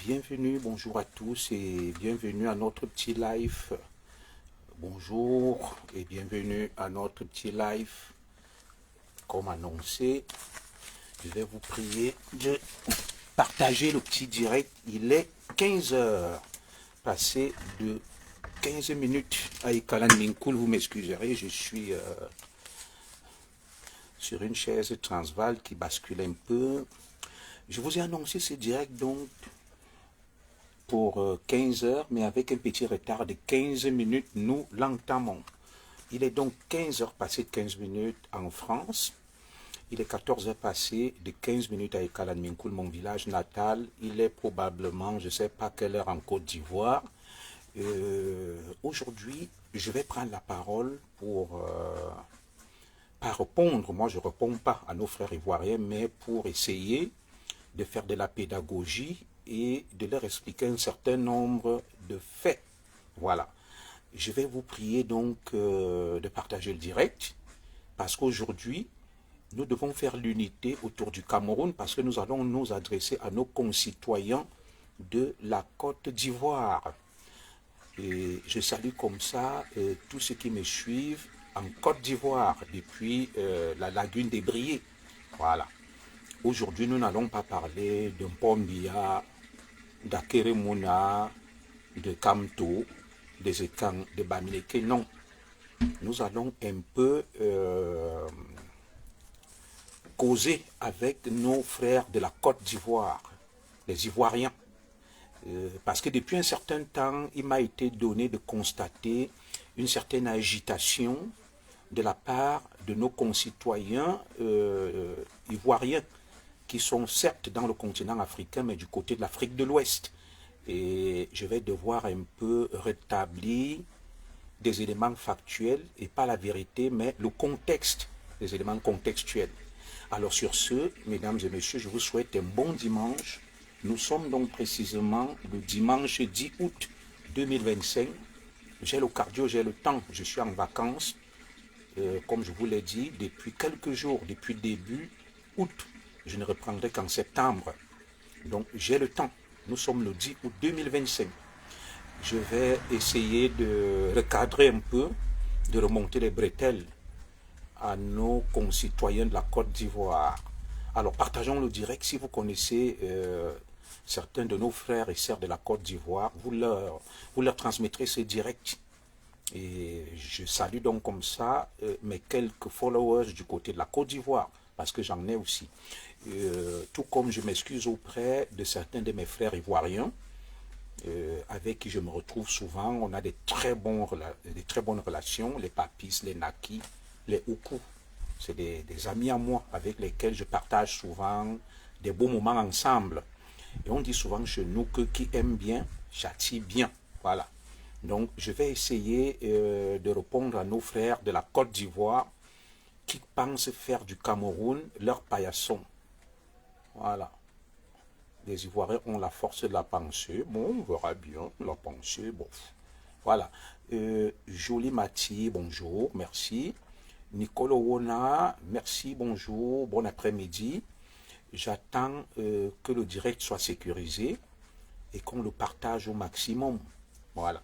Bienvenue, bonjour à tous et bienvenue à notre petit live. Bonjour et bienvenue à notre petit live. Comme annoncé, je vais vous prier de partager le petit direct. Il est 15 heures, passé de 15 minutes à Ikalan Minkoul. Vous m'excuserez, je suis sur une chaise Transvaal qui bascule un peu. Je vous ai annoncé ce direct donc pour 15 heures, mais avec un petit retard de 15 minutes, nous l'entamons. Il est donc 15 heures passées de 15 minutes en France. Il est 14 heures passées de 15 minutes à Ekalan Minkoul, mon village natal. Il est probablement, je ne sais pas quelle heure en Côte d'Ivoire. Aujourd'hui, je vais prendre la parole pour pas répondre. Moi, je ne réponds pas à nos frères ivoiriens, mais pour essayer de faire de la pédagogie et de leur expliquer un certain nombre de faits. Voilà. Je vais vous prier donc de partager le direct parce qu'aujourd'hui, nous devons faire l'unité autour du Cameroun parce que nous allons nous adresser à nos concitoyens de la Côte d'Ivoire. Et je salue comme ça tous ceux qui me suivent en Côte d'Ivoire depuis la lagune des Briers. Voilà. Aujourd'hui, nous n'allons pas parler de Mpombia, d'Akeremuna, de Kamto, des Ekang, de Bamileke. Non. Nous allons un peu causer avec nos frères de la Côte d'Ivoire, les Ivoiriens. Parce que depuis un certain temps, il m'a été donné de constater une certaine agitation de la part de nos concitoyens ivoiriens qui sont certes dans le continent africain, mais du côté de l'Afrique de l'Ouest. Et je vais devoir un peu rétablir des éléments factuels, et pas la vérité, mais le contexte, des éléments contextuels. Alors sur ce, mesdames et messieurs, je vous souhaite un bon dimanche. Nous sommes donc précisément le dimanche 10 août 2025. J'ai le cardio, j'ai le temps, je suis en vacances. Comme je vous l'ai dit, depuis quelques jours, depuis début août, je ne reprendrai qu'en septembre. Donc j'ai le temps. Nous sommes le 10 août 2025. Je vais essayer de recadrer un peu, de remonter les bretelles à nos concitoyens de la Côte d'Ivoire. Alors partageons le direct. Si vous connaissez certains de nos frères et sœurs de la Côte d'Ivoire, vous leur transmettrez ce direct. Et je salue donc comme ça mes quelques followers du côté de la Côte d'Ivoire, parce que j'en ai aussi. Tout comme je m'excuse auprès de certains de mes frères ivoiriens, avec qui je me retrouve souvent. On a des très bonnes relations, les Papis, les Naki, les Oukou. C'est des amis à moi avec lesquels je partage souvent des beaux moments ensemble. Et on dit souvent chez nous que qui aime bien, châtie bien. Voilà. Donc, je vais essayer de répondre à nos frères de la Côte d'Ivoire qui pensent faire du Cameroun leur paillasson. Voilà. Les Ivoiriens ont la force de la pensée. Bon, on verra bien la pensée. Bon, voilà. Jolie Mati, bonjour, merci. Nicolo Wona, merci, bonjour, bon après-midi. J'attends que le direct soit sécurisé et qu'on le partage au maximum. Voilà.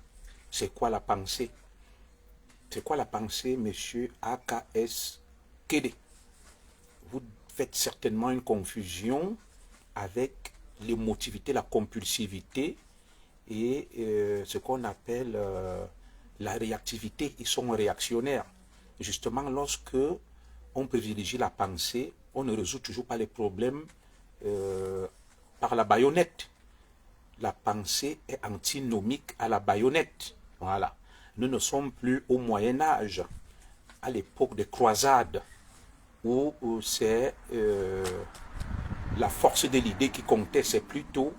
C'est quoi la pensée? C'est quoi la pensée, monsieur AKS Kede? Vous faites certainement une confusion avec l'émotivité, la compulsivité et ce qu'on appelle la réactivité. Ils sont réactionnaires. Justement, lorsque on privilégie la pensée, on ne résout toujours pas les problèmes par la baïonnette. La pensée est antinomique à la baïonnette. Voilà. Nous ne sommes plus au Moyen-Âge, à l'époque des croisades, où c'est la force de l'idée qui comptait, c'est plutôt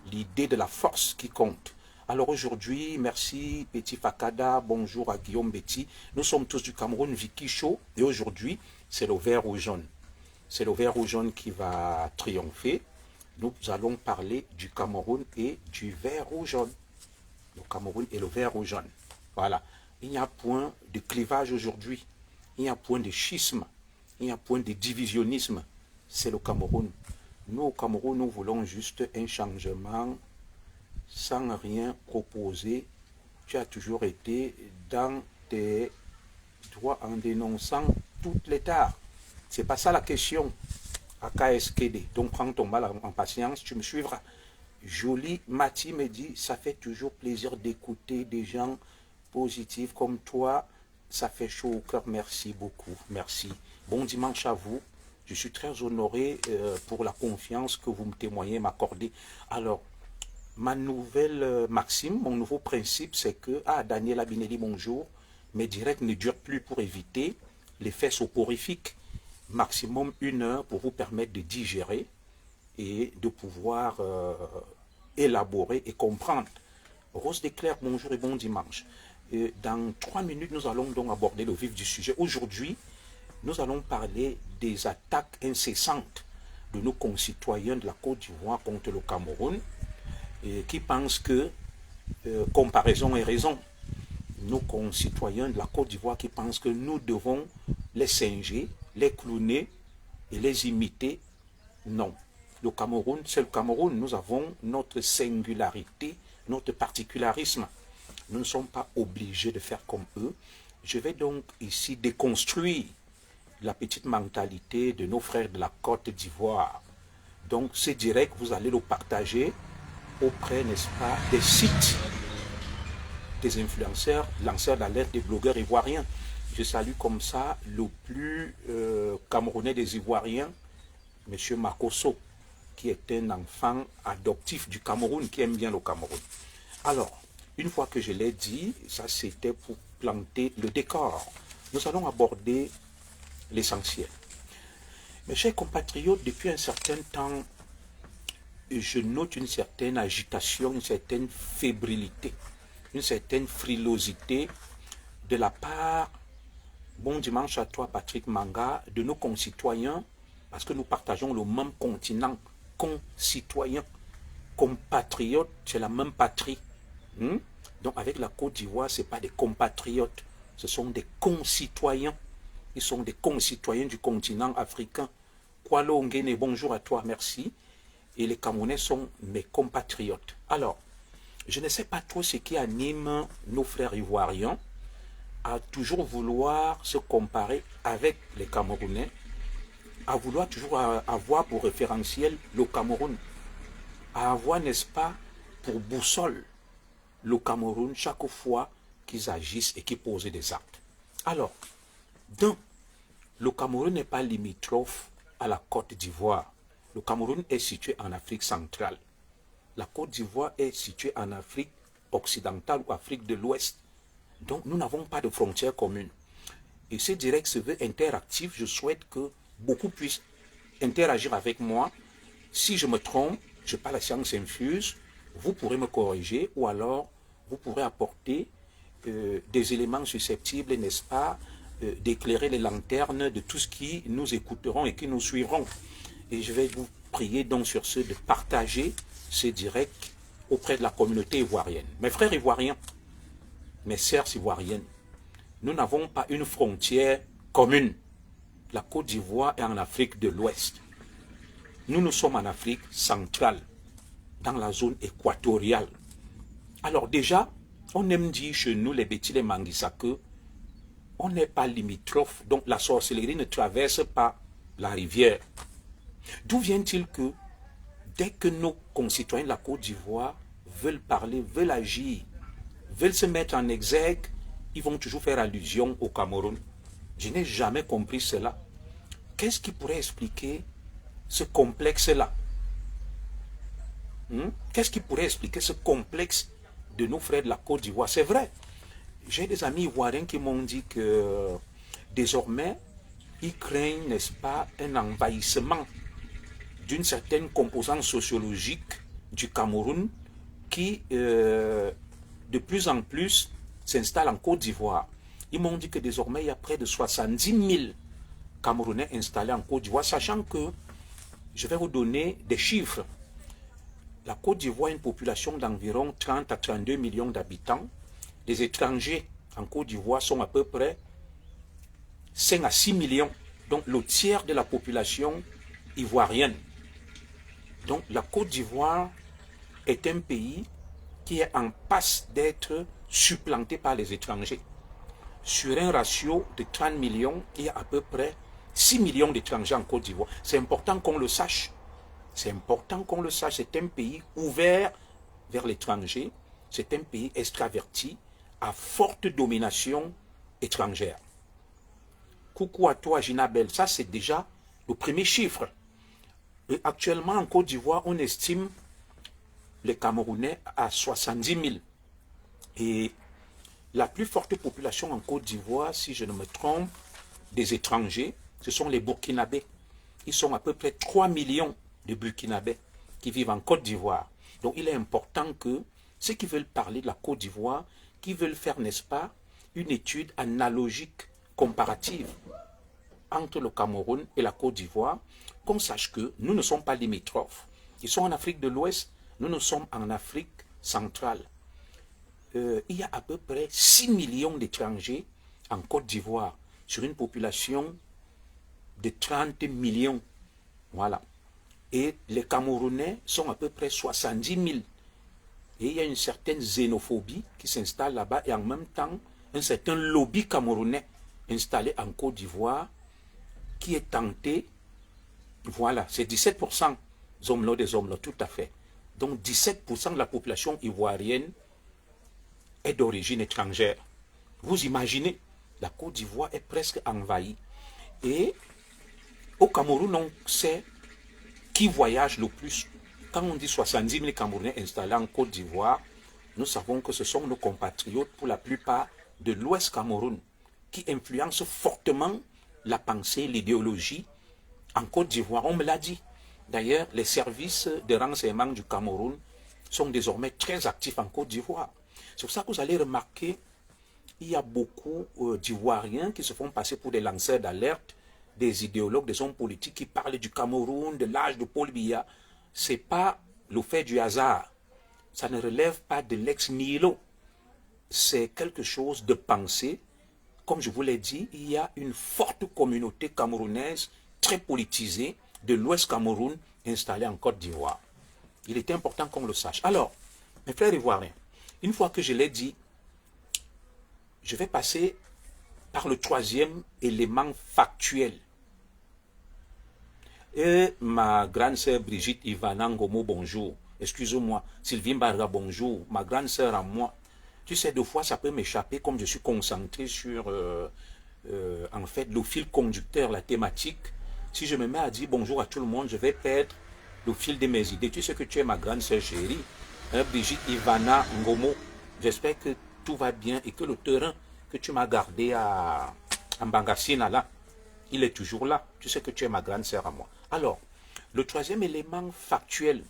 l'idée de la force qui compte. Alors aujourd'hui, merci Petit Fakada, bonjour à Guillaume Betty. Nous sommes tous du Cameroun, Vicky Show, et aujourd'hui, c'est le vert ou jaune. C'est le vert ou jaune qui va triompher. Nous allons parler du Cameroun et du vert ou jaune. Le Cameroun et le vert ou jaune. Voilà. Il n'y a point de clivage aujourd'hui. Il n'y a point de schisme. Il n'y a point de divisionnisme. C'est le Cameroun. Nous, au Cameroun, nous voulons juste un changement sans rien proposer. Tu as toujours été dans tes droits en dénonçant toutes les tares. C'est pas ça la question. AKSKD. Donc prends ton mal en patience, tu me suivras. Jolie Mati me dit, ça fait toujours plaisir d'écouter des gens positifs comme toi. Ça fait chaud au cœur. Merci beaucoup. Merci. Bon dimanche à vous. Je suis très honoré pour la confiance que vous me témoignez, m'accordez. Alors, ma nouvelle maxime, mon nouveau principe, c'est que, Daniel Abinelli, bonjour, mes directs ne durent plus pour éviter l'effet soporifique. Maximum 1 heure pour vous permettre de digérer et de pouvoir élaborer et comprendre. Rose Desclercs, bonjour et bon dimanche. Dans 3 minutes, nous allons donc aborder le vif du sujet. Aujourd'hui, nous allons parler des attaques incessantes de nos concitoyens de la Côte d'Ivoire contre le Cameroun, qui pensent que comparaison est raison. Nos concitoyens de la Côte d'Ivoire qui pensent que nous devons les singer, les clowner et les imiter. Non. Le Cameroun, c'est le Cameroun. Nous avons notre singularité, notre particularisme. Nous ne sommes pas obligés de faire comme eux. Je vais donc ici déconstruire la petite mentalité de nos frères de la Côte d'Ivoire. Donc, c'est direct, vous allez le partager auprès, n'est-ce pas, des sites, des influenceurs, lanceurs d'alerte, des blogueurs ivoiriens. Je salue comme ça le plus camerounais des Ivoiriens, M. Makosso, qui est un enfant adoptif du Cameroun, qui aime bien le Cameroun. Alors, une fois que je l'ai dit, ça c'était pour planter le décor. Nous allons aborder l'essentiel. Mes chers compatriotes, depuis un certain temps, je note une certaine agitation, une certaine fébrilité, une certaine frilosité de la part, bon dimanche à toi Patrick Manga, de nos concitoyens, parce que nous partageons le même continent, concitoyens, compatriotes, c'est la même patrie. Donc avec la Côte d'Ivoire, ce n'est pas des compatriotes, ce sont des concitoyens. Ils sont des concitoyens du continent africain. Kwalo Ngene, bonjour à toi, merci. Et les Camerounais sont mes compatriotes. Alors, je ne sais pas trop ce qui anime nos frères ivoiriens à toujours vouloir se comparer avec les Camerounais, à vouloir toujours avoir pour référentiel le Cameroun, à avoir, n'est-ce pas, pour boussole le Cameroun chaque fois qu'ils agissent et qu'ils posent des actes. Alors, donc, le Cameroun n'est pas limitrophe à la Côte d'Ivoire. Le Cameroun est situé en Afrique centrale. La Côte d'Ivoire est située en Afrique occidentale ou Afrique de l'Ouest. Donc, nous n'avons pas de frontières communes. Et ce direct se veut interactif. Je souhaite que beaucoup puissent interagir avec moi. Si je me trompe, je n'ai pas la science infuse, vous pourrez me corriger ou alors vous pourrez apporter des éléments susceptibles, n'est-ce pas, d'éclairer les lanternes de tout ce qui nous écouteront et qui nous suivront. Et je vais vous prier donc sur ce de partager ce direct auprès de la communauté ivoirienne. Mes frères ivoiriens, mes sœurs ivoiriennes, nous n'avons pas une frontière commune. La Côte d'Ivoire est en Afrique de l'Ouest. Nous sommes en Afrique centrale, dans la zone équatoriale. Alors déjà, on aime dire chez nous, les Bétis, les Manguissa, que on n'est pas limitrophe, donc la sorcellerie ne traverse pas la rivière. D'où vient-il que, dès que nos concitoyens de la Côte d'Ivoire veulent parler, veulent agir, veulent se mettre en exergue, ils vont toujours faire allusion au Cameroun? Je n'ai jamais compris cela. Qu'est-ce qui pourrait expliquer ce complexe-là? Qu'est-ce qui pourrait expliquer ce complexe de nos frères de la Côte d'Ivoire? C'est vrai. J'ai des amis ivoiriens qui m'ont dit que désormais, ils craignent, n'est-ce pas, un envahissement d'une certaine composante sociologique du Cameroun qui, de plus en plus, s'installe en Côte d'Ivoire. Ils m'ont dit que désormais, il y a près de 70 000 Camerounais installés en Côte d'Ivoire, sachant que, je vais vous donner des chiffres. La Côte d'Ivoire a une population d'environ 30 à 32 millions d'habitants. Les étrangers en Côte d'Ivoire sont à peu près 5 à 6 millions. Donc le tiers de la population ivoirienne. Donc la Côte d'Ivoire est un pays qui est en passe d'être supplanté par les étrangers. Sur un ratio de 30 millions, il y a à peu près 6 millions d'étrangers en Côte d'Ivoire. C'est important qu'on le sache. C'est important qu'on le sache. C'est un pays ouvert vers l'étranger. C'est un pays extraverti à forte domination étrangère. Coucou à toi, Ginabel. Ça, c'est déjà le premier chiffre. Et actuellement, en Côte d'Ivoire, on estime les Camerounais à 70 000. Et la plus forte population en Côte d'Ivoire, si je ne me trompe, des étrangers, ce sont les Burkinabés. Ils sont à peu près 3 millions de Burkinabés qui vivent en Côte d'Ivoire. Donc il est important que ceux qui veulent parler de la Côte d'Ivoire, qui veulent faire, n'est-ce pas, une étude analogique, comparative entre le Cameroun et la Côte d'Ivoire, qu'on sache que nous ne sommes pas limitrophes. Ils sont en Afrique de l'Ouest, nous sommes en Afrique centrale. Il y a à peu près 6 millions d'étrangers en Côte d'Ivoire sur une population de 30 millions. Voilà. Et les Camerounais sont à peu près 70 000. Et il y a une certaine xénophobie qui s'installe là-bas et en même temps un certain lobby camerounais installé en Côte d'Ivoire qui est tenté, voilà, c'est 17% des hommes, tout à fait. Donc 17% de la population ivoirienne est d'origine étrangère. Vous imaginez, la Côte d'Ivoire est presque envahie. Et au Cameroun, on sait qui voyage le plus. Quand on dit 70 000 Camerounais installés en Côte d'Ivoire, nous savons que ce sont nos compatriotes, pour la plupart, de l'Ouest Cameroun, qui influencent fortement la pensée, l'idéologie en Côte d'Ivoire. On me l'a dit. D'ailleurs, les services de renseignement du Cameroun sont désormais très actifs en Côte d'Ivoire. C'est pour ça que vous allez remarquer, il y a beaucoup d'Ivoiriens qui se font passer pour des lanceurs d'alerte, des idéologues, des hommes politiques qui parlent du Cameroun, de l'âge de Paul Biya. Ce n'est pas le fait du hasard. Ça ne relève pas de l'ex nihilo. C'est quelque chose de pensé. Comme je vous l'ai dit, il y a une forte communauté camerounaise très politisée de l'Ouest Cameroun installée en Côte d'Ivoire. Il est important qu'on le sache. Alors, mes frères ivoiriens, une fois que je l'ai dit, je vais passer par le troisième élément factuel. Et ma grande sœur Brigitte Ivana Ngomo, bonjour. Excusez-moi, Sylvie Mbarga, bonjour. Ma grande sœur à moi. Tu sais, deux fois, ça peut m'échapper comme je suis concentré sur, en fait, le fil conducteur, la thématique. Si je me mets à dire bonjour à tout le monde, je vais perdre le fil de mes idées. Tu sais que tu es ma grande sœur chérie, hein, Brigitte Ivana Ngomo. J'espère que tout va bien et que le terrain que tu m'as gardé à Mbangasina, là, il est toujours là. Tu sais que tu es ma grande sœur à moi. Alors, le troisième élément factuel,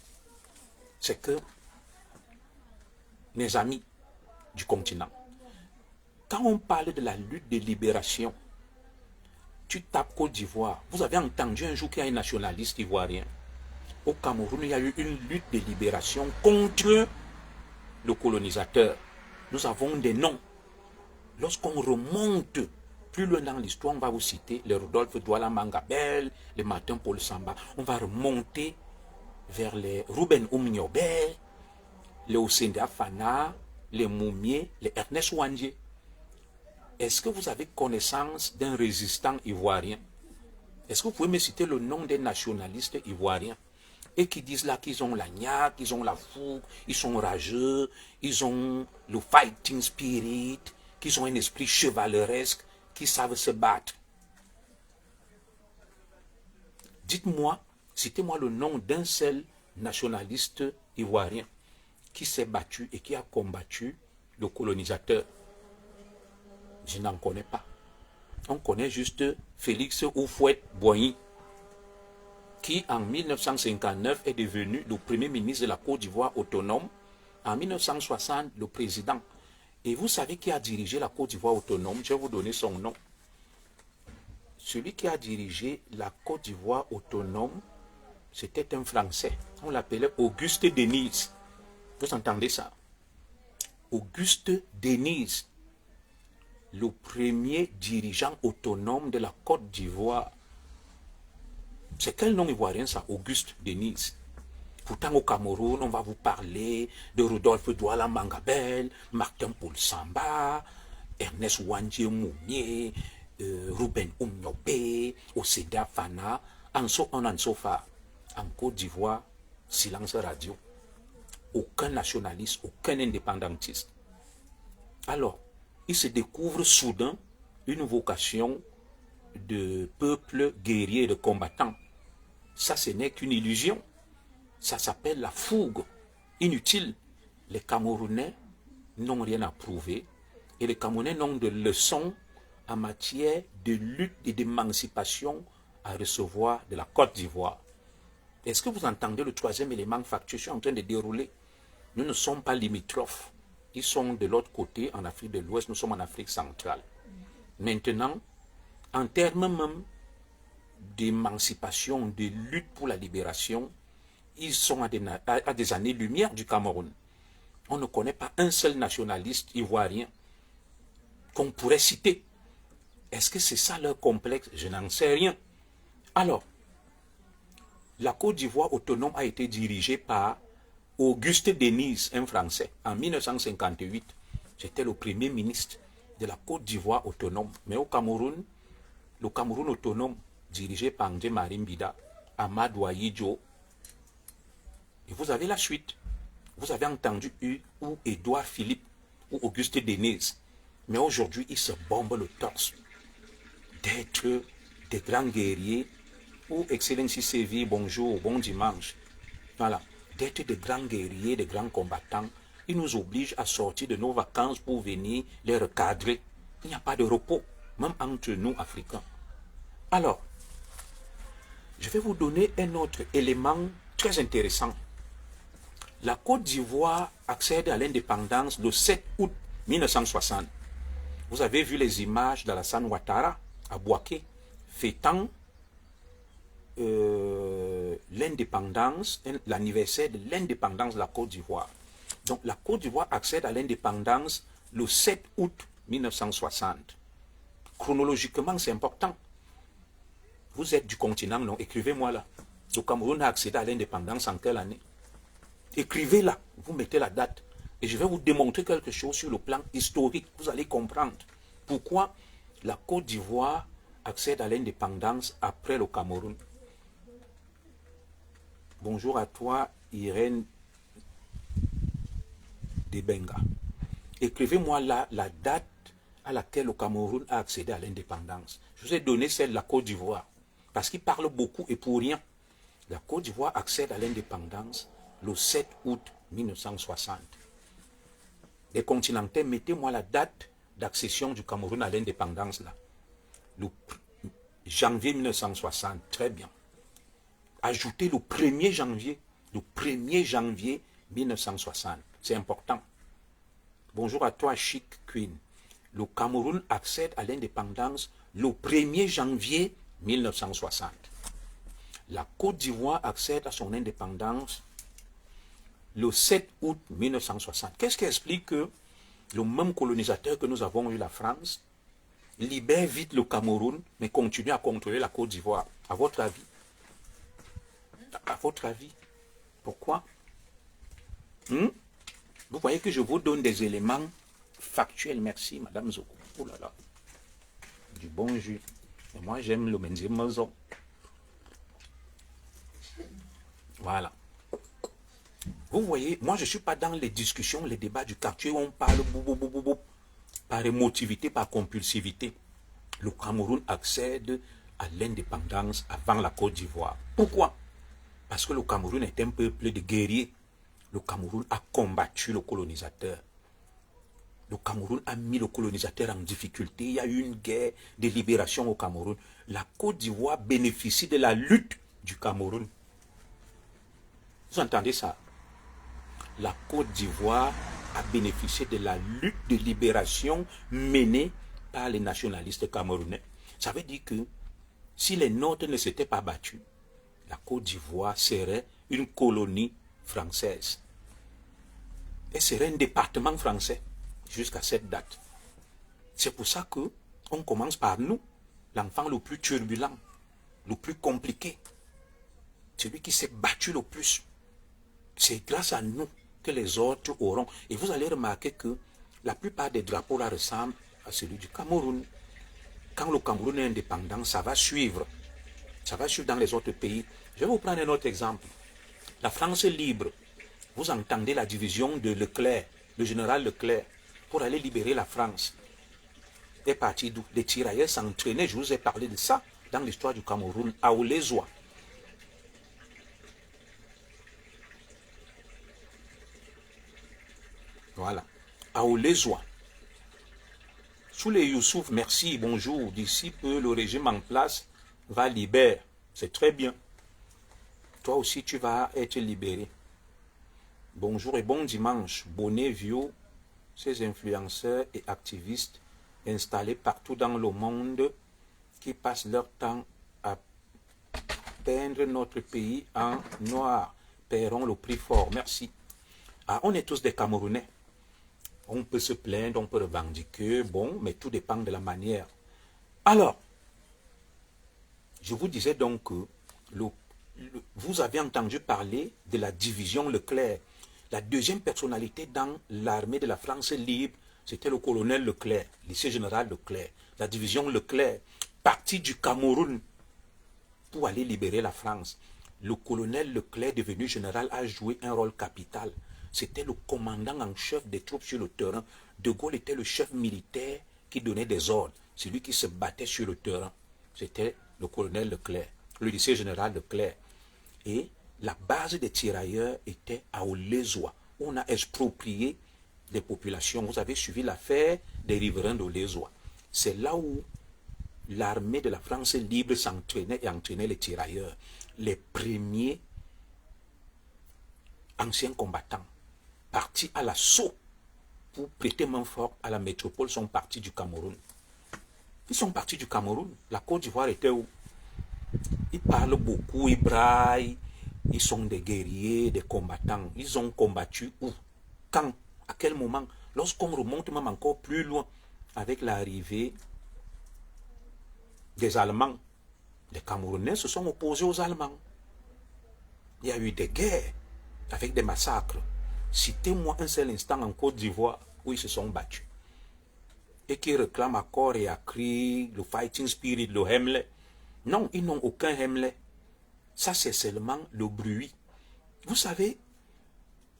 c'est que mes amis du continent, quand on parle de la lutte de libération, tu tapes Côte d'Ivoire. Vous avez entendu un jour qu'il y a un nationaliste ivoirien. Au Cameroun, il y a eu une lutte de libération contre le colonisateur. Nous avons des noms. Lorsqu'on remonte plus loin dans l'histoire, on va vous citer les Rodolphe Douala Mangabel, les Martin Paul Samba. On va remonter vers les Ruben Oumniobe, les Osenda Fana, les Moumier, les Ernest Ouandie. Est-ce que vous avez connaissance d'un résistant ivoirien? Est-ce que vous pouvez me citer le nom des nationalistes ivoiriens? Et qui disent là qu'ils ont la niaque, ils ont la fougue, ils sont rageux, ils ont le fighting spirit, qu'ils ont un esprit chevaleresque, qu'ils savent se battre. Dites-moi, citez-moi le nom d'un seul nationaliste ivoirien qui s'est battu et qui a combattu le colonisateur. Je n'en connais pas. On connaît juste Félix Houphouët-Boigny, qui en 1959 est devenu le premier ministre de la Côte d'Ivoire autonome, en 1960 le président. Et vous savez qui a dirigé la Côte d'Ivoire autonome? Je vais vous donner son nom. Celui qui a dirigé la Côte d'Ivoire autonome, c'était un Français. On l'appelait Auguste Denise. Vous entendez ça? Auguste Denise, le premier dirigeant autonome de la Côte d'Ivoire. C'est quel nom ivoirien ça? Auguste Denise. Pourtant, au Cameroun, on va vous parler de Rodolphe Douala Mangabel, Martin Paul Samba, Ernest Wandje Mounier, Ruben Oumnobe, Oseda Fana, on en sofa. En Côte d'Ivoire, silence radio. Aucun nationaliste, aucun indépendantiste. Alors, il se découvre soudain une vocation de peuple guerrier, de combattant. Ça, ce n'est qu'une illusion. Ça s'appelle la fougue inutile. Les Camerounais n'ont rien à prouver et les Camerounais n'ont de leçons en matière de lutte et d'émancipation à recevoir de la Côte d'Ivoire. Est-ce que vous entendez le troisième élément factuel? Je suis en train de dérouler. Nous ne sommes pas limitrophes. Ils sont de l'autre côté, en Afrique de l'Ouest, nous sommes en Afrique centrale. Maintenant, en termes même d'émancipation, de lutte pour la libération, ils sont à des années-lumière du Cameroun. On ne connaît pas un seul nationaliste ivoirien qu'on pourrait citer. Est-ce que c'est ça leur complexe? Je n'en sais rien. Alors, la Côte d'Ivoire autonome a été dirigée par Auguste Denis, un Français. En 1958, j'étais le premier ministre de la Côte d'Ivoire autonome. Mais au Cameroun, le Cameroun autonome, dirigé par Ndje Marimbida, Amadou Ahidjo. Et vous avez la suite. Vous avez entendu ou Édouard Philippe ou Auguste Denis. Mais aujourd'hui, ils se bombent le torse d'être des grands guerriers ou Excellency Sévi, bonjour, bon dimanche. Voilà, d'être des grands guerriers, des grands combattants. Ils nous obligent à sortir de nos vacances pour venir les recadrer. Il n'y a pas de repos, même entre nous, Africains. Alors, je vais vous donner un autre élément très intéressant. La Côte d'Ivoire accède à l'indépendance le 7 août 1960. Vous avez vu les images d'Alassane Ouattara à Bouaké fêtant l'indépendance, l'anniversaire de l'indépendance de la Côte d'Ivoire. Donc la Côte d'Ivoire accède à l'indépendance le 7 août 1960. Chronologiquement, c'est important. Vous êtes du continent, non? Écrivez-moi là. Le Cameroun a accédé à l'indépendance en quelle année? Écrivez là, vous mettez la date. Et je vais vous démontrer quelque chose sur le plan historique. Vous allez comprendre pourquoi la Côte d'Ivoire accède à l'indépendance après le Cameroun. Bonjour à toi, Irène Debenga. Écrivez-moi là la date à laquelle le Cameroun a accédé à l'indépendance. Je vous ai donné celle de la Côte d'Ivoire, parce qu'il parle beaucoup et pour rien. La Côte d'Ivoire accède à l'indépendance le 7 août 1960. Les continentaux, mettez-moi la date d'accession du Cameroun à l'indépendance là. Le janvier 1960, très bien. Ajoutez le 1er janvier, 1960. C'est important. Bonjour à toi, Chic Queen. Le Cameroun accède à l'indépendance le 1er janvier 1960. La Côte d'Ivoire accède à son indépendance le 7 août 1960. Qu'est-ce qui explique que le même colonisateur que nous avons eu, la France, libère vite le Cameroun, mais continue à contrôler la Côte d'Ivoire? À votre avis? À votre avis? Pourquoi? Vous voyez que je vous donne des éléments factuels. Merci, Madame Zoko. Oh là là. Du bon jus. Et moi, j'aime le maison. Voilà. Vous voyez, moi, je ne suis pas dans les discussions, les débats du quartier où on parle par émotivité, par compulsivité. Le Cameroun accède à l'indépendance avant la Côte d'Ivoire. Pourquoi? Parce que le Cameroun est un peuple de guerriers. Le Cameroun a combattu le colonisateur. Le Cameroun a mis le colonisateur en difficulté. Il y a eu une guerre de libération au Cameroun. La Côte d'Ivoire bénéficie de la lutte du Cameroun. Vous entendez ça? La Côte d'Ivoire a bénéficié de la lutte de libération menée par les nationalistes camerounais. Ça veut dire que si les nôtres ne s'étaient pas battus, la Côte d'Ivoire serait une colonie française. Elle serait un département français jusqu'à cette date. C'est pour ça que on commence par nous, l'enfant le plus turbulent, le plus compliqué, celui qui s'est battu le plus. C'est grâce à nous que les autres auront. Et vous allez remarquer que la plupart des drapeaux là ressemblent à celui du Cameroun. Quand le Cameroun est indépendant, ça va suivre. Ça va suivre dans les autres pays. Je vais vous prendre un autre exemple. La France libre. Vous entendez la division de Leclerc, le général Leclerc, pour aller libérer la France. Est parti d'où? Les tirailleurs s'entraînaient, je vous ai parlé de ça dans l'histoire du Cameroun, à Oulézois. Voilà, à Oulézois. Sous les Youssouf, merci, bonjour. D'ici peu, le régime en place va libérer. C'est très bien. Toi aussi, tu vas être libéré. Bonjour et bon dimanche. Bonnet Vio, ces influenceurs et activistes installés partout dans le monde qui passent leur temps à peindre notre pays en noir paieront le prix fort. Merci. Ah, on est tous des Camerounais. On peut se plaindre, on peut revendiquer, bon, mais tout dépend de la manière. Alors, je vous disais donc que vous avez entendu parler de la division Leclerc. La deuxième personnalité dans l'armée de la France libre, c'était le colonel Leclerc, lycée général Leclerc. La division Leclerc, parti du Cameroun pour aller libérer la France. Le colonel Leclerc, devenu général, a joué un rôle capital. C'était le commandant en chef des troupes sur le terrain. De Gaulle était le chef militaire qui donnait des ordres. Celui qui se battait sur le terrain, c'était le colonel Leclerc, le lycée général Leclerc. Et la base des tirailleurs était à Oulézois, où on a exproprié des populations. Vous avez suivi l'affaire des riverains d'Oulézois. C'est là où l'armée de la France libre s'entraînait et entraînait les tirailleurs. Les premiers anciens combattants partis à l'assaut pour prêter main forte à la métropole sont partis du Cameroun. Ils sont partis du Cameroun. La Côte d'Ivoire était où? Ils parlent beaucoup, ils braillent, ils sont des guerriers, des combattants. Ils ont combattu où? Quand? À quel moment? Lorsqu'on remonte même encore plus loin, avec l'arrivée des Allemands, les Camerounais se sont opposés aux Allemands. Il y a eu des guerres avec des massacres. Citez-moi un seul instant en Côte d'Ivoire où ils se sont battus et qui réclament à corps et à cri le fighting spirit, le Hemley. Non, ils n'ont aucun Hemley. Ça, c'est seulement le bruit. Vous savez,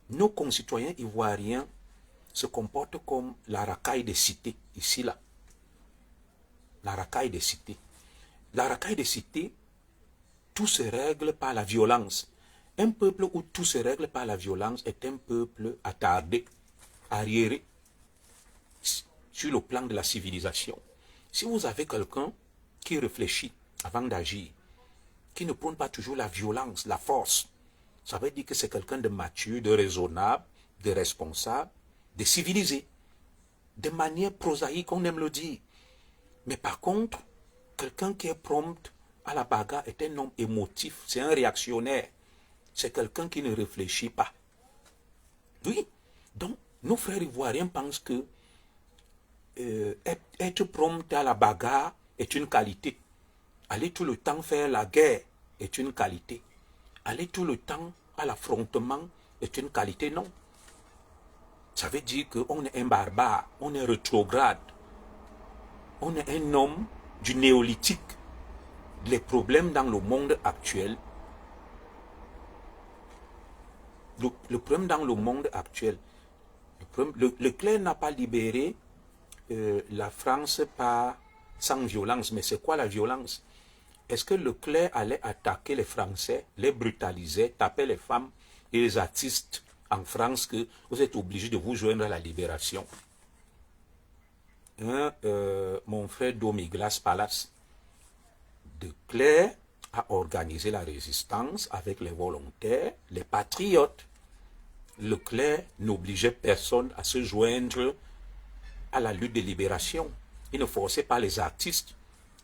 nos concitoyens ivoiriens se comportent comme la racaille des cités, ici, là. La racaille des cités. La racaille des cités, tout se règle par la violence. Un peuple où tout se règle par la violence est un peuple attardé, arriéré, sur le plan de la civilisation. Si vous avez quelqu'un qui réfléchit avant d'agir, qui ne prône pas toujours la violence, la force, ça veut dire que c'est quelqu'un de mature, de raisonnable, de responsable, de civilisé, de manière prosaïque, on aime le dire. Mais par contre, quelqu'un qui est prompt à la bagarre est un homme émotif, c'est un réactionnaire. C'est quelqu'un qui ne réfléchit pas. Oui, donc nos frères ivoiriens pensent que être prompt à la bagarre est une qualité. Aller tout le temps faire la guerre est une qualité. Aller tout le temps à l'affrontement est une qualité, non. Ça veut dire qu'on est un barbare, on est rétrograde. On est un homme du néolithique. Les problèmes dans le monde actuel, le problème dans le monde actuel, Leclerc n'a pas libéré la France sans violence. Mais c'est quoi la violence? Est-ce que Leclerc allait attaquer les Français, les brutaliser, taper les femmes et les artistes en France que vous êtes obligés de vous joindre à la libération? Mon frère Domiglas Palace, Leclerc a organisé la résistance avec les volontaires, les patriotes. Leclerc n'obligeait personne à se joindre à la lutte de libération. Il ne forçait pas les artistes,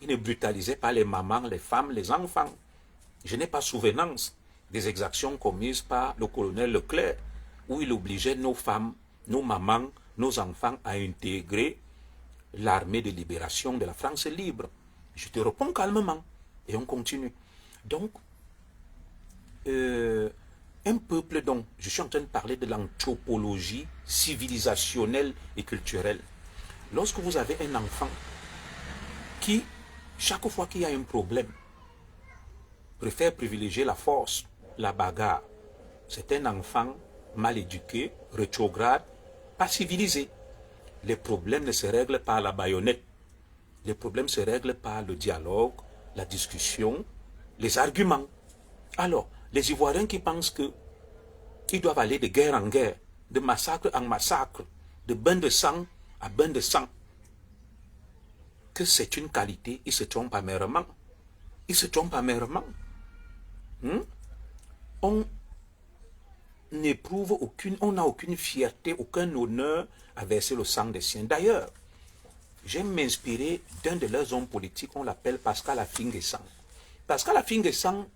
il ne brutalisait pas les mamans, les femmes, les enfants. Je n'ai pas souvenance des exactions commises par le colonel Leclerc, où il obligeait nos femmes, nos mamans, nos enfants à intégrer l'armée de libération de la France libre. Je te réponds calmement et on continue. Donc, Un peuple dont je suis en train de parler de l'anthropologie civilisationnelle et culturelle. Lorsque vous avez un enfant qui, chaque fois qu'il y a un problème, préfère privilégier la force, la bagarre, c'est un enfant mal éduqué, rétrograde, pas civilisé. Les problèmes ne se règlent pas à la baïonnette. Les problèmes se règlent par le dialogue, la discussion, les arguments. Alors, les Ivoiriens qui pensent qu'ils doivent aller de guerre en guerre, de massacre en massacre, de bain de sang à bain de sang, que c'est une qualité, ils se trompent amèrement. Ils se trompent amèrement. On n'éprouve aucune, on n'a aucune fierté, aucun honneur à verser le sang des siens. D'ailleurs, j'aime m'inspirer d'un de leurs hommes politiques, on l'appelle Pascal Affi-N'Guessan. Pascal Affi-N'Guessan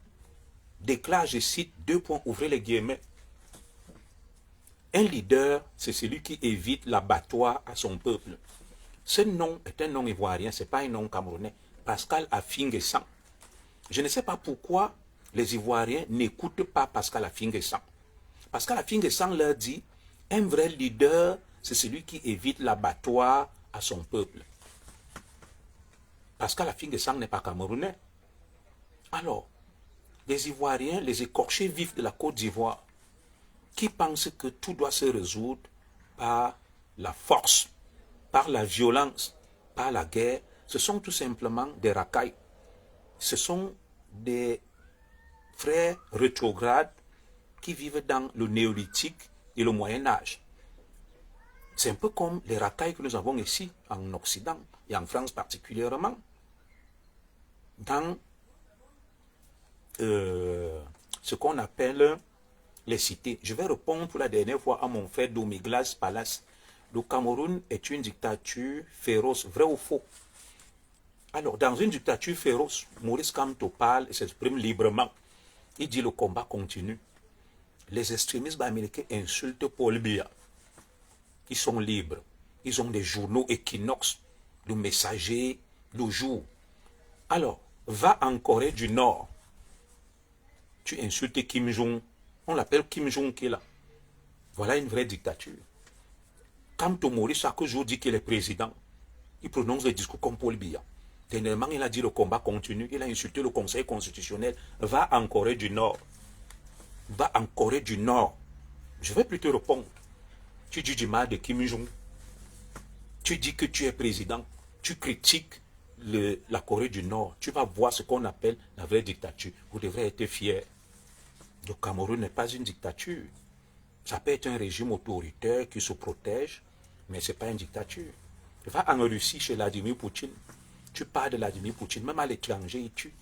déclare, je cite, ouvrez les guillemets, un leader, c'est celui qui évite l'abattoir à son peuple. Ce nom est un nom ivoirien, ce n'est pas un nom camerounais. Pascal Affi-N'Guessan. Je ne sais pas pourquoi les Ivoiriens n'écoutent pas Pascal Affi-N'Guessan. Pascal Affi-N'Guessan leur dit, un vrai leader, c'est celui qui évite l'abattoir à son peuple. Pascal Affi-N'Guessan n'est pas camerounais. Alors, les Ivoiriens, les écorchés vifs de la Côte d'Ivoire, qui pensent que tout doit se résoudre par la force, par la violence, par la guerre, ce sont tout simplement des racailles. Ce sont des frères rétrogrades qui vivent dans le néolithique et le Moyen-Âge. C'est un peu comme les racailles que nous avons ici, en Occident, et en France particulièrement. Dans ce qu'on appelle les cités. Je vais répondre pour la dernière fois à mon frère Domiglas Palace. Le Cameroun est une dictature féroce, vrai ou faux? Alors, dans une dictature féroce, Maurice Kamto parle et s'exprime librement. Il dit le combat continue. Les extrémistes américains insultent Paul Biya. Ils sont libres. Ils ont des journaux Equinox, le Messager, le Jour. Alors, va en Corée du Nord. Tu insultes Kim Jong. On l'appelle Kim Jong qui est là. Voilà une vraie dictature. Kamto Maurice, chaque jour, dit qu'il est président. Il prononce des discours comme Paul Biya. Dernièrement, il a dit le combat continue. Il a insulté le Conseil constitutionnel. Va en Corée du Nord. Va en Corée du Nord. Je vais plus te répondre. Tu dis du mal de Kim Jong. Tu dis que tu es président. Tu critiques la Corée du Nord. Tu vas voir ce qu'on appelle la vraie dictature. Vous devrez être fiers. Le Cameroun n'est pas une dictature. Ça peut être un régime autoritaire qui se protège, mais ce n'est pas une dictature. Va en Russie chez Vladimir Poutine. Tu parles de Vladimir Poutine, même à l'étranger, il tue.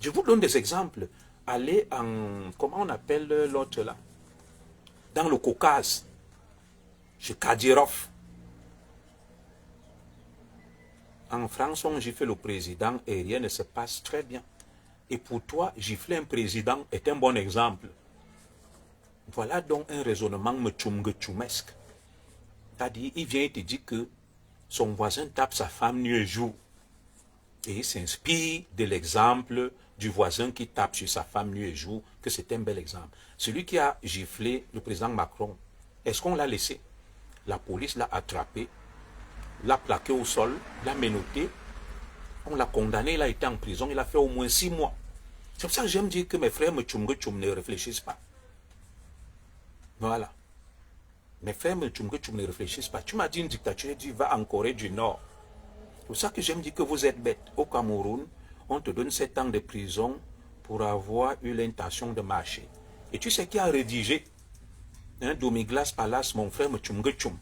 Je vous donne des exemples. Allez en, comment on appelle l'autre là? Dans le Caucase, chez Kadyrov. En France, on gifle le président et rien ne se passe très bien. Et pour toi, gifler un président est un bon exemple. Voilà donc un raisonnement mtchoumesque. C'est-à-dire, il vient et te dit que son voisin tape sa femme nuit et jour. Et il s'inspire de l'exemple du voisin qui tape sur sa femme nuit et jour, que c'est un bel exemple. Celui qui a giflé le président Macron, est-ce qu'on l'a laissé? La police l'a attrapé, l'a plaqué au sol, l'a menotté, on l'a condamné, il a été en prison, il a fait au moins 6 mois. C'est pour ça que j'aime dire que mes frères ne réfléchissent pas. Voilà. Mes frères ne réfléchissent pas. Tu m'as dit une dictature, tu vas en Corée du Nord. C'est pour ça que j'aime dire que vous êtes bête. Au Cameroun, on te donne 7 ans de prison pour avoir eu l'intention de marcher. Et tu sais qui a rédigé Domiglas Palace, mon frère Mtchoum.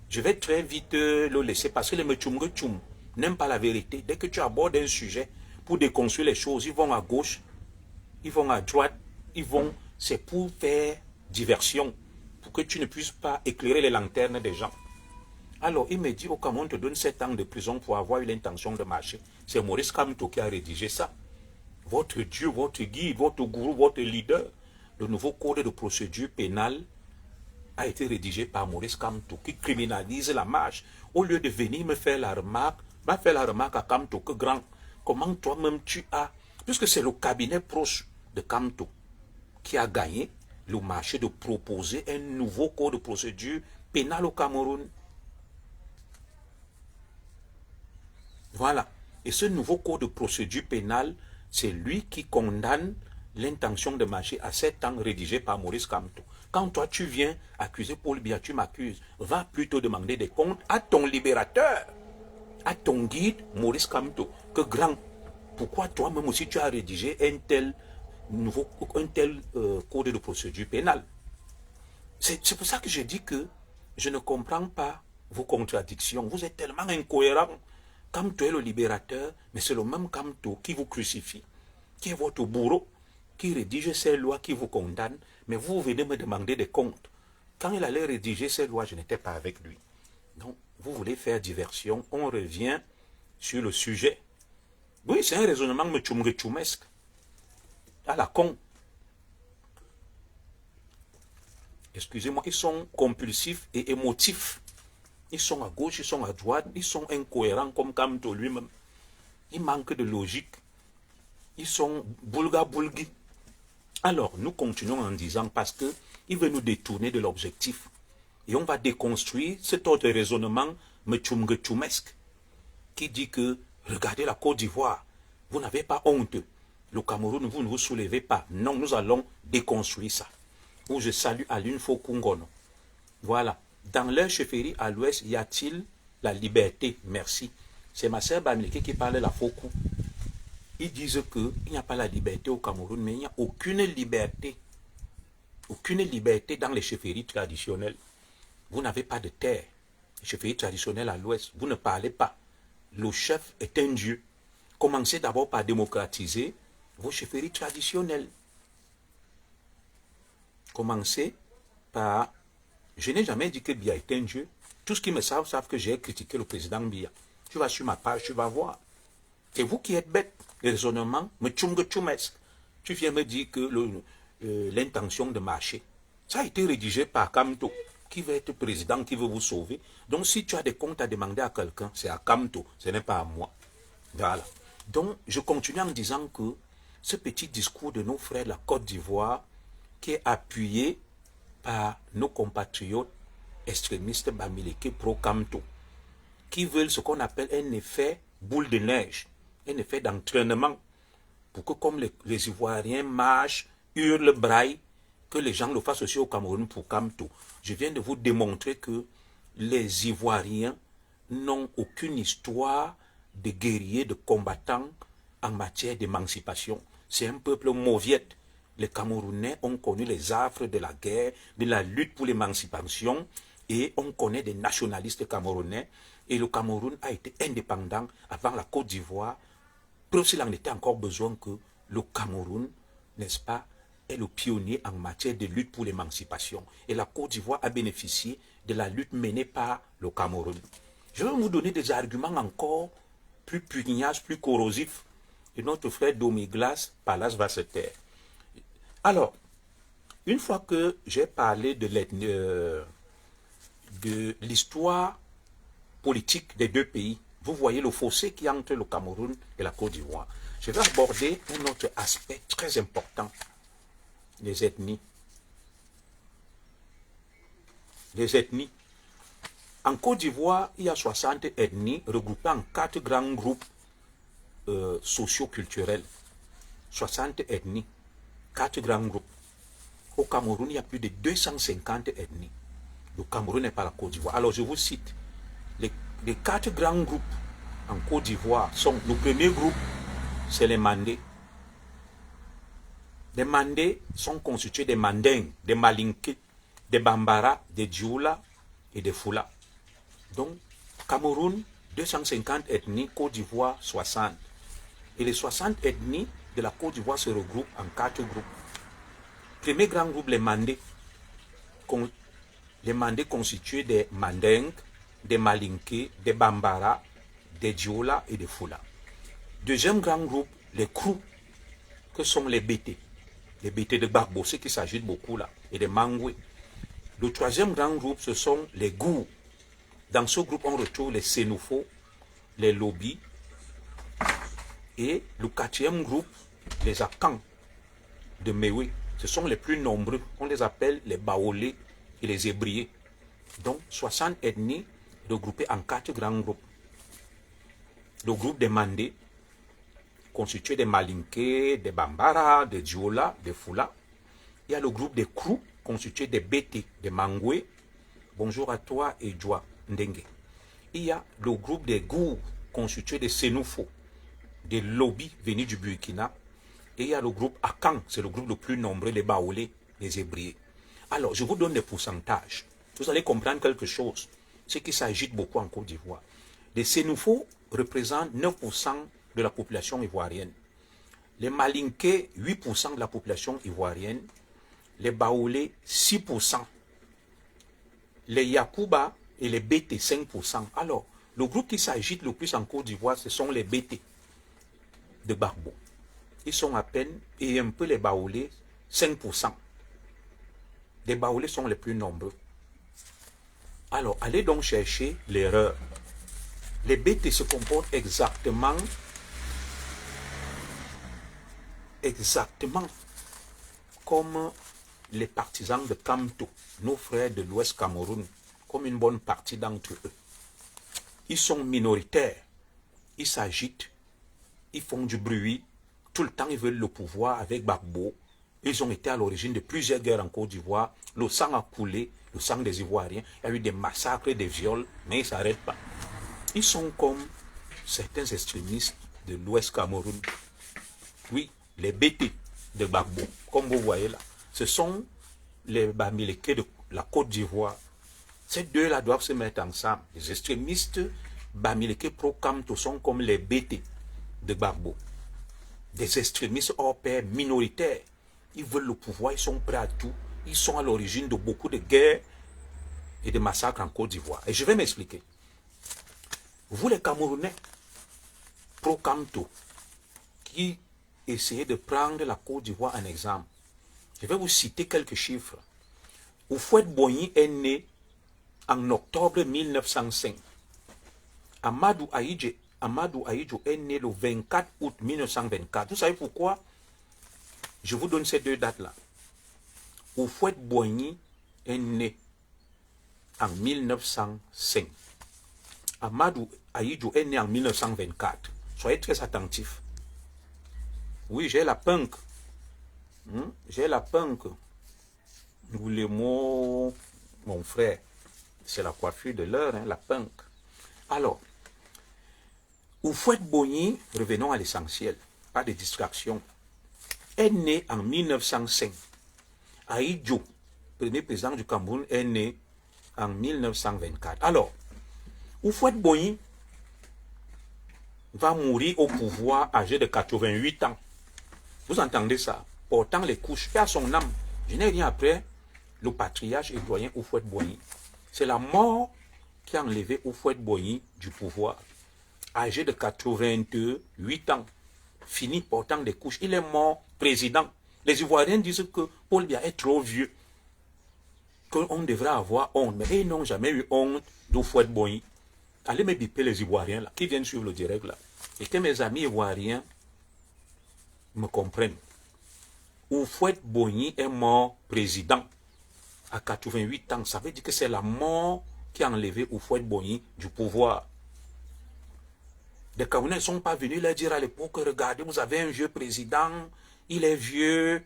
Je vais très vite le laisser parce que les Mtchoum n'aiment pas la vérité. Dès que tu abordes un sujet pour déconstruire les choses, ils vont à gauche, ils vont à droite, c'est pour faire diversion, pour que tu ne puisses pas éclairer les lanternes des gens. Alors, il me dit, au Cameroun, on te donne 7 ans de prison pour avoir eu l'intention de marcher. C'est Maurice Kamto qui a rédigé ça. Votre Dieu, votre guide, votre gourou, votre leader. Le nouveau code de procédure pénale a été rédigé par Maurice Kamto, qui criminalise la marche. Au lieu de venir me faire la remarque, va faire la remarque à Kamto, que grand, comment toi-même tu as, puisque c'est le cabinet proche de Kamto qui a gagné, le marché de proposer un nouveau code de procédure pénale au Cameroun. Voilà. Et ce nouveau code de procédure pénale, c'est lui qui condamne l'intention de marcher à 7 ans rédigé par Maurice Kamto. Quand toi tu viens accuser Paul Biya, tu m'accuses, va plutôt demander des comptes à ton libérateur, à ton guide Maurice Kamto, que grand. Pourquoi toi-même aussi tu as rédigé un tel code de procédure pénale? C'est pour ça que je dis que je ne comprends pas vos contradictions. Vous êtes tellement incohérents. Kamto est le libérateur, mais c'est le même Kamto qui vous crucifie, qui est votre bourreau, qui rédige ces lois qui vous condamnent, mais vous venez me demander des comptes. Quand il allait rédiger ces lois, je n'étais pas avec lui. Donc, vous voulez faire diversion, on revient sur le sujet. Oui, c'est un raisonnement mechumesque, à la con. Excusez-moi, ils sont compulsifs et émotifs. Ils sont à gauche, ils sont à droite, ils sont incohérents comme Kamto lui-même. Ils manquent de logique. Ils sont boulga-boulgui. Alors, nous continuons en disant parce qu'il veut nous détourner de l'objectif. Et on va déconstruire cet autre raisonnement mechumesque qui dit que, regardez la Côte d'Ivoire, vous n'avez pas honte. Le Cameroun, vous ne vous soulevez pas. Non, nous allons déconstruire ça. Où je salue Aline Fokungono. Voilà. Dans leur chefferie à l'ouest, y a-t-il la liberté? Merci. C'est ma sœur Bamileke qui parle la Foku. Ils disent qu'il n'y a pas la liberté au Cameroun, mais il n'y a aucune liberté. Aucune liberté dans les chefferies traditionnelles. Vous n'avez pas de terre. Les chefferies traditionnelles à l'ouest, vous ne parlez pas. Le chef est un dieu. Commencez d'abord par démocratiser vos chefferies traditionnelles. Commencez par... Je n'ai jamais dit que Biya est un dieu. Tous ceux qui me savent que j'ai critiqué le président Biya. Tu vas sur ma page, tu vas voir. C'est vous qui êtes bête. Le raisonnement, tu viens me dire que l'intention de marcher, ça a été rédigé par Kamto, qui veut être président, qui veut vous sauver. Donc si tu as des comptes à demander à quelqu'un, c'est à Kamto, ce n'est pas à moi. Voilà. Donc je continue en disant que ce petit discours de nos frères de la Côte d'Ivoire, qui est appuyé par nos compatriotes extrémistes Bamileke pro-Kamto, qui veulent ce qu'on appelle un effet boule de neige, un effet d'entraînement, pour que comme les Ivoiriens marchent, hurlent, braillent, que les gens le fassent aussi au Cameroun pour Kamto. Je viens de vous démontrer que les Ivoiriens n'ont aucune histoire de guerriers, de combattants en matière d'émancipation. C'est un peuple mauviette. Les Camerounais ont connu les affres de la guerre, de la lutte pour l'émancipation, et on connaît des nationalistes camerounais. Et le Cameroun a été indépendant avant la Côte d'Ivoire. Preuve s'il en était encore besoin que le Cameroun, n'est-ce pas, est le pionnier en matière de lutte pour l'émancipation. Et la Côte d'Ivoire a bénéficié de la lutte menée par le Cameroun. Je vais vous donner des arguments encore plus pugnaces, plus corrosifs. Et notre frère Domiglas Palas va se taire. Alors, une fois que j'ai parlé de l'histoire politique des deux pays, vous voyez le fossé qui est entre le Cameroun et la Côte d'Ivoire. Je vais aborder un autre aspect très important, les ethnies. Les ethnies. En Côte d'Ivoire, il y a 60 ethnies regroupées en 4 grands groupes socio-culturels. 60 ethnies, 4 grands groupes. Au Cameroun, il y a plus de 250 ethnies. Le Cameroun n'est pas la Côte d'Ivoire. Alors, je vous cite. Les 4 grands groupes en Côte d'Ivoire sont, le premier groupe, c'est les Mandés. Les Mandés sont constitués des Mandingues, des Malinké, des Bambara, des Dioula et des Foula. Donc, Cameroun, 250 ethnies, Côte d'Ivoire, 60. Et les 60 ethnies de la Côte d'Ivoire se regroupent en 4 groupes. Premier grand groupe, les Mandés. Les Mandés constitués des Mandingues, des Malinké, des Bambara, des Dioula et des Foula. Deuxième grand groupe, les Krou, que sont les Bété. Les Bété de Gbagbo, ceux qui s'agitent beaucoup là, et des Mangoué. Le troisième grand groupe, ce sont les Gou. Dans ce groupe, on retrouve les Sénoufo, les Lobi. Et le quatrième groupe, les Akans de Mewe. Ce sont les plus nombreux. On les appelle les Baolés et les Ébriés. Donc, 60 ethnies regroupées en 4 grands groupes. Le groupe des Mandés, constitué des Malinké, des Bambara, des Diola, des Fula. Il y a le groupe des Krou, constitué des Bété, des Mangoué. Bonjour à toi et Joa Ndengue. Il y a le groupe des Gour, constitué des Sénoufo, des Lobis venus du Burkina. Et il y a le groupe Akan, c'est le groupe le plus nombreux, les Baolés, les Ébriés. Alors, je vous donne des pourcentages. Vous allez comprendre quelque chose. C'est qui s'agite beaucoup en Côte d'Ivoire. Les Sénoufos représentent 9% de la population ivoirienne. Les Malinké, 8% de la population ivoirienne. Les Baolés, 6%. Les Yakuba et les Bété, 5%. Alors, le groupe qui s'agite le plus en Côte d'Ivoire, ce sont les Bété de Barbeau. Ils sont à peine, et un peu les Baolés, 5%. Les Baolés sont les plus nombreux. Alors, allez donc chercher l'erreur. Les Bété se comportent exactement comme les partisans de Kamto, nos frères de l'Ouest Cameroun, comme une bonne partie d'entre eux. Ils sont minoritaires, ils s'agitent, ils font du bruit, tout le temps ils veulent le pouvoir avec Gbagbo. Ils ont été à l'origine de plusieurs guerres en Côte d'Ivoire. Le sang a coulé, le sang des Ivoiriens. Il y a eu des massacres, des viols, mais ils ne s'arrêtent pas. Ils sont comme certains extrémistes de l'Ouest Cameroun. Oui, les Bété de Gbagbo, comme vous voyez là. Ce sont les Bamileke de la Côte d'Ivoire. Ces deux-là doivent se mettre ensemble. Les extrémistes Bamileke pro-Kamto sont comme les Bété de Gbagbo. Des extrémistes hors pair minoritaires. Ils veulent le pouvoir, ils sont prêts à tout. Ils sont à l'origine de beaucoup de guerres et de massacres en Côte d'Ivoire. Et je vais m'expliquer. Vous les Camerounais, pro-Kamto, qui essayez de prendre la Côte d'Ivoire en exemple, je vais vous citer quelques chiffres. Houphouët-Boigny est né en octobre 1905. Amadou Ahidjo est né le 24 août 1924. Vous savez pourquoi je vous donne ces deux dates-là? Houphouët-Boigny est né en 1905. Amadou Ahidjo est né en 1924. Soyez très attentifs. Oui, j'ai la punk. J'ai la punk. Ou les mots, mon frère. C'est la coiffure de l'heure, hein, la punk. Alors, Houphouët-Boigny, revenons à l'essentiel, pas de distraction, est né en 1905. Ahidjo, premier président du Cameroun, est né en 1924. Alors, Houphouët-Boigny va mourir au pouvoir âgé de 88 ans. Vous entendez ça? Portant les couches, paix à son âme. Je n'ai rien après le patriarche et doyen Houphouët-Boigny. C'est la mort qui a enlevé Houphouët-Boigny du pouvoir. Âgé de 88 ans, fini portant des couches. Il est mort président. Les Ivoiriens disent que Paul Biya est trop vieux, qu'on devrait avoir honte. Mais ils n'ont jamais eu honte d'Houphouët-Boigny. Allez me biper les Ivoiriens là, qui viennent suivre le direct là. Et que mes amis Ivoiriens me comprennent. Houphouët-Boigny est mort président à 88 ans. Ça veut dire que c'est la mort qui a enlevé Houphouët-Boigny du pouvoir. Les Camerounais ne sont pas venus leur dire à l'époque, regardez, vous avez un vieux président, il est vieux,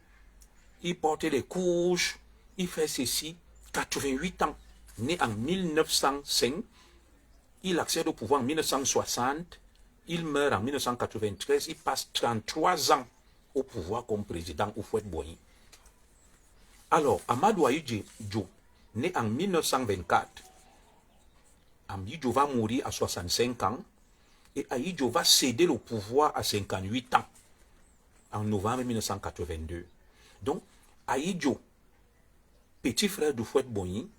il porte les couches, il fait ceci. 88 ans, né en 1905, il accède au pouvoir en 1960, il meurt en 1993, il passe 33 ans au pouvoir comme président Houphouët-Boigny. Alors, Amadou Ahidjo, né en 1924, Ahidjo va mourir à 65 ans et Ahidjo va céder le pouvoir à 58 ans en novembre 1982. Donc, Ahidjo, petit frère d'Houphouët-Boigny,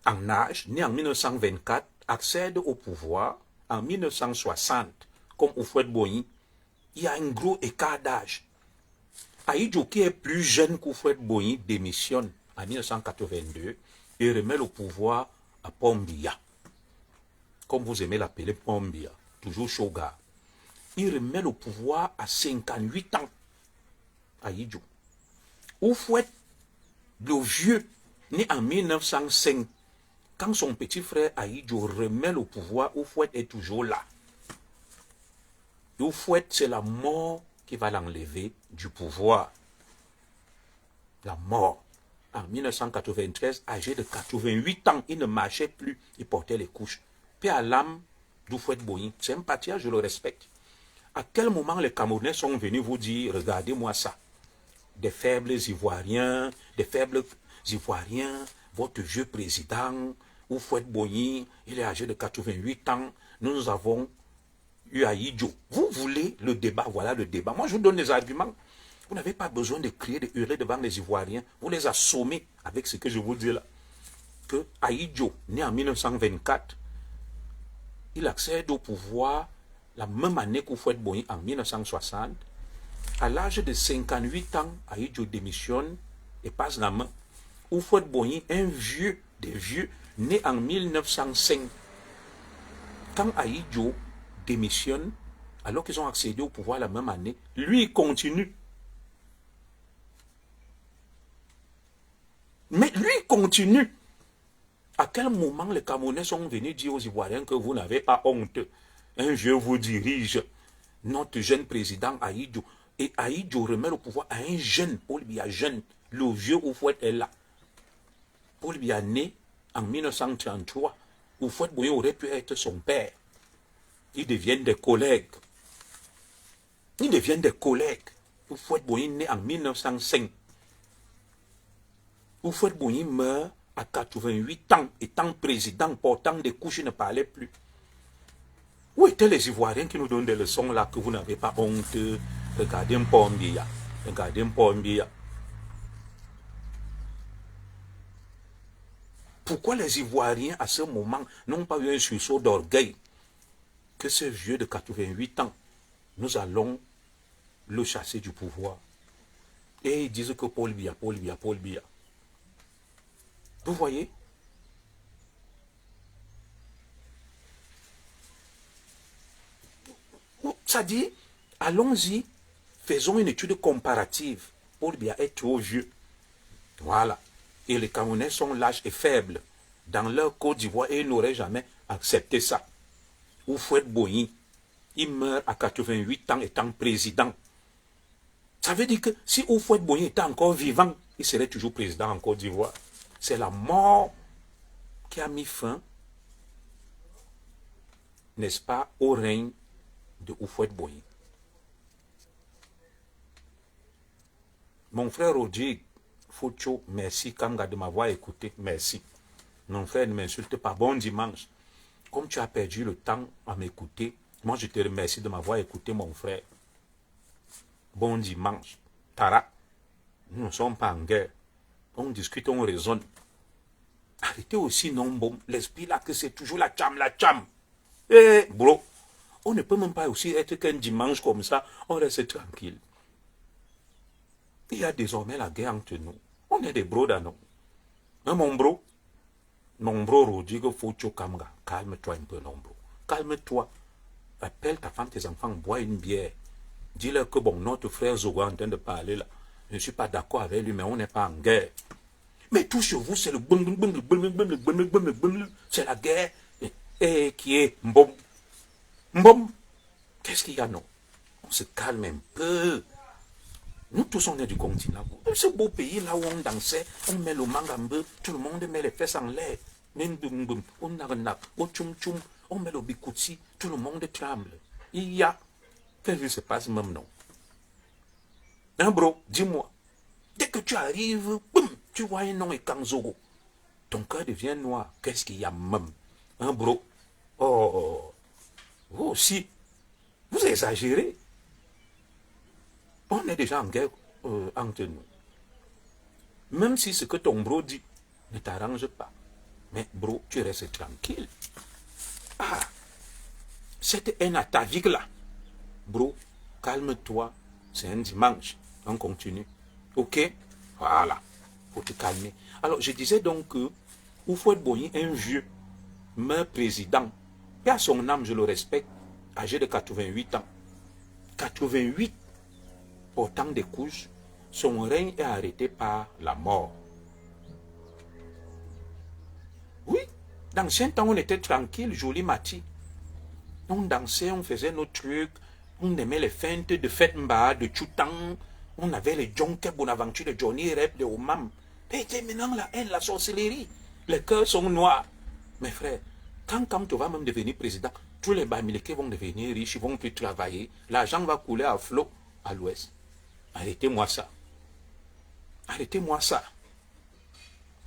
en âge, né en 1924, accède au pouvoir en 1960 comme Houphouët-Boigny. Il y a un gros écart d'âge. Ahidjo, qui est plus jeune qu'Houphouët-Boigny, démissionne en 1982 et remet le pouvoir à Paul Biya. Comme vous aimez l'appeler, Paul Biya, toujours Shoga. Il remet le pouvoir à 58 ans. Ahidjo. Houphouët, le vieux, né en 1905, quand son petit frère Ahidjo remet le pouvoir, Houphouët est toujours là. Houphouët, c'est la mort qui va l'enlever du pouvoir. La mort. En 1993, âgé de 88 ans, il ne marchait plus, il portait les couches. Paix à l'âme d'Houphouët Boigny. C'est un patriarche, je le respecte. À quel moment les Camerounais sont venus vous dire, regardez-moi ça. Des faibles Ivoiriens, votre vieux président, Houphouët Boigny, il est âgé de 88 ans, nous avons eu Ahidjo. Vous voulez le débat, voilà le débat. Moi, je vous donne les arguments. Vous n'avez pas besoin de crier, de hurler devant les Ivoiriens. Vous les assommez avec ce que je vous dis là. Que Ahidjo, né en 1924, il accède au pouvoir la même année qu'Houphouët Boigny en 1960. À l'âge de 58 ans, Ahidjo démissionne et passe la main. Houphouët Boigny, un vieux des vieux, né en 1905. Quand Ahidjo démissionne, alors qu'ils ont accédé au pouvoir la même année, lui, il continue. Mais lui continue. À quel moment les Camerounais sont venus dire aux Ivoiriens que vous n'avez pas honte? Un vieux vous dirige, notre jeune président Ahidjo. Et Ahidjo remet le pouvoir à un jeune, Paul Biya jeune. Le vieux Houphouët est là. Paul Biya né en 1933. Houphouët Boigny aurait pu être son père. Ils deviennent des collègues. Houphouët Boigny né en 1905. Houphouët Boigny meurt à 88 ans, étant président, portant des couches, il ne parlait plus. Où étaient les Ivoiriens qui nous donnent des leçons là que vous n'avez pas honte? Regardez un peu Mbia. Regardez un peu Mbia. Pourquoi les Ivoiriens, à ce moment, n'ont pas eu un sursaut d'orgueil que ce vieux de 88 ans, nous allons le chasser du pouvoir? Et ils disent que Paul Biya. Vous voyez? Ça dit, allons-y, faisons une étude comparative. Paul Biya est trop vieux. Voilà. Et les Camerounais sont lâches et faibles dans leur Côte d'Ivoire et ils n'auraient jamais accepté ça. Houphouët Boigny, il meurt à 88 ans étant président. Ça veut dire que si Houphouët Boigny était encore vivant, il serait toujours président en Côte d'Ivoire. C'est la mort qui a mis fin, n'est-ce pas, au règne de Houphouët Boigny. Mon frère Roger Focho, merci Kanga de m'avoir écouté, merci. Mon frère, ne m'insulte pas, bon dimanche. Comme tu as perdu le temps à m'écouter, moi je te remercie de m'avoir écouté, mon frère. Bon dimanche. Tara, nous ne sommes pas en guerre. On discute, on raisonne. Arrêtez aussi, non, bon, l'esprit là, que c'est toujours la tcham. Eh, bro, on ne peut même pas aussi être qu'un dimanche comme ça, on reste tranquille. Il y a désormais la guerre entre nous. On est des bros dans nous. Hein, mon bro, Rodrigo Focho Kamga, calme-toi un peu, non, bro. Calme-toi. Appelle ta femme, tes enfants, bois une bière. Dis-leur que, bon, notre frère Zogo est en train de parler là. Je ne suis pas d'accord avec lui, mais on n'est pas en guerre. Mais tout chez vous, c'est le c'est la guerre. Et qui est mbom. Qu'est-ce qu'il y a, non? On se calme un peu. Nous tous, on est du continent. Ce beau pays là où on dansait, on met le mangambe, tout le monde met les fesses en l'air. On met le bikutsi, tout le monde tremble. Il y a. Qu'est-ce qui se passe même, non? Hein, bro, dis-moi. Dès que tu arrives, boum, tu vois un nom et Kanzogo. Ton cœur devient noir. Qu'est-ce qu'il y a même? Hein, bro? Oh, vous aussi, vous exagérez. On est déjà en guerre entre nous. Même si ce que ton bro dit ne t'arrange pas. Mais bro, tu restes tranquille. Ah, cette haine atavique là. Bro, calme-toi. C'est un dimanche. On continue. Ok? Voilà. Faut te calmer. Alors, je disais donc que Houphouët Boigny, un vieux, meurt président. Et à son âme, je le respecte, âgé de 88 ans. 88, portant des couches, son règne est arrêté par la mort. Oui, d'ancien temps, on était tranquille, joli mati. On dansait, on faisait nos trucs, on aimait les feintes de Fête Mba, de Tchoutang, on avait les Jonke Bonaventure, de Johnny Rep, de Omam. Et maintenant, la haine, la sorcellerie, les cœurs sont noirs. Mes frères, quand tu vas même devenir président, tous les Bamileke vont devenir riches, ils vont plus travailler, l'argent va couler à flot à l'ouest. Arrêtez-moi ça. Arrêtez-moi ça.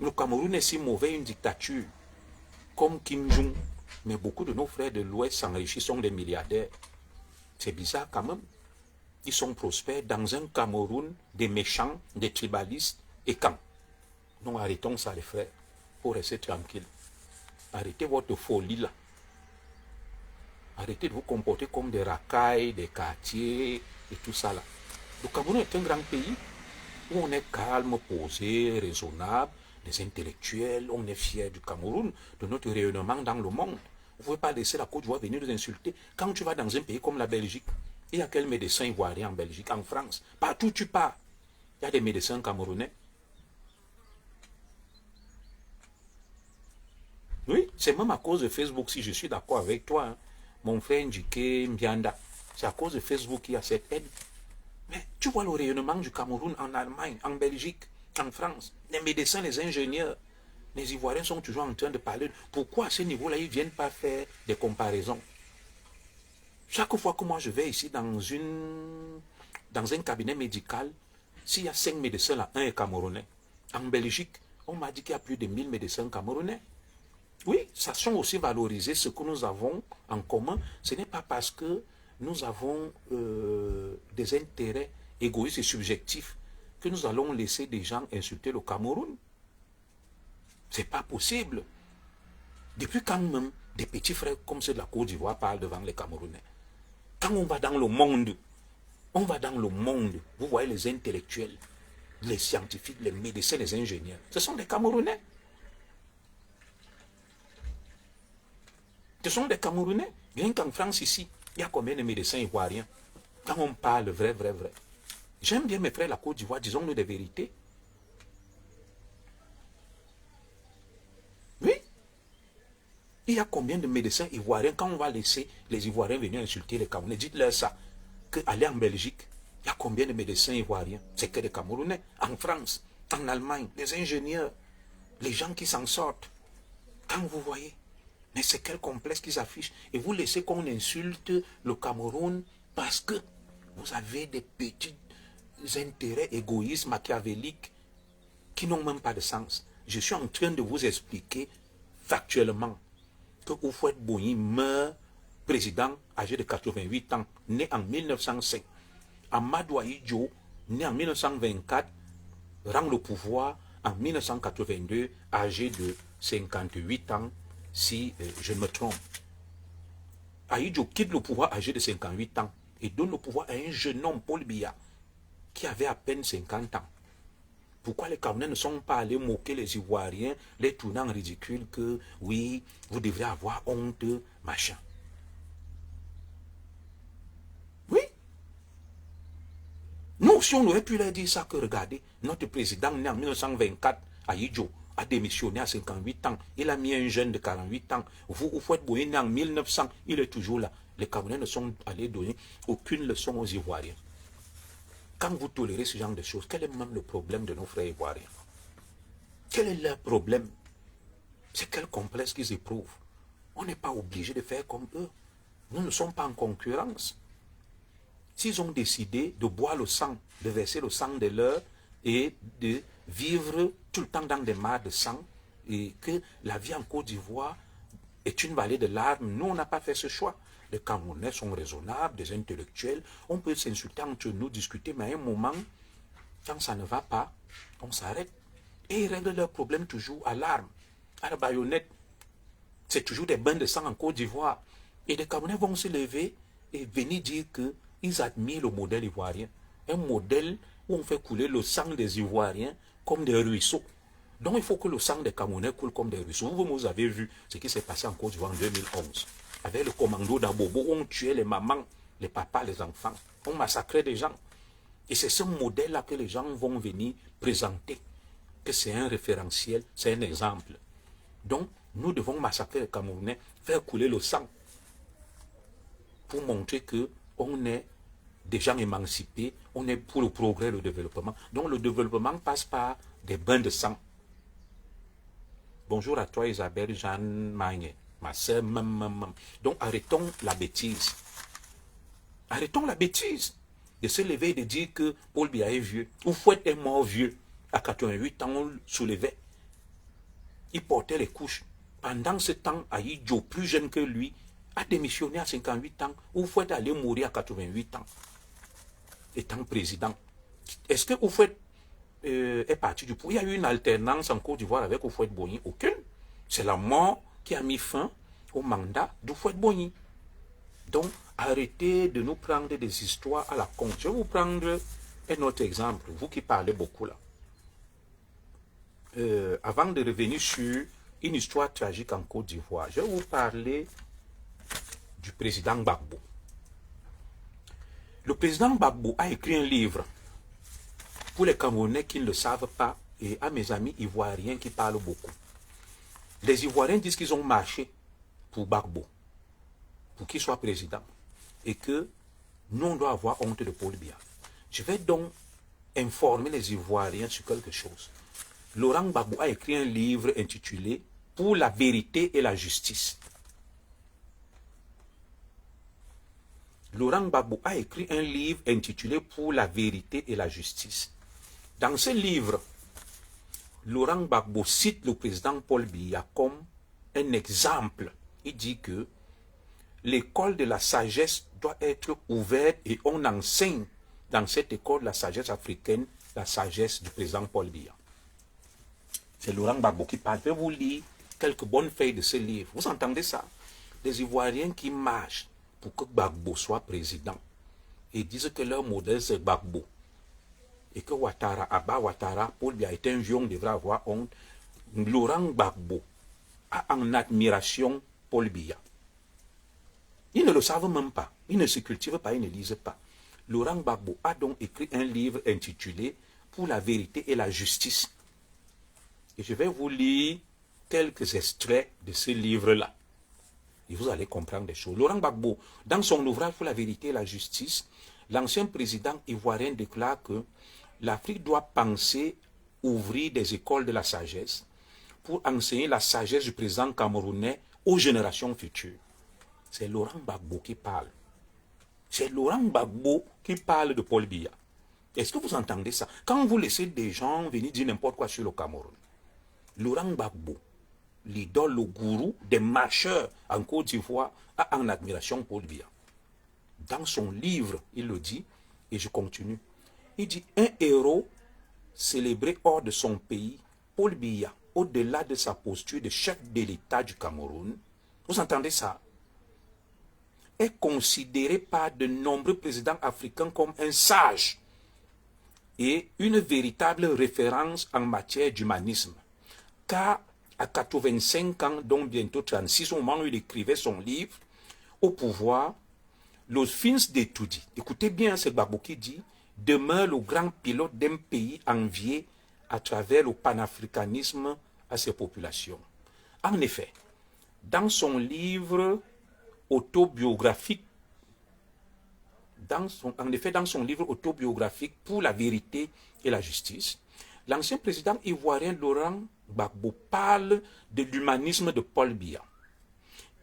Le Cameroun est si mauvais, une dictature, comme Kim Jong. Mais beaucoup de nos frères de l'Ouest s'enrichissent, sont des milliardaires. C'est bizarre quand même. Ils sont prospères dans un Cameroun des méchants, des tribalistes et quand. Donc arrêtons ça les frères, pour rester tranquille. Arrêtez votre folie là. Arrêtez de vous comporter comme des racailles, des quartiers et tout ça là. Le Cameroun est un grand pays où on est calme, posé, raisonnable, des intellectuels, on est fiers du Cameroun, de notre rayonnement dans le monde. Vous ne pouvez pas laisser la Côte d'Ivoire venir nous insulter. Quand tu vas dans un pays comme la Belgique, il y a quel médecin ivoirien en Belgique, en France? Partout où tu pars, il y a des médecins camerounais. Oui, c'est même à cause de Facebook, si je suis d'accord avec toi, hein. Mon frère Ndjike Mbianda, c'est à cause de Facebook qu'il y a cette aide. Mais tu vois le rayonnement du Cameroun en Allemagne, en Belgique, en France. Les médecins, les ingénieurs, les Ivoiriens sont toujours en train de parler. Pourquoi à ce niveau-là, ils ne viennent pas faire des comparaisons? Chaque fois que moi je vais ici dans un cabinet médical, s'il y a 5 médecins là, un est camerounais. En Belgique, on m'a dit qu'il y a plus de 1000 médecins camerounais. Oui, sachons aussi valoriser ce que nous avons en commun. Ce n'est pas parce que nous avons des intérêts égoïstes et subjectifs que nous allons laisser des gens insulter le Cameroun. Ce n'est pas possible. Depuis quand même des petits frères comme ceux de la Côte d'Ivoire parlent devant les Camerounais? Quand on va dans le monde, vous voyez les intellectuels, les scientifiques, les médecins, les ingénieurs, ce sont des Camerounais. Ce sont des Camerounais. Bien qu'en France ici, il y a combien de médecins ivoiriens? Quand on parle vrai. J'aime bien mes frères la Côte d'Ivoire, disons-nous des vérités. Oui. Il y a combien de médecins ivoiriens? Quand on va laisser les Ivoiriens venir insulter les Camerounais, dites-leur ça. Qu'aller en Belgique, il y a combien de médecins ivoiriens? C'est que des Camerounais. En France, en Allemagne, les ingénieurs, les gens qui s'en sortent. Quand vous voyez, mais c'est quel complexe qu'ils affichent. Et vous laissez qu'on insulte le Cameroun parce que vous avez des petits intérêts égoïstes, machiavéliques, qui n'ont même pas de sens. Je suis en train de vous expliquer factuellement que Houphouët-Boigny meurt président âgé de 88 ans, né en 1905. Amadou Ahidjo, né en 1924, rend le pouvoir en 1982, âgé de 58 ans, si je me trompe. Ahidjo quitte le pouvoir âgé de 58 ans et donne le pouvoir à un jeune homme, Paul Biya, qui avait à peine 50 ans. Pourquoi les Camerounais ne sont pas allés moquer les Ivoiriens, les tournant en ridicule que, oui, vous devrez avoir honte, machin. Oui. Nous aussi, on aurait pu leur dire ça, que regardez, notre président né en 1924, Ahidjo, a démissionné à 58 ans. Il a mis un jeune de 48 ans. Vous, Houphouët-Boigny, né en 1900, il est toujours là. Les Camerounais ne sont allés donner aucune leçon aux Ivoiriens. Quand vous tolérez ce genre de choses, quel est même le problème de nos frères ivoiriens? Quel est leur problème? C'est quel complexe qu'ils éprouvent? On n'est pas obligé de faire comme eux. Nous ne sommes pas en concurrence. S'ils ont décidé de boire le sang, de verser le sang de leur et de vivre tout le temps dans des mares de sang, et que la vie en Côte d'Ivoire est une vallée de larmes, nous, on n'a pas fait ce choix. Les Camerounais sont raisonnables, des intellectuels, on peut s'insulter entre nous, discuter, mais à un moment, quand ça ne va pas, on s'arrête. Et ils règlent leurs problèmes toujours à l'arme, à la baïonnette. C'est toujours des bains de sang en Côte d'Ivoire. Et les Camerounais vont se lever et venir dire qu'ils admirent le modèle ivoirien. Un modèle où on fait couler le sang des Ivoiriens comme des ruisseaux. Donc il faut que le sang des Camerounais coule comme des ruisseaux. Vous avez vu ce qui s'est passé en Côte d'Ivoire en 2011. Avec le commando d'Abobo, on tuait les mamans, les papas, les enfants. On massacrait des gens. Et c'est ce modèle-là que les gens vont venir présenter, que c'est un référentiel, c'est un exemple. Donc, nous devons massacrer les Camerounais, faire couler le sang, pour montrer qu'on est des gens émancipés, on est pour le progrès et le développement. Donc, le développement passe par des bains de sang. Bonjour à toi Isabelle, Jeanne Magne, ma soeur, Donc arrêtons la bêtise. Arrêtons la bêtise de se lever et de dire que Paul Biya est vieux. Ou Fouette est mort vieux. À 88 ans, on le soulevait. Il portait les couches. Pendant ce temps, Aïdjo, plus jeune que lui, a démissionné à 58 ans. Ou Fouette allait mourir à 88 ans, étant président. Est-ce que Oufouette est parti du pouvoir? Il y a eu une alternance en Côte d'Ivoire avec Houphouët-Boigny. Aucune. C'est la mort qui a mis fin au mandat d'Houphouët-Boigny. Donc, arrêtez de nous prendre des histoires à la con. Je vais vous prendre un autre exemple, vous qui parlez beaucoup là. Avant de revenir sur une histoire tragique en Côte d'Ivoire, je vais vous parler du président Gbagbo. Le président Gbagbo a écrit un livre pour les Camerounais qui ne le savent pas et à mes amis ivoiriens qui parlent beaucoup. Les Ivoiriens disent qu'ils ont marché pour Gbagbo, pour qu'il soit président, et que nous, on doit avoir honte de Paul Biya. Je vais donc informer les Ivoiriens sur quelque chose. Laurent Gbagbo a écrit un livre intitulé « Pour la vérité et la justice ». Laurent Gbagbo a écrit un livre intitulé « Pour la vérité et la justice ». Dans ce livre, Laurent Gbagbo cite le président Paul Biya comme un exemple. Il dit que l'école de la sagesse doit être ouverte et on enseigne dans cette école de la sagesse africaine la sagesse du président Paul Biya. C'est Laurent Gbagbo qui parle. Je vais vous lire quelques bonnes feuilles de ce livre. Vous entendez ça? Des Ivoiriens qui marchent pour que Gbagbo soit président et disent que leur modèle c'est Gbagbo. Et que Ouattara, Abba Ouattara, Paul Biya est un vieux, on devrait avoir honte. Laurent Gbagbo a en admiration Paul Biya. Ils ne le savent même pas. Ils ne se cultivent pas, ils ne lisent pas. Laurent Gbagbo a donc écrit un livre intitulé « Pour la vérité et la justice ». Et je vais vous lire quelques extraits de ce livre-là. Et vous allez comprendre des choses. Laurent Gbagbo, dans son ouvrage « Pour la vérité et la justice », l'ancien président ivoirien déclare que l'Afrique doit penser ouvrir des écoles de la sagesse pour enseigner la sagesse du président camerounais aux générations futures. C'est Laurent Gbagbo qui parle. C'est Laurent Gbagbo qui parle de Paul Biya. Est-ce que vous entendez ça? Quand vous laissez des gens venir dire n'importe quoi sur le Cameroun, Laurent Gbagbo, l'idole, le gourou des marcheurs en Côte d'Ivoire, a en admiration Paul Biya. Dans son livre, il le dit, et je continue. Il dit, un héros célébré hors de son pays, Paul Biya, au-delà de sa posture de chef de l'État du Cameroun, vous entendez ça, est considéré par de nombreux présidents africains comme un sage et une véritable référence en matière d'humanisme. Car à 85 ans, dont bientôt 36, au moment où il écrivait son livre, au pouvoir, le fils d'Etoudi, écoutez bien ce Gbagbo qui dit, demeure le grand pilote d'un pays envié à travers le panafricanisme à ses populations. En effet, dans son livre autobiographique, dans son livre autobiographique Pour la vérité et la justice, l'ancien président ivoirien Laurent Gbagbo parle de l'humanisme de Paul Biya,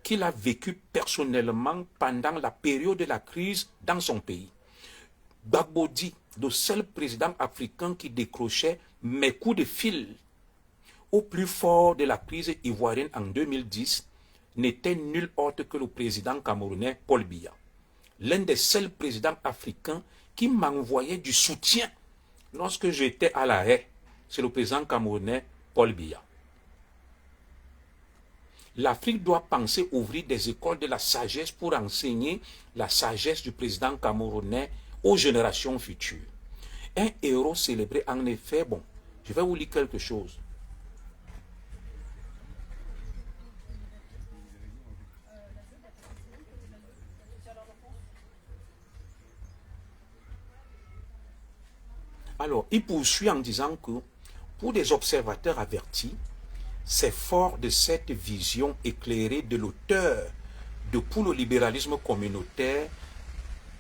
qu'il a vécu personnellement pendant la période de la crise dans son pays. Gbagbo dit, le seul président africain qui décrochait mes coups de fil au plus fort de la crise ivoirienne en 2010 n'était nul autre que le président camerounais Paul Biya. L'un des seuls présidents africains qui m'envoyait du soutien lorsque j'étais à la haie, c'est le président camerounais Paul Biya. L'Afrique doit penser ouvrir des écoles de la sagesse pour enseigner la sagesse du président camerounais aux générations futures. Un héros célébré, en effet, bon, je vais vous lire quelque chose. Alors, il poursuit en disant que pour des observateurs avertis, c'est fort de cette vision éclairée de l'auteur de Pour le libéralisme communautaire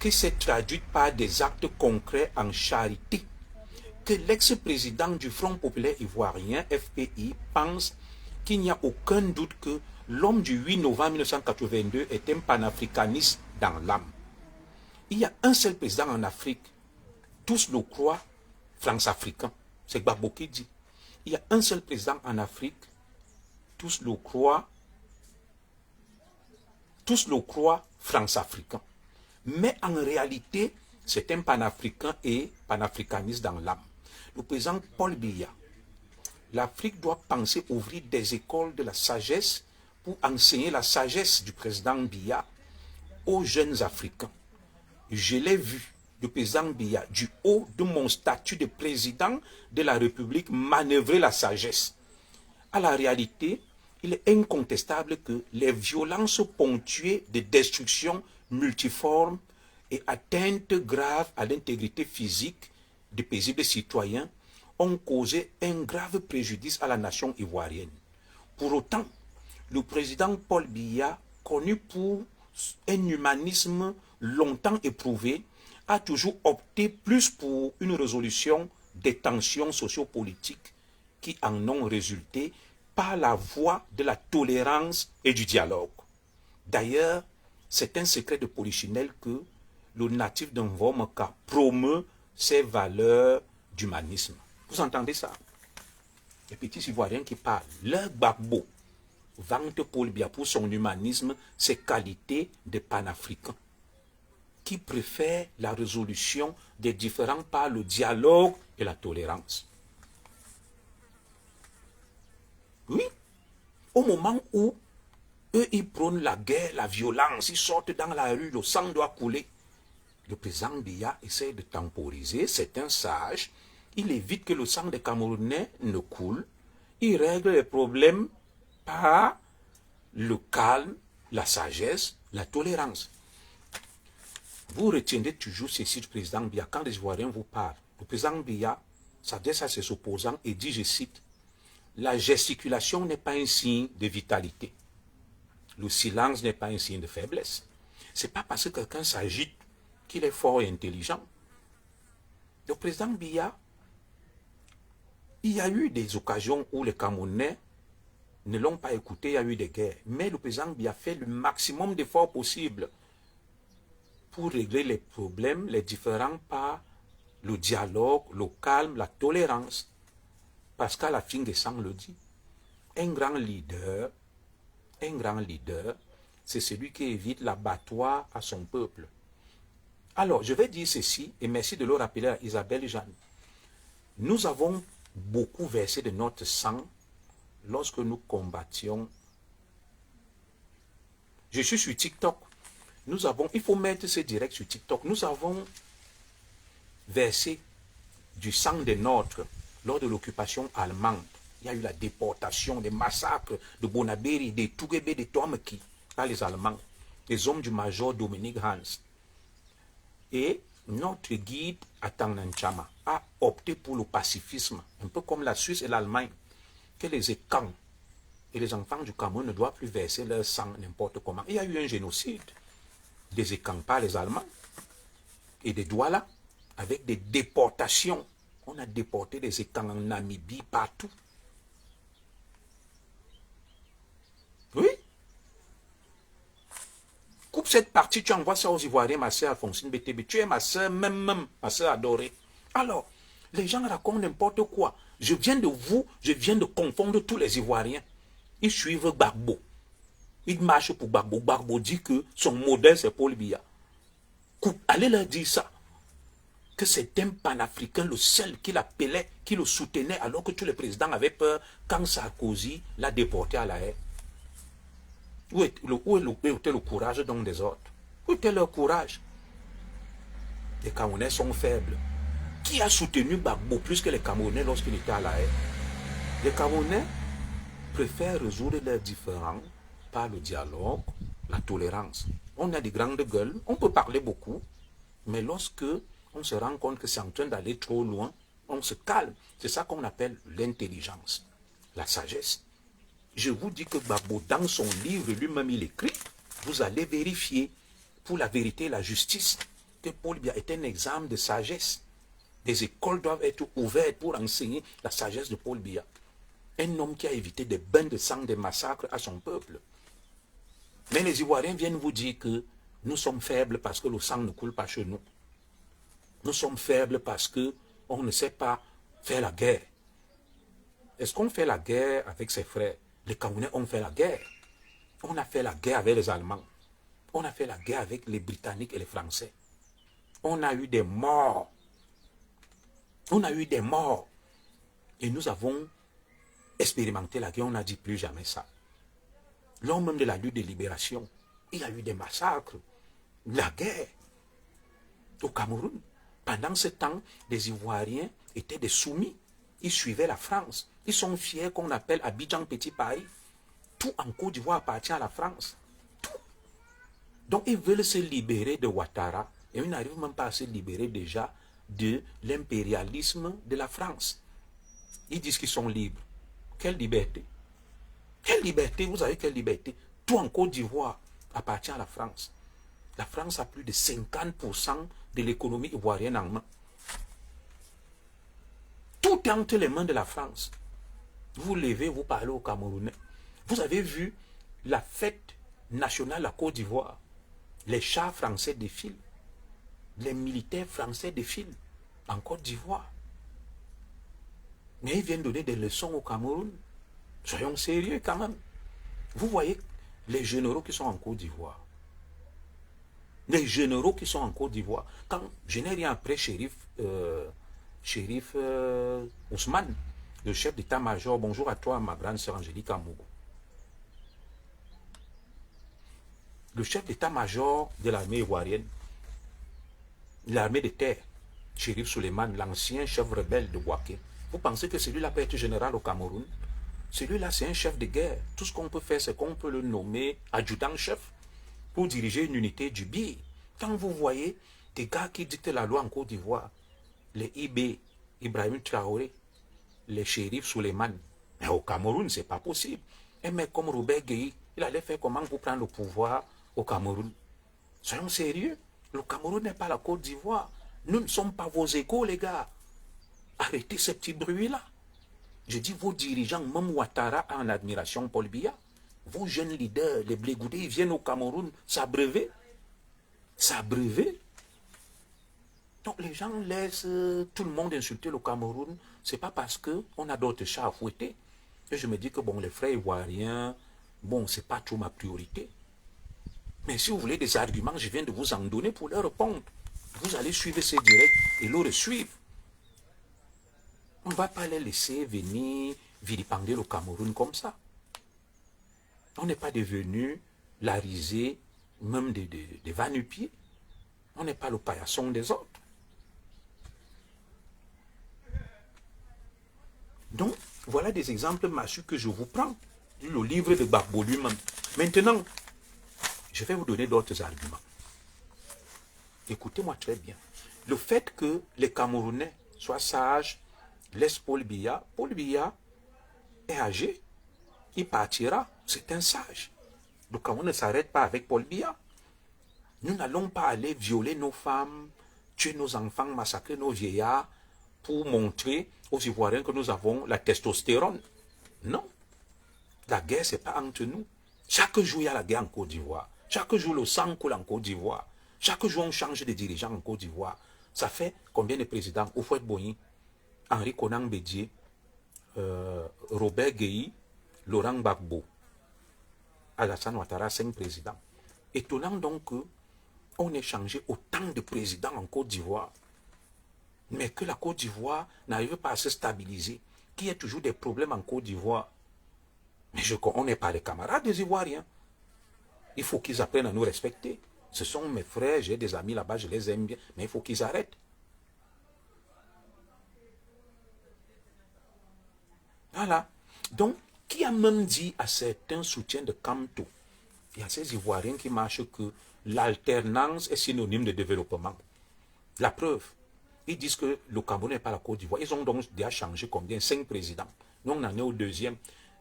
qui s'est traduite par des actes concrets en charité que l'ex-président du Front populaire ivoirien, FPI, pense qu'il n'y a aucun doute que l'homme du 8 novembre 1982 est un panafricaniste dans l'âme. Il y a un seul président en Afrique, tous le croient, France-africain. C'est Gbagbo qui dit. Il y a un seul président en Afrique, tous le croient France-africain. Mais en réalité, c'est un panafricain et panafricaniste dans l'âme. Le président Paul Biya, l'Afrique doit penser ouvrir des écoles de la sagesse pour enseigner la sagesse du président Biya aux jeunes Africains. Je l'ai vu, le président Biya, du haut de mon statut de président de la République, manœuvrer la sagesse. À la réalité, il est incontestable que les violences ponctuées de destruction multiforme et atteintes graves à l'intégrité physique de paisibles citoyens ont causé un grave préjudice à la nation ivoirienne. Pour autant, le président Paul Biya, connu pour un humanisme longtemps éprouvé, a toujours opté plus pour une résolution des tensions sociopolitiques qui en ont résulté par la voie de la tolérance et du dialogue. D'ailleurs, c'est un secret de polichinelle que le natif d'Nvomaka promeut ces valeurs d'humanisme. Vous entendez ça? Les petits Ivoiriens qui parlent, leur Gbagbo vante Paul Biya pour son humanisme, ses qualités de panafricain, qui préfère la résolution des différends par le dialogue et la tolérance. Oui, au moment où eux, ils prônent la guerre, la violence, ils sortent dans la rue, le sang doit couler. Le président Biya essaie de temporiser, c'est un sage, il évite que le sang des Camerounais ne coule, il règle les problèmes par le calme, la sagesse, la tolérance. Vous retiendrez toujours ceci du président Biya quand les Ivoiriens vous parlent. Le président Biya s'adresse à ses opposants et dit, je cite, « La gesticulation n'est pas un signe de vitalité. Le silence n'est pas un signe de faiblesse. Ce n'est pas parce que quelqu'un s'agite qu'il est fort et intelligent. » Le président Biya, il y a eu des occasions où les Camerounais ne l'ont pas écouté, il y a eu des guerres. Mais le président Biya fait le maximum d'efforts possibles pour régler les problèmes, les différends par le dialogue, le calme, la tolérance. Pascal Afin Guessang le dit. Un grand leader, c'est celui qui évite l'abattoir à son peuple. Alors, je vais dire ceci, et merci de le rappeler à Isabelle Jeanne. Nous avons beaucoup versé de notre sang lorsque nous combattions. Je suis sur TikTok. Il faut mettre ce direct sur TikTok. Nous avons versé du sang des nôtres lors de l'occupation allemande. Il y a eu la déportation, des massacres de Bonaberi, de Tougébé, de Toameki par les Allemands, les hommes du major Dominique Hans. Et notre guide Atangnanchama a opté pour le pacifisme, un peu comme la Suisse et l'Allemagne, que les écans et les enfants du Cameroun ne doivent plus verser leur sang n'importe comment. Il y a eu un génocide des écans par les Allemands et des Douala, avec des déportations. On a déporté des écans en Namibie, partout. Oui. Coupe cette partie, tu envoies ça aux Ivoiriens, ma soeur Alphonsine BTB. Tu es ma soeur, même ma soeur adorée. Alors, les gens racontent n'importe quoi. Je viens de confondre tous les Ivoiriens. Ils suivent Gbagbo. Ils marchent pour Gbagbo. Gbagbo dit que son modèle, c'est Paul Biya. Allez leur dire ça. Que c'est un panafricain, le seul qui l'appelait, qui le soutenait, alors que tous les présidents avaient peur quand Sarkozy l'a déporté à la haie. Où était le courage donc des autres? Où était leur courage? Les Camerounais sont faibles. Qui a soutenu Gbagbo plus que les Camerounais lorsqu'il était à la haie? Les Camerounais préfèrent résoudre leurs différends par le dialogue, la tolérance. On a des grandes gueules, on peut parler beaucoup, mais lorsque on se rend compte que c'est en train d'aller trop loin, on se calme. C'est ça qu'on appelle l'intelligence, la sagesse. Je vous dis que Gbagbo, dans son livre lui-même, il écrit, vous allez vérifier pour la vérité et la justice que Paul Biya est un exemple de sagesse. Des écoles doivent être ouvertes pour enseigner la sagesse de Paul Biya. Un homme qui a évité des bains de sang, des massacres à son peuple. Mais les Ivoiriens viennent vous dire que nous sommes faibles parce que le sang ne coule pas chez nous. Nous sommes faibles parce qu'on ne sait pas faire la guerre. Est-ce qu'on fait la guerre avec ses frères? Les Camerounais ont fait la guerre. On a fait la guerre avec les Allemands. On a fait la guerre avec les Britanniques et les Français. On a eu des morts. On a eu des morts. Et nous avons expérimenté la guerre. On n'a dit plus jamais ça. Lors même de la lutte de libération, il y a eu des massacres. La guerre au Cameroun. Pendant ce temps, les Ivoiriens étaient des soumis. Ils suivaient la France. Ils sont fiers qu'on appelle Abidjan Petit Paris. Tout en Côte d'Ivoire appartient à la France. Tout. Donc ils veulent se libérer de Ouattara. Et ils n'arrivent même pas à se libérer déjà de l'impérialisme de la France. Ils disent qu'ils sont libres. Quelle liberté? Quelle liberté? Vous avez quelle liberté? Tout en Côte d'Ivoire appartient à la France. La France a plus de 50% de l'économie ivoirienne en main. Tout est entre les mains de la France. Vous levez, vous parlez aux Camerounais. Vous avez vu la fête nationale à Côte d'Ivoire. Les chars français défilent. Les militaires français défilent en Côte d'Ivoire. Mais ils viennent donner des leçons au Cameroun. Soyons sérieux quand même. Vous voyez les généraux qui sont en Côte d'Ivoire. Les généraux qui sont en Côte d'Ivoire. Quand je n'ai rien après Chérif Ousmane, le chef d'état-major, bonjour à toi, ma grande sœur Angélique Amougou. Le chef d'état-major de l'armée ivoirienne, l'armée de terre, Chérif Souleymane, l'ancien chef rebelle de Bouaké. Vous pensez que celui-là peut être général au Cameroun? Celui-là, c'est un chef de guerre. Tout ce qu'on peut faire, c'est qu'on peut le nommer adjudant-chef pour diriger une unité du BI. Quand vous voyez des gars qui dictent la loi en Côte d'Ivoire, les IB, Ibrahim Traoré, les shérifs Souleymane, mais au Cameroun, ce n'est pas possible. Un mec comme Robert Gueye, il allait faire comment pour prendre le pouvoir au Cameroun? Soyons sérieux. Le Cameroun n'est pas la Côte d'Ivoire. Nous ne sommes pas vos égaux, les gars. Arrêtez ces petits bruits-là. Je dis vos dirigeants, même Ouattara en admiration, Paul Biya. Vos jeunes leaders, les Blégoudés, ils viennent au Cameroun s'abreuver. S'abreuver. Donc les gens laissent tout le monde insulter le Cameroun. Ce n'est pas parce qu'on a d'autres chats à fouetter. Et je me dis que bon, les frères ivoiriens, bon, ce n'est pas trop ma priorité. Mais si vous voulez des arguments, je viens de vous en donner pour leur répondre. Vous allez suivre ces directs et le suivre. On ne va pas les laisser venir vilipender le Cameroun comme ça. On n'est pas devenu la risée même des va-nu-pieds. On n'est pas le paillasson des autres. Donc, voilà des exemples massus que je vous prends du livre de Gbagbo lui-même. Maintenant, je vais vous donner d'autres arguments. Écoutez-moi très bien. Le fait que les Camerounais soient sages laisse Paul Biya. Paul Biya est âgé. Il partira. C'est un sage. Le Cameroun ne s'arrête pas avec Paul Biya. Nous n'allons pas aller violer nos femmes, tuer nos enfants, massacrer nos vieillards pour montrer aux Ivoiriens que nous avons la testostérone. Non. La guerre, ce n'est pas entre nous. Chaque jour, il y a la guerre en Côte d'Ivoire. Chaque jour, le sang coule en Côte d'Ivoire. Chaque jour, on change de dirigeants en Côte d'Ivoire. Ça fait combien de présidents? Houphouët-Boigny, Henri Konan Bédié, Robert Gueye, Laurent Gbagbo, Alassane Ouattara, 5 présidents. Étonnant donc qu'on ait changé autant de présidents en Côte d'Ivoire, mais que la Côte d'Ivoire n'arrive pas à se stabiliser, qu'il y ait toujours des problèmes en Côte d'Ivoire. Mais on n'est pas les camarades des Ivoiriens. Il faut qu'ils apprennent à nous respecter. Ce sont mes frères, j'ai des amis là-bas, je les aime bien, mais il faut qu'ils arrêtent. Voilà. Donc, qui a même dit à certains soutiens de Camto, il y a ces Ivoiriens qui marchent que l'alternance est synonyme de développement. La preuve, ils disent que le Cameroun n'est pas la Côte d'Ivoire. Ils ont donc déjà changé combien? 5 présidents. Nous, on en est au deuxième.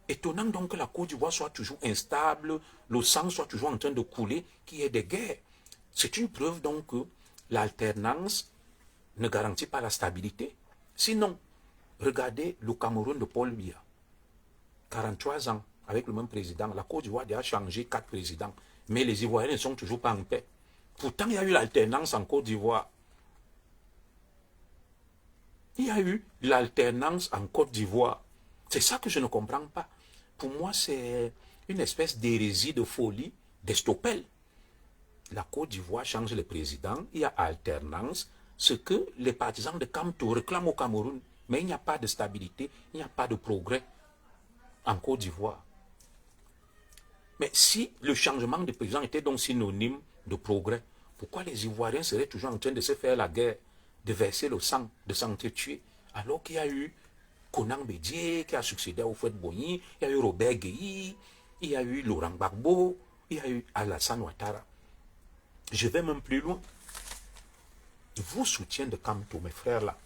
Étonnant donc que la Côte d'Ivoire soit toujours instable, le sang soit toujours en train de couler, qu'il y ait des guerres. C'est une preuve donc que l'alternance ne garantit pas la stabilité. Sinon, regardez le Cameroun de Paul Biya. 43 ans avec le même président. La Côte d'Ivoire a déjà changé 4 présidents. Mais les Ivoiriens ne sont toujours pas en paix. Pourtant, il y a eu l'alternance en Côte d'Ivoire. Il y a eu l'alternance en Côte d'Ivoire. C'est ça que je ne comprends pas. Pour moi, c'est une espèce d'hérésie, de folie, d'estopelle. La Côte d'Ivoire change le président, il y a alternance, ce que les partisans de Kamto réclament au Cameroun. Mais il n'y a pas de stabilité, il n'y a pas de progrès en Côte d'Ivoire. Mais si le changement de président était donc synonyme de progrès, pourquoi les Ivoiriens seraient toujours en train de se faire la guerre, de verser le sang, de s'entretuer, alors qu'il y a eu Konan Bédié qui a succédé à Houphouët Boigny, il y a eu Robert Guéhi, il y a eu Laurent Gbagbo, il y a eu Alassane Ouattara. Je vais même plus loin. Vous soutiens de Kamto, mes frères là,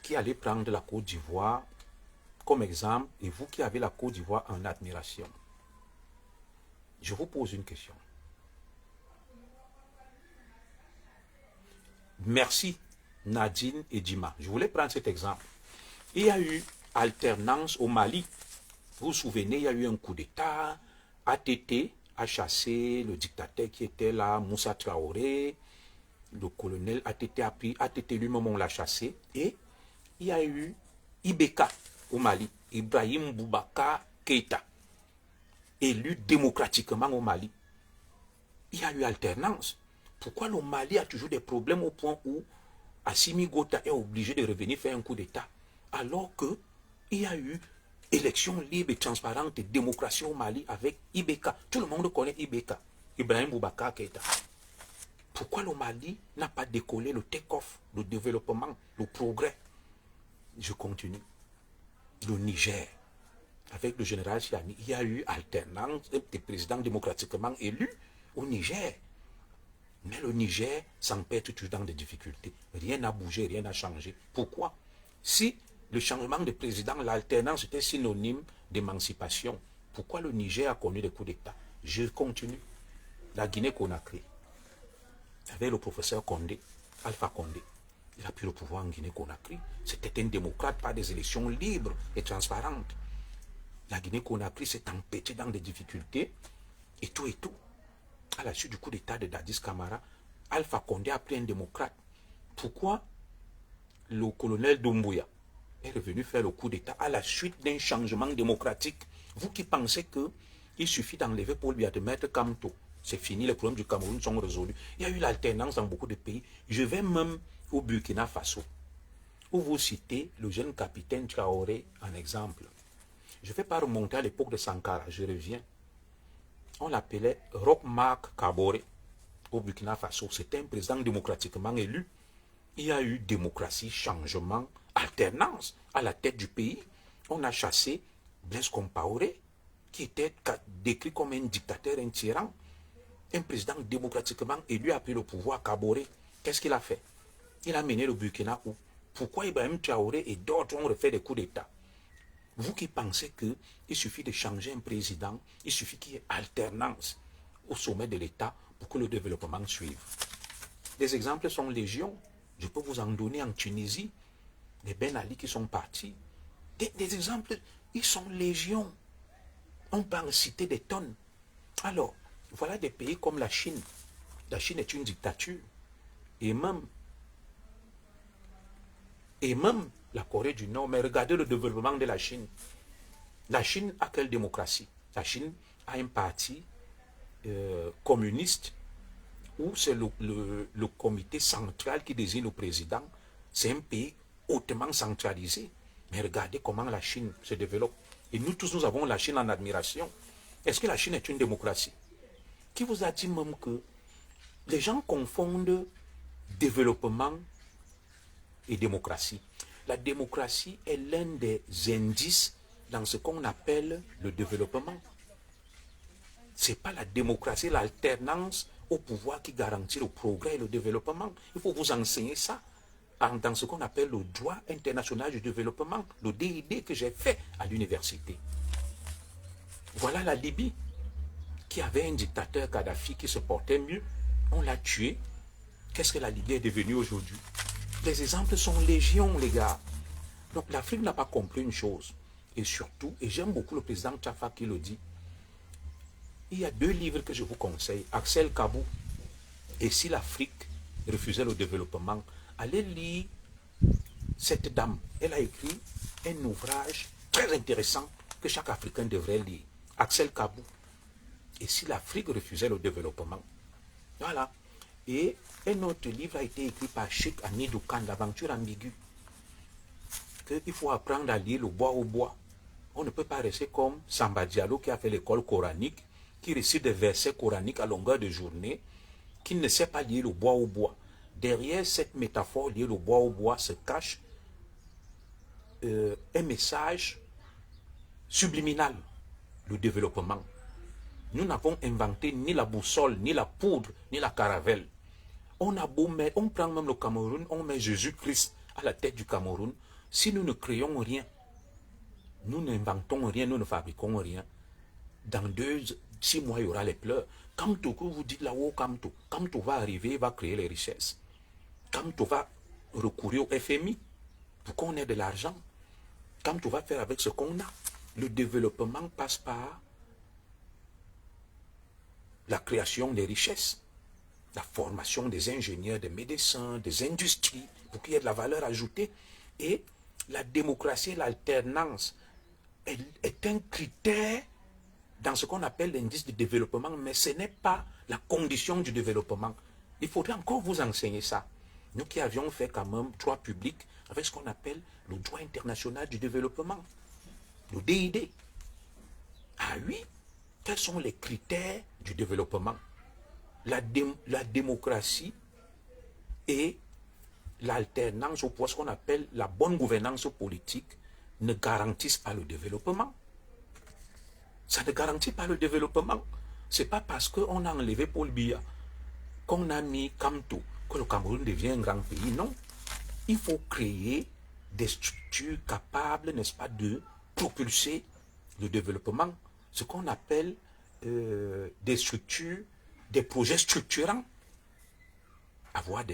qui allez prendre la Côte d'Ivoire comme exemple, et vous qui avez la Côte d'Ivoire en admiration. Je vous pose une question. Merci Nadine et Dima. Je voulais prendre cet exemple. Il y a eu alternance au Mali. Vous vous souvenez, il y a eu un coup d'État. ATT a chassé le dictateur qui était là, Moussa Traoré. Le colonel ATT a pris, ATT lui-même on l'a chassé. Et il y a eu Ibeka au Mali, Ibrahim Boubacar Keïta, élu démocratiquement au Mali. Il y a eu alternance. Pourquoi le Mali a toujours des problèmes au point où Assimi Gota est obligé de revenir faire un coup d'État, alors qu'il y a eu élection libre et transparente et démocratie au Mali avec Ibeka. Tout le monde connaît Ibeka, Ibrahim Boubacar Keïta. Pourquoi le Mali n'a pas décollé le take-off, le développement, le progrès? Je continue. Le Niger, avec le général Chiani, il y a eu alternance des présidents démocratiquement élus au Niger. Mais le Niger s'empêtre toujours dans des difficultés. Rien n'a bougé, rien n'a changé. Pourquoi? Si le changement de président, l'alternance était synonyme d'émancipation, pourquoi le Niger a connu des coups d'État? Je continue. La Guinée-Conakry, avec le professeur Condé, Alpha Condé, il a pris le pouvoir en Guinée-Conakry. C'était un démocrate par des élections libres et transparentes. La Guinée-Conakry s'est empêtrée dans des difficultés et tout et tout. À la suite du coup d'État de Dadis Camara, Alpha Condé a pris un démocrate. Pourquoi le colonel Doumbouya est revenu faire le coup d'État à la suite d'un changement démocratique? Vous qui pensez qu'il suffit d'enlever Paul Biya, de mettre Kamto, c'est fini, les problèmes du Cameroun sont résolus. Il y a eu l'alternance dans beaucoup de pays. Je vais même au Burkina Faso, où vous citez le jeune capitaine Traoré en exemple. Je ne vais pas remonter à l'époque de Sankara, je reviens. On l'appelait Roch-Marc Kaboré au Burkina Faso. C'était un président démocratiquement élu. Il y a eu démocratie, changement, alternance à la tête du pays. On a chassé Blaise Compaoré, qui était décrit comme un dictateur, un tyran. Un président démocratiquement élu a pris le pouvoir, Kaboré. Qu'est-ce qu'il a fait? Il a mené le Burkina où? Pourquoi Ibrahim Traoré et d'autres ont refait des coups d'État? Vous qui pensez qu'il suffit de changer un président, il suffit qu'il y ait alternance au sommet de l'État pour que le développement suive. Les exemples sont légion. Je peux vous en donner en Tunisie, les Ben Ali qui sont partis. Des exemples, ils sont légion. On peut en citer des tonnes. Alors, voilà des pays comme la Chine. La Chine est une dictature. Et même la Corée du Nord. Mais regardez le développement de la Chine. La Chine a quelle démocratie? La Chine a un parti communiste où c'est le comité central qui désigne le président. C'est un pays hautement centralisé. Mais regardez comment la Chine se développe. Et nous tous, nous avons la Chine en admiration. Est-ce que la Chine est une démocratie? Qui vous a dit même que les gens confondent développement et démocratie? La démocratie est l'un des indices dans ce qu'on appelle le développement. Ce n'est pas la démocratie, l'alternance au pouvoir qui garantit le progrès et le développement. Il faut vous enseigner ça dans ce qu'on appelle le droit international du développement, le DID que j'ai fait à l'université. Voilà la Libye, qui avait un dictateur Kadhafi qui se portait mieux. On l'a tué. Qu'est-ce que la Libye est devenue aujourd'hui? Les exemples sont légion, les gars. Donc l'Afrique n'a pas compris une chose. Et surtout, et j'aime beaucoup le président Tchafa qui le dit, il y a 2 livres que je vous conseille. Axel Kabou, et si l'Afrique refusait le développement, allez lire cette dame. Elle a écrit un ouvrage très intéressant que chaque Africain devrait lire. Axel Kabou, et si l'Afrique refusait le développement. Voilà. Et un autre livre a été écrit par Cheikh Hamidou Khan, L'aventure ambiguë. Qu'il faut apprendre à lire le bois au bois. On ne peut pas rester comme Samba Diallo qui a fait l'école coranique, qui récite des versets coraniques à longueur de journée, qui ne sait pas lire le bois au bois. Derrière cette métaphore, lire le bois au bois, se cache un message subliminal, le développement. Nous n'avons inventé ni la boussole, ni la poudre, ni la caravelle. On a beau mettre, on prend même le Cameroun, on met Jésus-Christ à la tête du Cameroun. Si nous ne créons rien, nous n'inventons rien, nous ne fabriquons rien, dans 6 mois, il y aura les pleurs. Kamto, que vous dites là-haut, Kamto va arriver, va créer les richesses. Kamto va recourir au FMI pour qu'on ait de l'argent. Kamto va faire avec ce qu'on a. Le développement passe par la création des richesses, la formation des ingénieurs, des médecins, des industries, pour qu'il y ait de la valeur ajoutée. Et la démocratie, l'alternance est un critère dans ce qu'on appelle l'indice de développement, mais ce n'est pas la condition du développement. Il faudrait encore vous enseigner ça. Nous qui avions fait quand même droit public avec ce qu'on appelle le droit international du développement, le DID. Ah oui, quels sont les critères du développement? La démocratie et l'alternance, ou ce qu'on appelle la bonne gouvernance politique, ne garantissent pas le développement. Ça ne garantit pas le développement. Ce n'est pas parce qu'on a enlevé Paul Biya, qu'on a mis Kamto, que le Cameroun devient un grand pays. Non. Il faut créer des structures capables, n'est-ce pas, de propulser le développement. Ce qu'on appelle des structures, des projets structurants. Avoir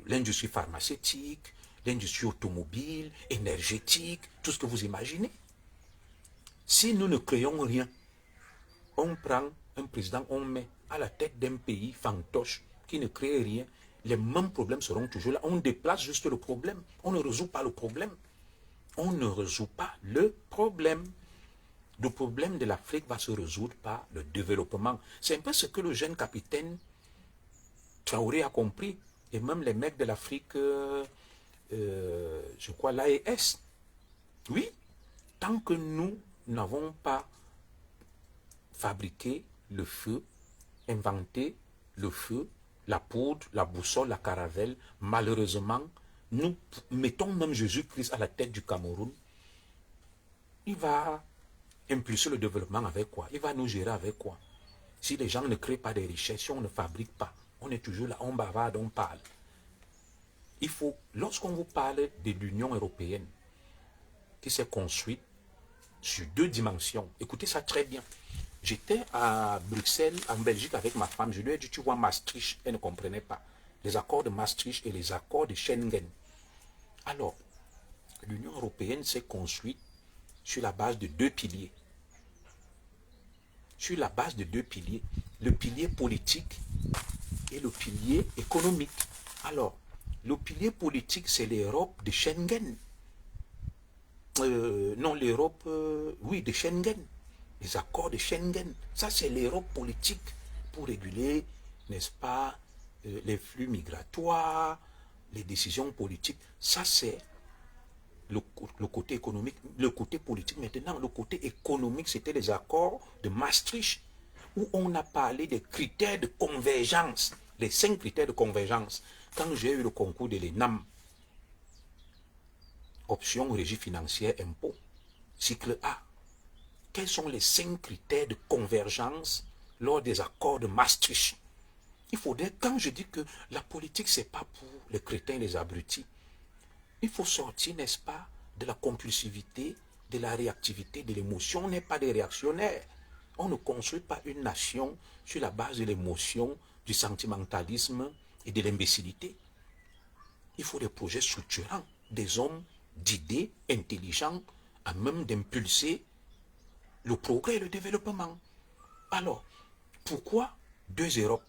l'industrie pharmaceutique, l'industrie automobile, énergétique, tout ce que vous imaginez. Si nous ne créons rien, on prend un président, on met à la tête d'un pays fantoche qui ne crée rien, les mêmes problèmes seront toujours là. On déplace juste le problème. On ne résout pas le problème. On ne résout pas le problème. Le problème de l'Afrique va se résoudre par le développement. C'est un peu ce que le jeune capitaine Traoré a compris. Et même les mecs de l'Afrique, je crois, l'AES. Oui, tant que nous n'avons pas fabriqué le feu, inventé le feu, la poudre, la boussole, la caravelle, malheureusement, nous mettons même Jésus-Christ à la tête du Cameroun. Il va impulser le développement avec quoi? Il va nous gérer avec quoi? Si les gens ne créent pas des richesses, si on ne fabrique pas, on est toujours là, on bavarde, on parle. Il faut, lorsqu'on vous parle de l'Union européenne, qui s'est construite sur 2 dimensions, écoutez ça très bien. J'étais à Bruxelles, en Belgique, avec ma femme. Je lui ai dit, tu vois Maastricht, elle ne comprenait pas. Les accords de Maastricht et les accords de Schengen. Alors, l'Union européenne s'est construite sur la base de 2 piliers. Sur la base de 2 piliers. Le pilier politique et le pilier économique. Alors, le pilier politique, c'est l'Europe de Schengen. Non, l'Europe, oui, de Schengen. Les accords de Schengen. Ça, c'est l'Europe politique pour réguler, n'est-ce pas, les flux migratoires, les décisions politiques. Ça, c'est le côté économique. Le côté politique, maintenant, le côté économique, c'était les accords de Maastricht, où on a parlé des critères de convergence, les 5 critères de convergence. Quand j'ai eu le concours de l'ENAM, option régie financière, impôt, cycle A, quels sont les 5 critères de convergence lors des accords de Maastricht? Il faudrait, quand je dis que la politique, ce n'est pas pour les crétins et les abrutis, Il faut sortir, n'est-ce pas, de la compulsivité, de la réactivité, de l'émotion. On n'est pas des réactionnaires. On ne construit pas une nation sur la base de l'émotion, du sentimentalisme et de l'imbécilité. Il faut des projets structurants, des hommes d'idées, intelligents, à même d'impulser le progrès et le développement. Alors, pourquoi deux Europes?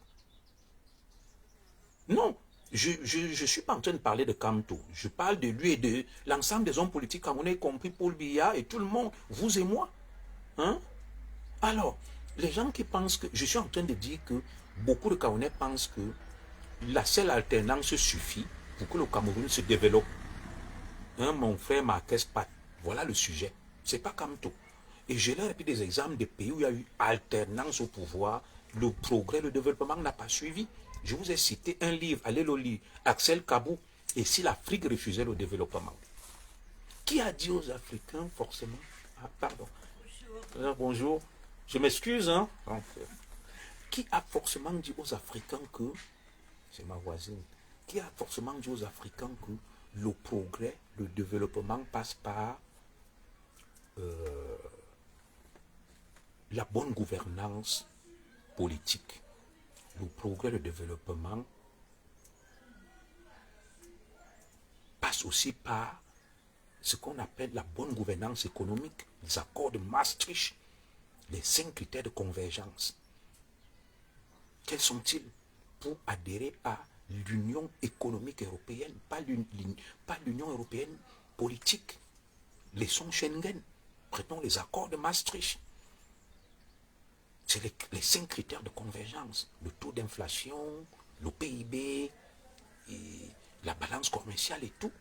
Non, je ne suis pas en train de parler de Kamto. Je parle de lui et de l'ensemble des hommes politiques camerounais, y compris Paul Biya et tout le monde, vous et moi. Hein? Alors, les gens qui pensent que... Je suis en train de dire que beaucoup de Camerounais pensent que la seule alternance suffit pour que le Cameroun se développe. Hein, mon frère Marquez Pat, voilà le sujet. C'est pas Kamto. Et je leur ai pris des exemples de pays où il y a eu alternance au pouvoir, le progrès, le développement n'a pas suivi. Je vous ai cité un livre, allez le lire, Axel Kabou, et si l'Afrique refusait le développement. Qui a dit aux Africains forcément... Ah, pardon. Bonjour. Je m'excuse, hein. Qui a forcément dit aux Africains que... C'est ma voisine. Qui a forcément dit aux Africains que le progrès, le développement passe par la bonne gouvernance politique. Le progrès, le développement passe aussi par ce qu'on appelle la bonne gouvernance économique, les accords de Maastricht, les 5 critères de convergence. Quels sont-ils pour adhérer à l'Union économique européenne, pas l'Union européenne politique? Laissons Schengen, prenons les accords de Maastricht. C'est les 5 critères de convergence. Le taux d'inflation, le PIB, et la balance commerciale et tout.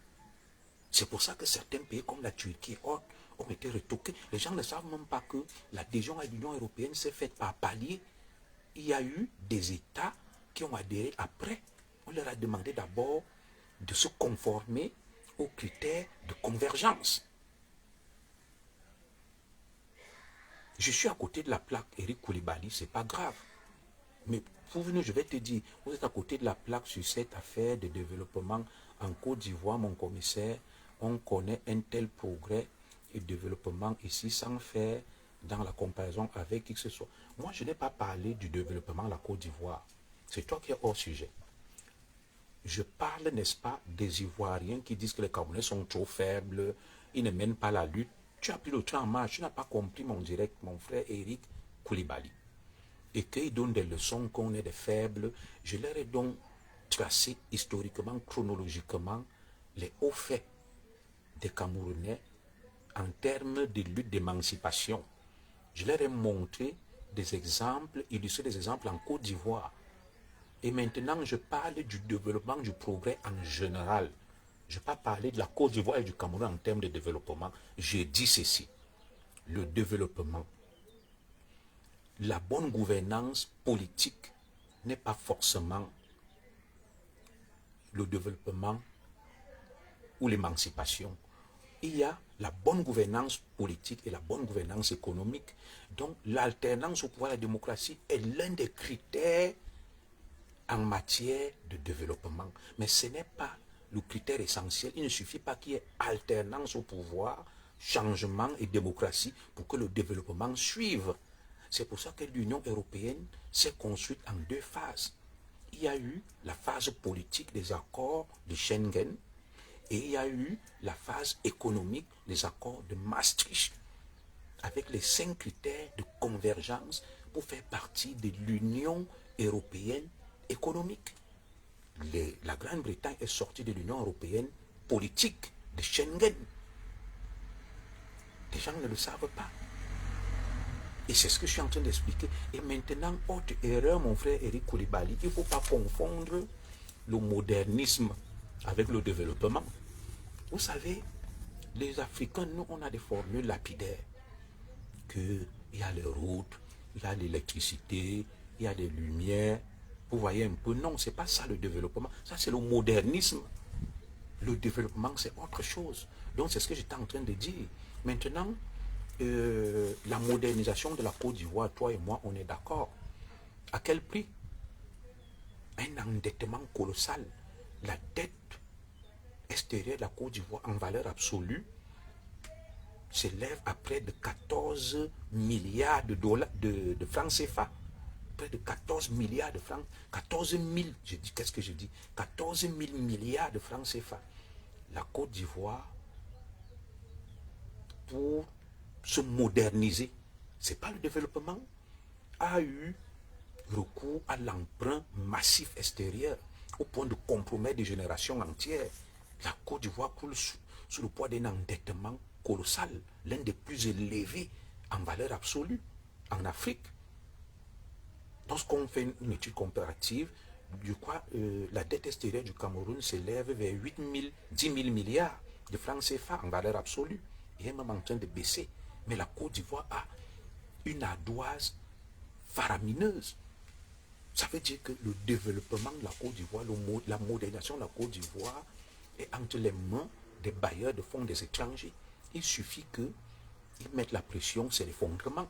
C'est pour ça que certains pays comme la Turquie et autres ont été retoqués. Les gens ne savent même pas que l'adhésion à l'Union européenne s'est faite par palier. Il y a eu des États qui ont adhéré après. On leur a demandé d'abord de se conformer aux critères de convergence. Je suis à côté de la plaque Eric Koulibaly, c'est pas grave. Mais pour venir, je vais te dire, vous êtes à côté de la plaque sur cette affaire de développement en Côte d'Ivoire, mon commissaire. On connaît un tel progrès et développement ici sans faire dans la comparaison avec qui que ce soit. Moi, je n'ai pas parlé du développement de la Côte d'Ivoire. C'est toi qui es hors sujet. Je parle, n'est-ce pas, des Ivoiriens qui disent que les Camerounais sont trop faibles, ils ne mènent pas la lutte. Tu as pris le train en marche, tu n'as pas compris mon direct, mon frère Eric Koulibaly. Et qu'ils donnent des leçons qu'on est des faibles. Je leur ai donc tracé historiquement, chronologiquement, les hauts faits des Camerounais en termes de lutte d'émancipation. Je leur ai montré des exemples, illustré des exemples en Côte d'Ivoire. Et maintenant, je parle du développement, du progrès en général. Je ne vais pas parler de la Côte d'Ivoire et du Cameroun en termes de développement. J'ai dit ceci. Le développement, la bonne gouvernance politique n'est pas forcément le développement ou l'émancipation. Il y a la bonne gouvernance politique et la bonne gouvernance économique. Donc, l'alternance au pouvoir de la démocratie est l'un des critères en matière de développement. Mais ce n'est pas le critère essentiel. Il ne suffit pas qu'il y ait alternance au pouvoir, changement et démocratie pour que le développement suive. C'est pour ça que l'Union européenne s'est construite en 2 phases. Il y a eu la phase politique des accords de Schengen et il y a eu la phase économique des accords de Maastricht avec les 5 critères de convergence pour faire partie de l'Union européenne économique. La Grande-Bretagne est sortie de l'Union européenne politique, de Schengen. Les gens ne le savent pas. Et c'est ce que je suis en train d'expliquer. Et maintenant, autre erreur, mon frère Eric Koulibaly, il ne faut pas confondre le modernisme avec le développement. Vous savez, les Africains, nous, on a des formules lapidaires. Qu'il y a les routes, il y a l'électricité, il y a les lumières. Vous voyez un peu, non, ce n'est pas ça le développement. Ça, c'est le modernisme. Le développement, c'est autre chose. Donc, c'est ce que j'étais en train de dire. Maintenant, la modernisation de la Côte d'Ivoire, toi et moi, on est d'accord. À quel prix? Un endettement colossal. La dette extérieure de la Côte d'Ivoire en valeur absolue s'élève à près de 14 milliards de dollars de francs CFA. Près de 14 milliards de francs, 14 000, je dis, qu'est-ce que je dis 14 000 milliards de francs CFA. La Côte d'Ivoire, pour se moderniser, c'est pas le développement, a eu recours à l'emprunt massif extérieur au point de compromettre des générations entières. La Côte d'Ivoire coule sous le poids d'un endettement colossal, l'un des plus élevés en valeur absolue en Afrique. Lorsqu'on fait une étude comparative, je crois la dette extérieure du Cameroun s'élève vers 10 000 milliards de francs CFA en valeur absolue. Il est même en train de baisser. Mais la Côte d'Ivoire a une ardoise faramineuse. Ça veut dire que le développement de la Côte d'Ivoire, la modernisation de la Côte d'Ivoire est entre les mains des bailleurs de fonds des étrangers. Il suffit qu'ils mettent la pression, c'est l'effondrement.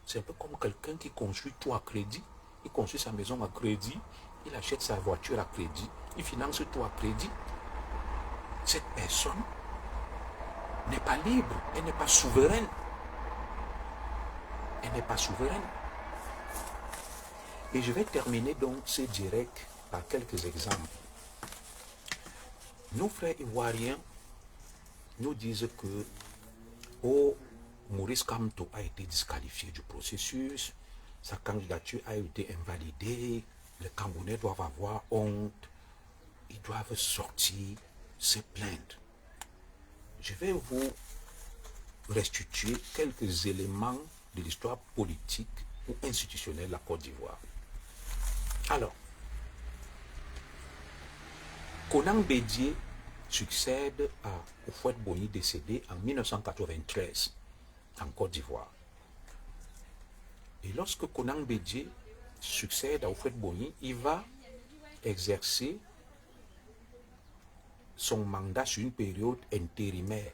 C'est un peu comme quelqu'un qui construit tout à crédit. Il construit sa maison à crédit, il achète sa voiture à crédit, il finance tout à crédit. Cette personne n'est pas libre, elle n'est pas souveraine. Elle n'est pas souveraine. Et je vais terminer donc ce direct par quelques exemples. Nos frères ivoiriens nous disent que Maurice Kamto a été disqualifié du processus, sa candidature a été invalidée, les Camerounais doivent avoir honte, ils doivent sortir, se plaindre. Je vais vous restituer quelques éléments de l'histoire politique ou institutionnelle de la Côte d'Ivoire. Alors, Konan Bédié succède à Houphouët-Boigny décédé en 1993 en Côte d'Ivoire. Et lorsque Konan Bédié succède à Houphouët-Boigny, il va exercer son mandat sur une période intérimaire.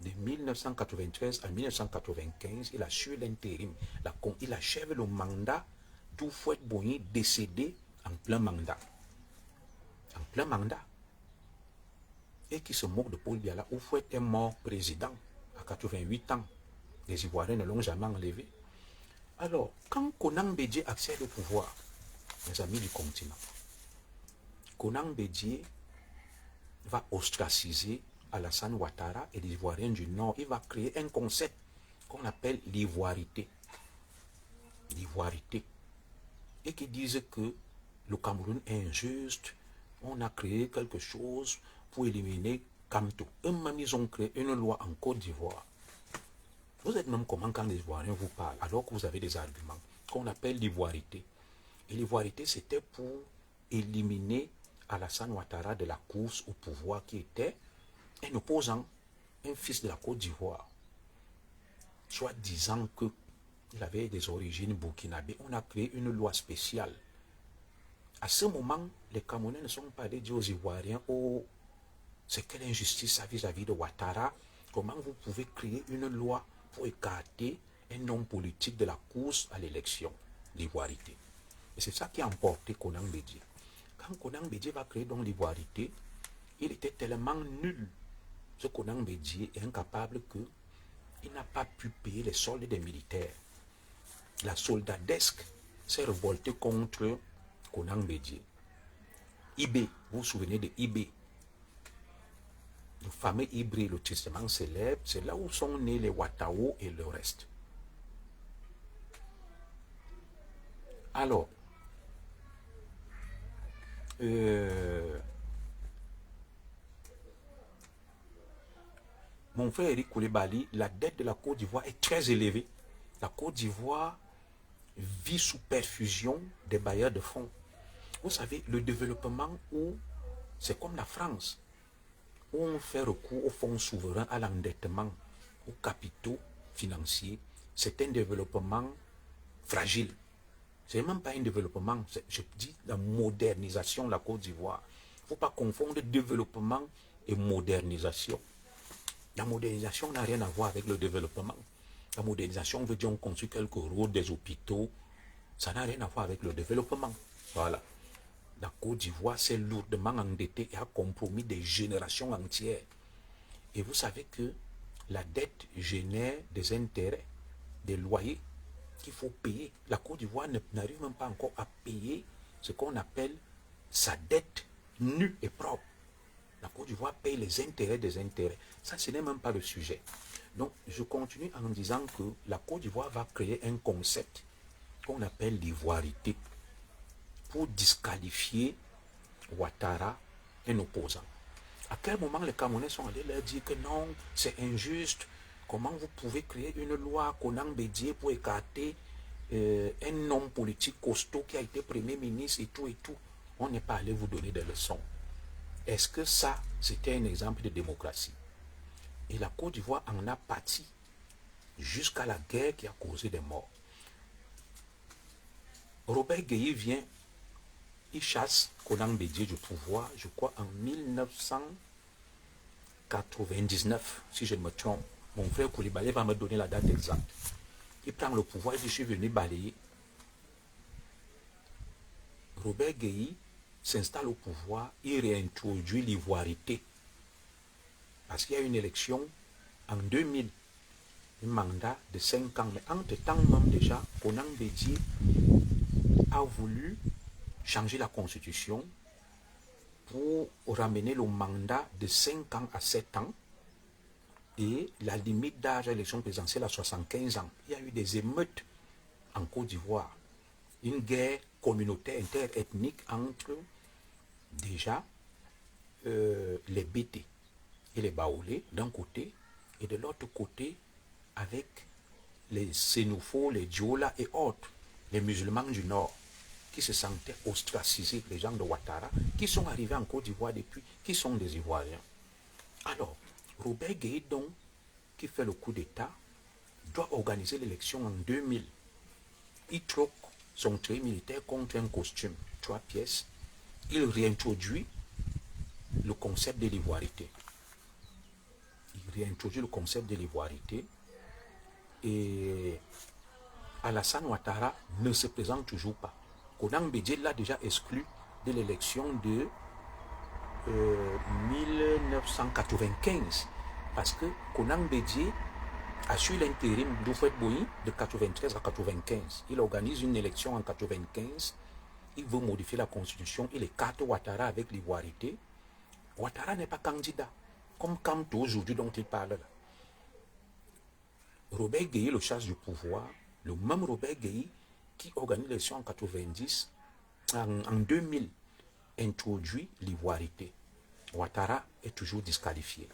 De 1993 à 1995, il assure l'intérim. Il achève le mandat d'Houphouët-Boigny décédé en plein mandat. En plein mandat. Et qui se moque de Paul Biya. Houphouët est mort président à 88 ans. Les Ivoiriens ne l'ont jamais enlevé. Alors, quand Konan Bédié accède au pouvoir, mes amis du continent, Konan Bédié va ostraciser Alassane Ouattara et les Ivoiriens du Nord. Il va créer un concept qu'on appelle l'ivoirité. L'ivoirité. Et qui disent que le Cameroun est injuste. On a créé quelque chose pour éliminer Kamto. Eux-mêmes, ils ont créé une loi en Côte d'Ivoire. Vous êtes même comment quand les Ivoiriens vous parlent, alors que vous avez des arguments, qu'on appelle l'ivoirité. Et l'ivoirité, c'était pour éliminer Alassane Ouattara de la course au pouvoir, qui était un opposant, un fils de la Côte d'Ivoire, soit disant qu'il avait des origines burkinabées. On a créé une loi spéciale. À ce moment, les Camerounais ne sont pas allés dire aux Ivoiriens, oh, c'est quelle injustice vis-à-vis de Ouattara, comment vous pouvez créer une loi pour écarter un homme politique de la course à l'élection, l'ivoirité. Et c'est ça qui a emporté Konan Bédié. Quand Konan Bédié va créer donc l'ivoirité, il était tellement nul, ce Konan Bédié est incapable qu'il n'a pas pu payer les soldes des militaires. La soldadesque s'est révoltée contre Konan Bédié. Ibé, vous vous souvenez de Ibé, le fameux Ibré, le testament célèbre, c'est là où sont nés les Ouattao et le reste. Alors, mon frère Eric Koulibaly, la dette de la Côte d'Ivoire est très élevée. La Côte d'Ivoire vit sous perfusion des bailleurs de fonds. Vous savez, le développement où c'est comme la France, où on fait recours aux fonds souverains, à l'endettement, aux capitaux financiers, c'est un développement fragile. Ce n'est même pas un développement, je dis la modernisation de la Côte d'Ivoire. Il ne faut pas confondre développement et modernisation. La modernisation n'a rien à voir avec le développement. La modernisation veut dire on construit quelques routes, des hôpitaux. Ça n'a rien à voir avec le développement. Voilà. La Côte d'Ivoire s'est lourdement endettée et a compromis des générations entières. Et vous savez que la dette génère des intérêts, des loyers qu'il faut payer. La Côte d'Ivoire n'arrive même pas encore à payer ce qu'on appelle sa dette nue et propre. La Côte d'Ivoire paye les intérêts des intérêts. Ça, ce n'est même pas le sujet. Donc, je continue en disant que la Côte d'Ivoire va créer un concept qu'on appelle l'ivoirité pour disqualifier Ouattara, un opposant. À quel moment les Camerounais sont allés leur dire que non, c'est injuste, comment vous pouvez créer une loi Konan Bédié pour écarter un homme politique costaud qui a été Premier ministre et tout et tout. On n'est pas allé vous donner des leçons. Est-ce que ça, c'était un exemple de démocratie? Et la Côte d'Ivoire en a pâti jusqu'à la guerre qui a causé des morts. Robert Gueye vient, il chasse Konan Bédié du pouvoir, je crois, en 1999, si je ne me trompe. Mon frère Koulibaly va me donner la date exacte. Il prend le pouvoir et dit, je suis venu balayer. Robert Gueye s'installe au pouvoir, il réintroduit l'ivoirité. Parce qu'il y a une élection en 2000, un mandat de 5 ans. Mais entre-temps même déjà, Konan Bédié a voulu changer la constitution pour ramener le mandat de 5 ans à 7 ans et la limite d'âge à l'élection présidentielle à 75 ans. Il y a eu des émeutes en Côte d'Ivoire, une guerre communautaire interethnique entre déjà les Bété et les Baoulés d'un côté et de l'autre côté avec les Sénoufos, les Diola et autres, les musulmans du Nord qui se sentaient ostracisés, les gens de Ouattara, qui sont arrivés en Côte d'Ivoire depuis, qui sont des Ivoiriens. Alors, Robert Gueye, donc, qui fait le coup d'État, doit organiser l'élection en 2000. Il troque son trait militaire contre un costume, 3 pièces. Il réintroduit le concept de l'ivoirité. Et Alassane Ouattara ne se présente toujours pas. Konan Bédié l'a déjà exclu de l'élection de 1995 parce que Konan Bédié a su l'intérim d'Oufouet Boyi de 93 à 95. Il organise une élection en 95. Il veut modifier la constitution. Il écarte Ouattara avec l'ivoirité. Ouattara n'est pas candidat, comme Kamto aujourd'hui dont il parle là. Robert Gueye le chasse du pouvoir, le même Robert Gueye qui organise l'élection en 90, en 2000, introduit l'ivoirité. Ouattara est toujours disqualifié.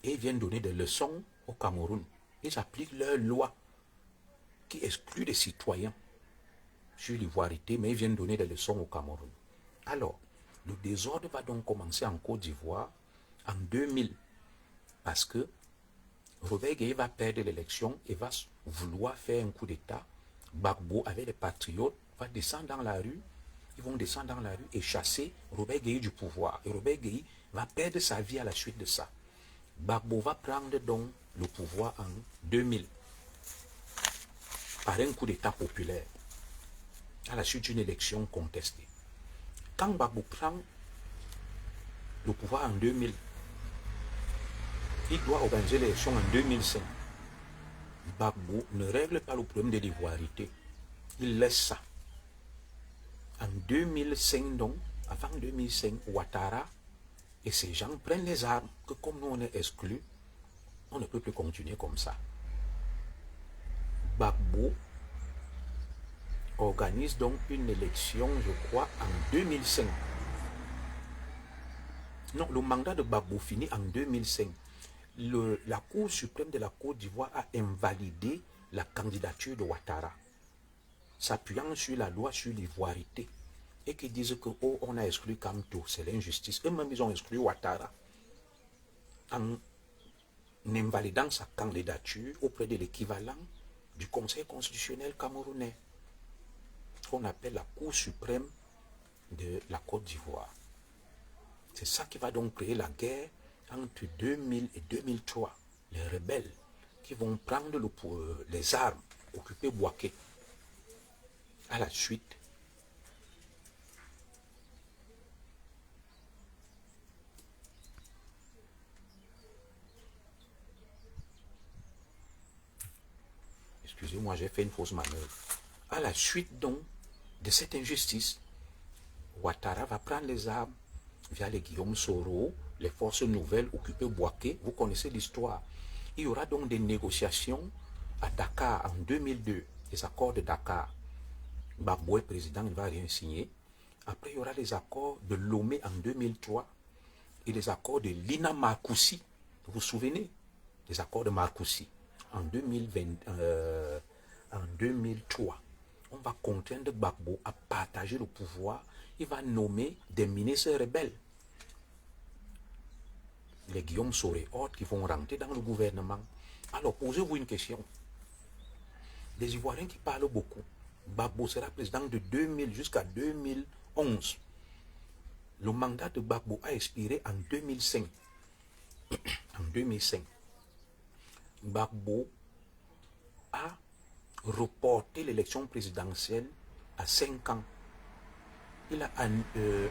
Et ils viennent donner des leçons au Cameroun. Ils appliquent leur loi qui exclut les citoyens sur l'ivoirité, mais ils viennent donner des leçons au Cameroun. Alors, le désordre va donc commencer en Côte d'Ivoire en 2000, parce que Robert Gueye va perdre l'élection et va vouloir faire un coup d'État. Gbagbo, avec les patriotes, va descendre dans la rue. Ils vont descendre dans la rue et chasser Robert Gueye du pouvoir. Et Robert Gueye va perdre sa vie à la suite de ça. Gbagbo va prendre donc le pouvoir en 2000 par un coup d'État populaire à la suite d'une élection contestée. Quand Gbagbo prend le pouvoir en 2000, il doit organiser l'élection en 2005. Gbagbo ne règle pas le problème de l'ivoirité. Il laisse ça. En 2005, donc, avant 2005, Ouattara et ces gens prennent les armes, que comme nous on est exclus, on ne peut plus continuer comme ça. Gbagbo organise donc une élection, je crois, en 2005. Non, le mandat de Gbagbo finit en 2005. La Cour suprême de la Côte d'Ivoire a invalidé la candidature de Ouattara, s'appuyant sur la loi sur l'ivoirité, et qui disent que oh, on a exclu Kamto, c'est l'injustice. Eux-mêmes, ils ont exclu Ouattara en invalidant sa candidature auprès de l'équivalent du Conseil constitutionnel camerounais, qu'on appelle la Cour suprême de la Côte d'Ivoire. C'est ça qui va donc créer la guerre entre 2000 et 2003. Les rebelles qui vont prendre les armes, occuper Bouaké. À la suite, excusez-moi, j'ai fait une fausse manœuvre. À la suite donc de cette injustice, Ouattara va prendre les armes via les Guillaume Soro, les forces nouvelles occuper Bouaké. Vous connaissez l'histoire. Il y aura donc des négociations à Dakar en 2002, les accords de Dakar. Gbagbo est président, il ne va rien signer. Après, il y aura les accords de Lomé en 2003 et les accords de Lina Marcoussi. Vous vous souvenez? Les accords de Marcoussi en 2003. On va contraindre Gbagbo à partager le pouvoir. Il va nommer des ministres rebelles. Les Guillaume Soro et autres qui vont rentrer dans le gouvernement. Alors, posez-vous une question. Les Ivoiriens qui parlent beaucoup. Gbagbo sera président de 2000 jusqu'à 2011. Le mandat de Gbagbo a expiré en 2005. En 2005. Gbagbo a reporté l'élection présidentielle à 5 ans. Il a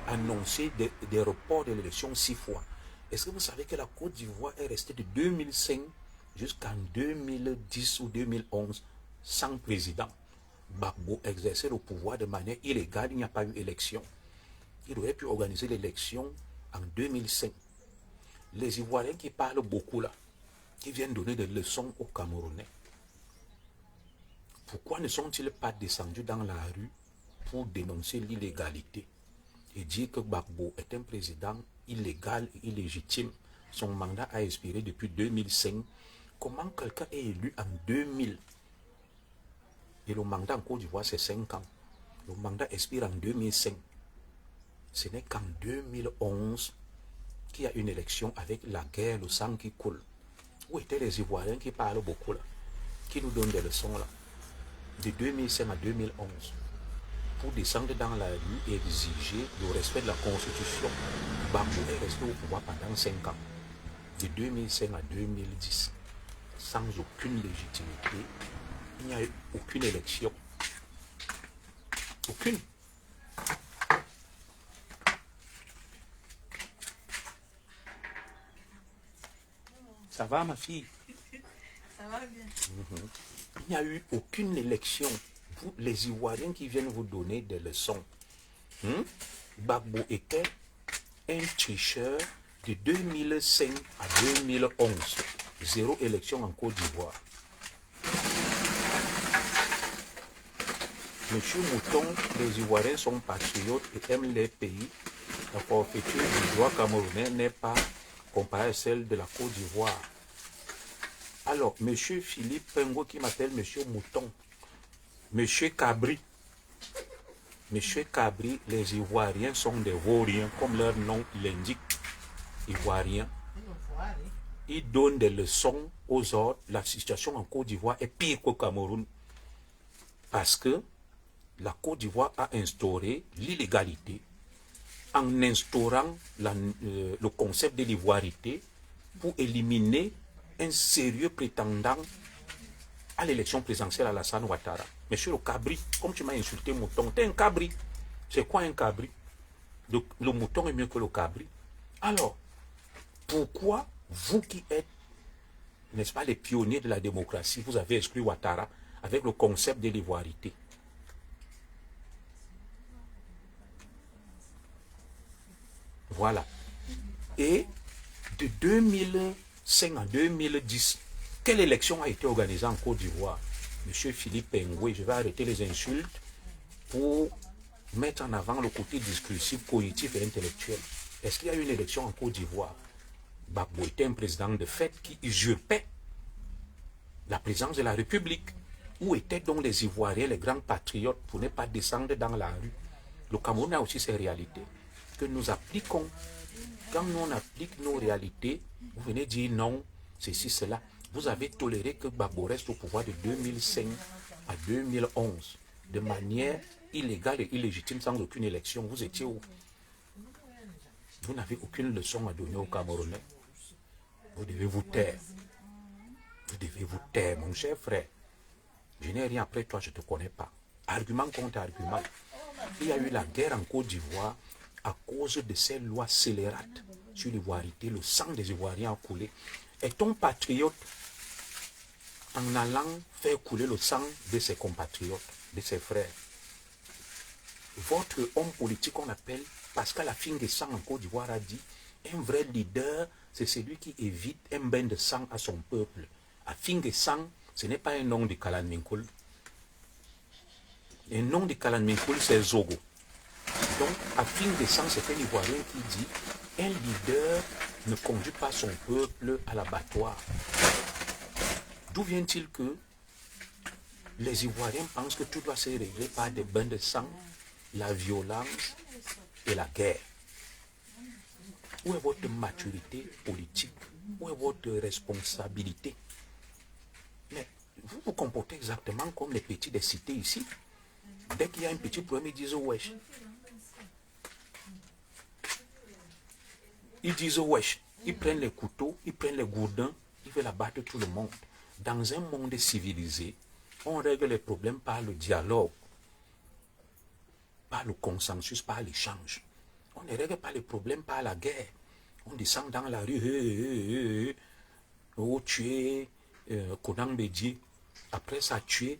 annoncé des reports de l'élection 6 fois. Est-ce que vous savez que la Côte d'Ivoire est restée de 2005 jusqu'en 2010 ou 2011 sans président? Gbagbo exerçait le pouvoir de manière illégale, il n'y a pas eu élection. Il aurait pu organiser l'élection en 2005. Les Ivoiriens qui parlent beaucoup là, qui viennent donner des leçons aux Camerounais, pourquoi ne sont-ils pas descendus dans la rue pour dénoncer l'illégalité et dire que Gbagbo est un président illégal et illégitime? Son mandat a expiré depuis 2005. Comment quelqu'un est élu en 2000 et le mandat en Côte d'Ivoire c'est 5 ans? Le mandat expire en 2005. Ce n'est qu'en 2011 qu'il y a une élection avec la guerre, le sang qui coule. Où étaient les Ivoiriens qui parlent beaucoup là, qui nous donnent des leçons là, de 2005 à 2011, pour descendre dans la rue et exiger le respect de la Constitution? Gbagbo est resté au pouvoir pendant 5 ans, de 2005 à 2010, sans aucune légitimité. Il n'y a eu aucune élection. Aucune. Ça va, ma fille? Ça va bien. Il n'y a eu aucune élection. Vous, les Ivoiriens qui viennent vous donner des leçons. Gbagbo était un tricheur de 2005 à 2011. 0 élection en Côte d'Ivoire. Monsieur Mouton, les Ivoiriens sont patriotes et aiment leur pays. La forfaiture du droit camerounais n'est pas comparée à celle de la Côte d'Ivoire. Alors, monsieur Philippe Pengo qui m'appelle monsieur Mouton, monsieur Cabri. Monsieur Cabri, les Ivoiriens sont des vauriens, comme leur nom l'indique, Ivoiriens. Ils donnent des leçons aux autres. La situation en Côte d'Ivoire est pire qu'au Cameroun. Parce que la Côte d'Ivoire a instauré l'illégalité en instaurant le concept de l'ivoirité pour éliminer un sérieux prétendant à l'élection présidentielle à Alassane Ouattara. Monsieur le cabri, comme tu m'as insulté mouton, t'es un cabri. C'est quoi un cabri? Le mouton est mieux que le cabri. Alors, pourquoi vous qui êtes, n'est-ce pas, les pionniers de la démocratie, vous avez exclu Ouattara avec le concept de l'ivoirité? Voilà. Et de 2005 à 2010, quelle élection a été organisée en Côte d'Ivoire? Monsieur Philippe Pengoué, je vais arrêter les insultes pour mettre en avant le côté discursif, cognitif et intellectuel. Est-ce qu'il y a eu une élection en Côte d'Ivoire? Gbagbo était un président de fait qui usurpait la présidence de la République. Où étaient donc les Ivoiriens, les grands patriotes, pour ne pas descendre dans la rue? Le Cameroun a aussi ses réalités que nous appliquons. Quand nous on applique nos réalités, vous venez dire non, ceci, cela. Vous avez toléré que Gbagbo reste au pouvoir de 2005 à 2011 de manière illégale et illégitime sans aucune élection. Vous étiez où? Vous n'avez aucune leçon à donner aux Camerounais. Vous devez vous taire. Vous devez vous taire, mon cher frère. Je n'ai rien après toi, je ne te connais pas. Argument contre argument. Il y a eu la guerre en Côte d'Ivoire à cause de ces lois scélérates sur l'ivoirité. Le sang des Ivoiriens a coulé. Est-on patriote en allant faire couler le sang de ses compatriotes, de ses frères. Votre homme politique qu'on appelle Pascal Affingue Sang en Côte d'Ivoire a dit, un vrai leader, c'est celui qui évite un bain de sang à son peuple. Affingue Sang, ce n'est pas un nom de Kalan Minkoul. Un nom de Kalan Minkoul, c'est Zogo. Donc, Affingue Sang, c'est un Ivoirien qui dit, un leader ne conduit pas son peuple à l'abattoir. D'où vient-il que les Ivoiriens pensent que tout doit se régler par des bains de sang, la violence et la guerre? Où est votre maturité politique? Où est votre responsabilité? Mais vous vous comportez exactement comme les petits des cités ici. Dès qu'il y a un petit problème, ils disent wesh. Ils disent wesh. Ils prennent les couteaux, ils prennent les gourdins, ils veulent abattre tout le monde. Dans un monde civilisé, on règle les problèmes par le dialogue, par le consensus, par l'échange. On ne règle pas les problèmes par la guerre. On descend dans la rue, oh, tuer Konan Bédié. Après ça, tuer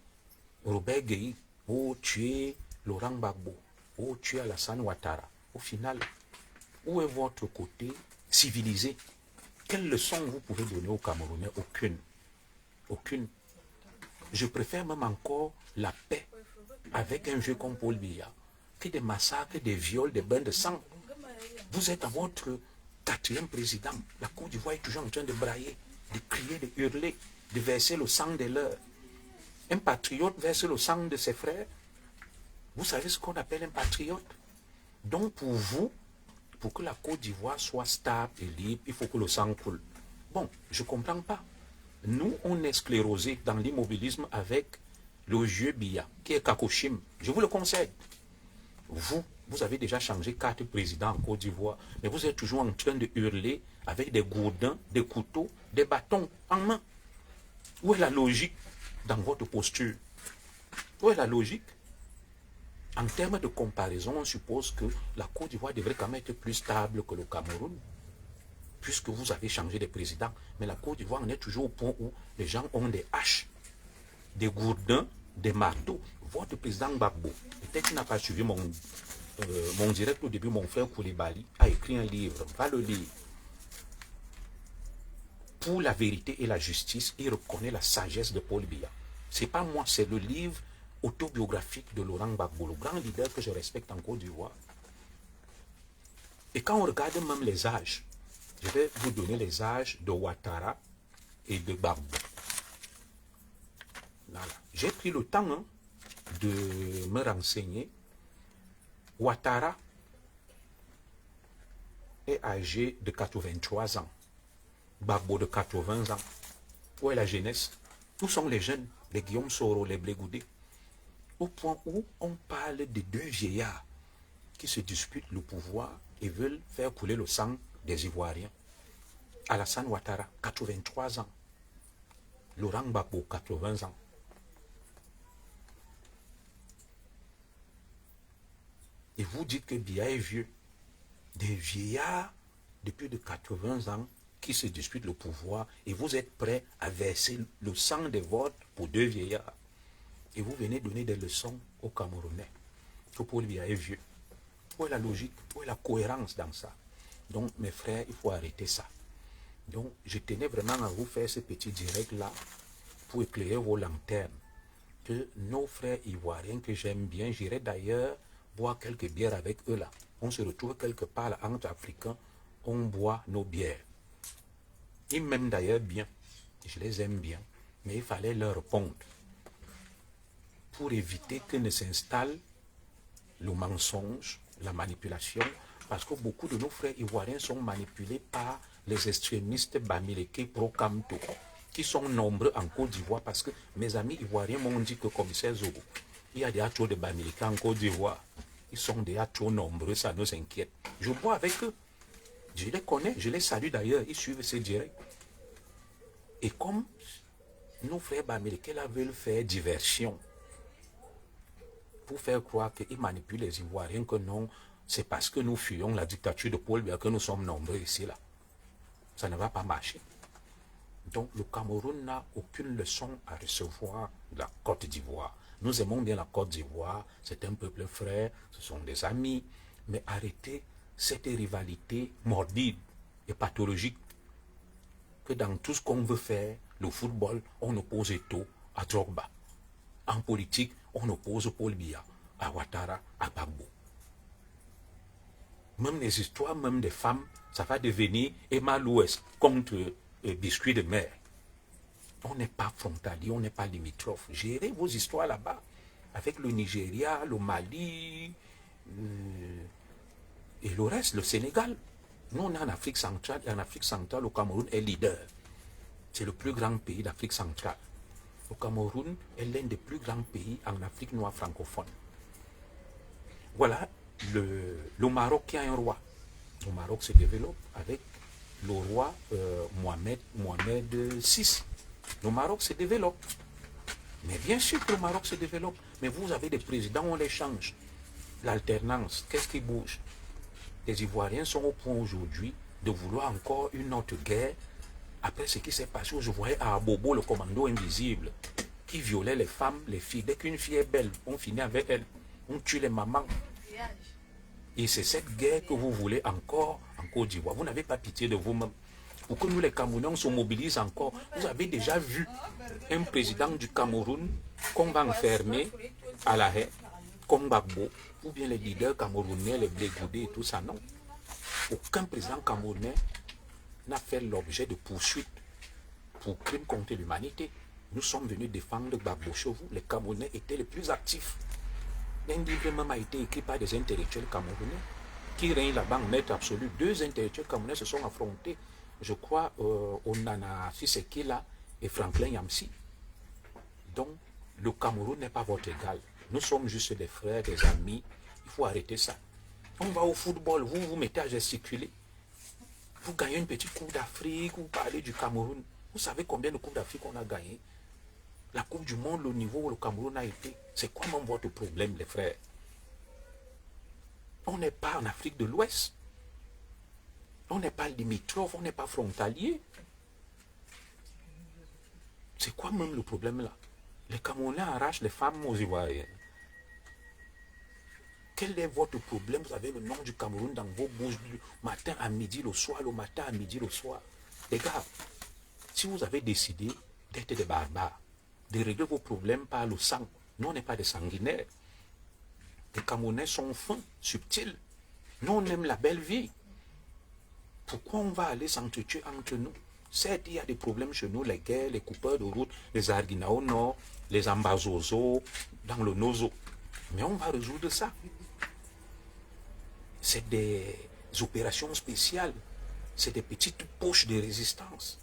Robert Gueye. Oh, tuer Laurent Gbagbo. Oh, tuer Alassane Ouattara. Au final, où est votre côté civilisé? Quelle leçon vous pouvez donner aux Camerounais? Aucune. Aucune. Je préfère même encore la paix avec un jeu comme Paul Biya que des massacres, des viols, des bains de sang. Vous êtes à votre 4e président. La Côte d'Ivoire est toujours en train de brailler, de crier, de hurler, de verser le sang des leurs. Un patriote verse le sang de ses frères. Vous savez ce qu'on appelle un patriote? Donc pour vous, pour que la Côte d'Ivoire soit stable et libre, il faut que le sang coule. Bon, je ne comprends pas. Nous, on est sclérosés dans l'immobilisme avec le vieux Biya, qui est Kakoshim. Je vous le conseille. Vous avez déjà changé 4 présidents en Côte d'Ivoire, mais vous êtes toujours en train de hurler avec des gourdins, des couteaux, des bâtons en main. Où est la logique dans votre posture? Où est la logique? En termes de comparaison, on suppose que la Côte d'Ivoire devrait quand même être plus stable que le Cameroun, puisque vous avez changé de président. Mais la Côte d'Ivoire en est toujours au point où les gens ont des haches, des gourdins, des marteaux. Votre président Gbagbo, peut-être qu'il n'a pas suivi mon direct au début, mon frère Koulibaly a écrit un livre, va le lire. Pour la vérité et la justice, il reconnaît la sagesse de Paul Biya. Ce n'est pas moi, c'est le livre autobiographique de Laurent Gbagbo, le grand leader que je respecte en Côte d'Ivoire. Et quand on regarde même les âges, je vais vous donner les âges de Ouattara et de Gbagbo. Voilà. J'ai pris le temps de me renseigner. Ouattara est âgé de 83 ans. Gbagbo de 80 ans. Où est la jeunesse? Où sont les jeunes? Les Guillaume Soro, les Blé-Goudé. Au point où on parle de 2 vieillards qui se disputent le pouvoir et veulent faire couler le sang des Ivoiriens. Alassane Ouattara, 83 ans. Laurent Gbagbo, 80 ans. Et vous dites que Biya est vieux. Des vieillards de plus de 80 ans qui se disputent le pouvoir et vous êtes prêts à verser le sang des vôtres pour 2 vieillards. Et vous venez donner des leçons aux Camerounais. Que Paul Biya est vieux. Où est la logique? Où est la cohérence dans ça? Donc, mes frères, il faut arrêter ça. Donc, je tenais vraiment à vous faire ce petit direct-là pour éclairer vos lanternes. Que nos frères ivoiriens que j'aime bien, j'irai d'ailleurs boire quelques bières avec eux là. On se retrouve quelque part là, entre Africains, on boit nos bières. Ils m'aiment d'ailleurs bien, je les aime bien, mais il fallait leur répondre pour éviter que ne s'installe le mensonge, la manipulation, parce que beaucoup de nos frères ivoiriens sont manipulés par les extrémistes Bamileke pro-Kamto, qui sont nombreux en Côte d'Ivoire, parce que mes amis ivoiriens m'ont dit que commissaire Zogo, il y a déjà trop de Bamileke en Côte d'Ivoire. Ils sont déjà trop nombreux, ça nous inquiète. Je bois avec eux. Je les connais, je les salue d'ailleurs, ils suivent ces directs. Et comme nos frères Bamileke là veulent faire diversion, pour faire croire qu'ils manipulent les Ivoiriens, que non, c'est parce que nous fuyons la dictature de Paul Biya que nous sommes nombreux ici là. Ça ne va pas marcher. Donc le Cameroun n'a aucune leçon à recevoir de la Côte d'Ivoire. Nous aimons bien la Côte d'Ivoire, c'est un peuple frère, ce sont des amis, mais arrêtez cette rivalité morbide et pathologique que dans tout ce qu'on veut faire, le football, on oppose Eto'o à Drogba. En politique, on oppose Paul Biya à Ouattara, à Gbagbo. Même les histoires, même des femmes, ça va devenir Emma Louès contre Biscuit de mer. On n'est pas frontalier, on n'est pas limitrophe. Gérez vos histoires là-bas, avec le Nigeria, le Mali, et le reste, le Sénégal. Nous, on est en Afrique centrale, et en Afrique centrale, le Cameroun est leader. C'est le plus grand pays d'Afrique centrale. Le Cameroun est l'un des plus grands pays en Afrique noire francophone. Voilà le Maroc qui a un roi. Le Maroc se développe avec le roi Mohamed VI. Le Maroc se développe. Mais bien sûr que le Maroc se développe. Mais vous avez des présidents, on les change. L'alternance, qu'est-ce qui bouge? Les Ivoiriens sont au point aujourd'hui de vouloir encore une autre guerre. Après ce qui s'est passé, je voyais à Abobo le commando invisible qui violait les femmes, les filles. Dès qu'une fille est belle, on finit avec elle. On tue les mamans. Et c'est cette guerre que vous voulez encore en Côte d'Ivoire. Vous n'avez pas pitié de vous-même. Pour que nous les Camerounais, on se mobilise encore. Vous avez déjà vu un président du Cameroun qu'on va enfermer à la haie, comme Gbagbo, ou bien les leaders camerounais, les Blé-Goudé et tout ça, non. Aucun président camerounais n'a fait l'objet de poursuites pour crimes contre l'humanité. Nous sommes venus défendre Gbagbo chez vous. Les Camerounais étaient les plus actifs. Un livre même a été écrit par des intellectuels camerounais qui règnent là-bas en maître absolu. Deux intellectuels camerounais se sont affrontés, je crois, Onana Fisekila et Franklin Yamsi. Donc, le Cameroun n'est pas votre égal. Nous sommes juste des frères, des amis. Il faut arrêter ça. On va au football, vous vous mettez à gesticuler. Vous gagnez une petite Coupe d'Afrique, vous parlez du Cameroun. Vous savez combien de Coupes d'Afrique on a gagné? La Coupe du Monde, le niveau où le Cameroun a été, c'est quoi même votre problème, les frères? On n'est pas en Afrique de l'Ouest. On n'est pas limitrophe, on n'est pas frontalier. C'est quoi même le problème là? Les Camerounais arrachent les femmes aux Ivoiriens. Quel est votre problème? Vous avez le nom du Cameroun dans vos bouches du matin à midi, le soir, le matin à midi, le soir. Les gars, si vous avez décidé d'être des barbares, de régler vos problèmes par le sang, nous on n'est pas des sanguinaires. Les Camerounais sont fins, subtils. Nous on aime la belle vie. Pourquoi on va aller s'entretuer entre nous? Certes, il y a des problèmes chez nous, les guerres, les coupeurs de route, les Arguina au nord, les Ambazozo, dans le Nozo. Mais on va résoudre ça. C'est des opérations spéciales. C'est des petites poches de résistance.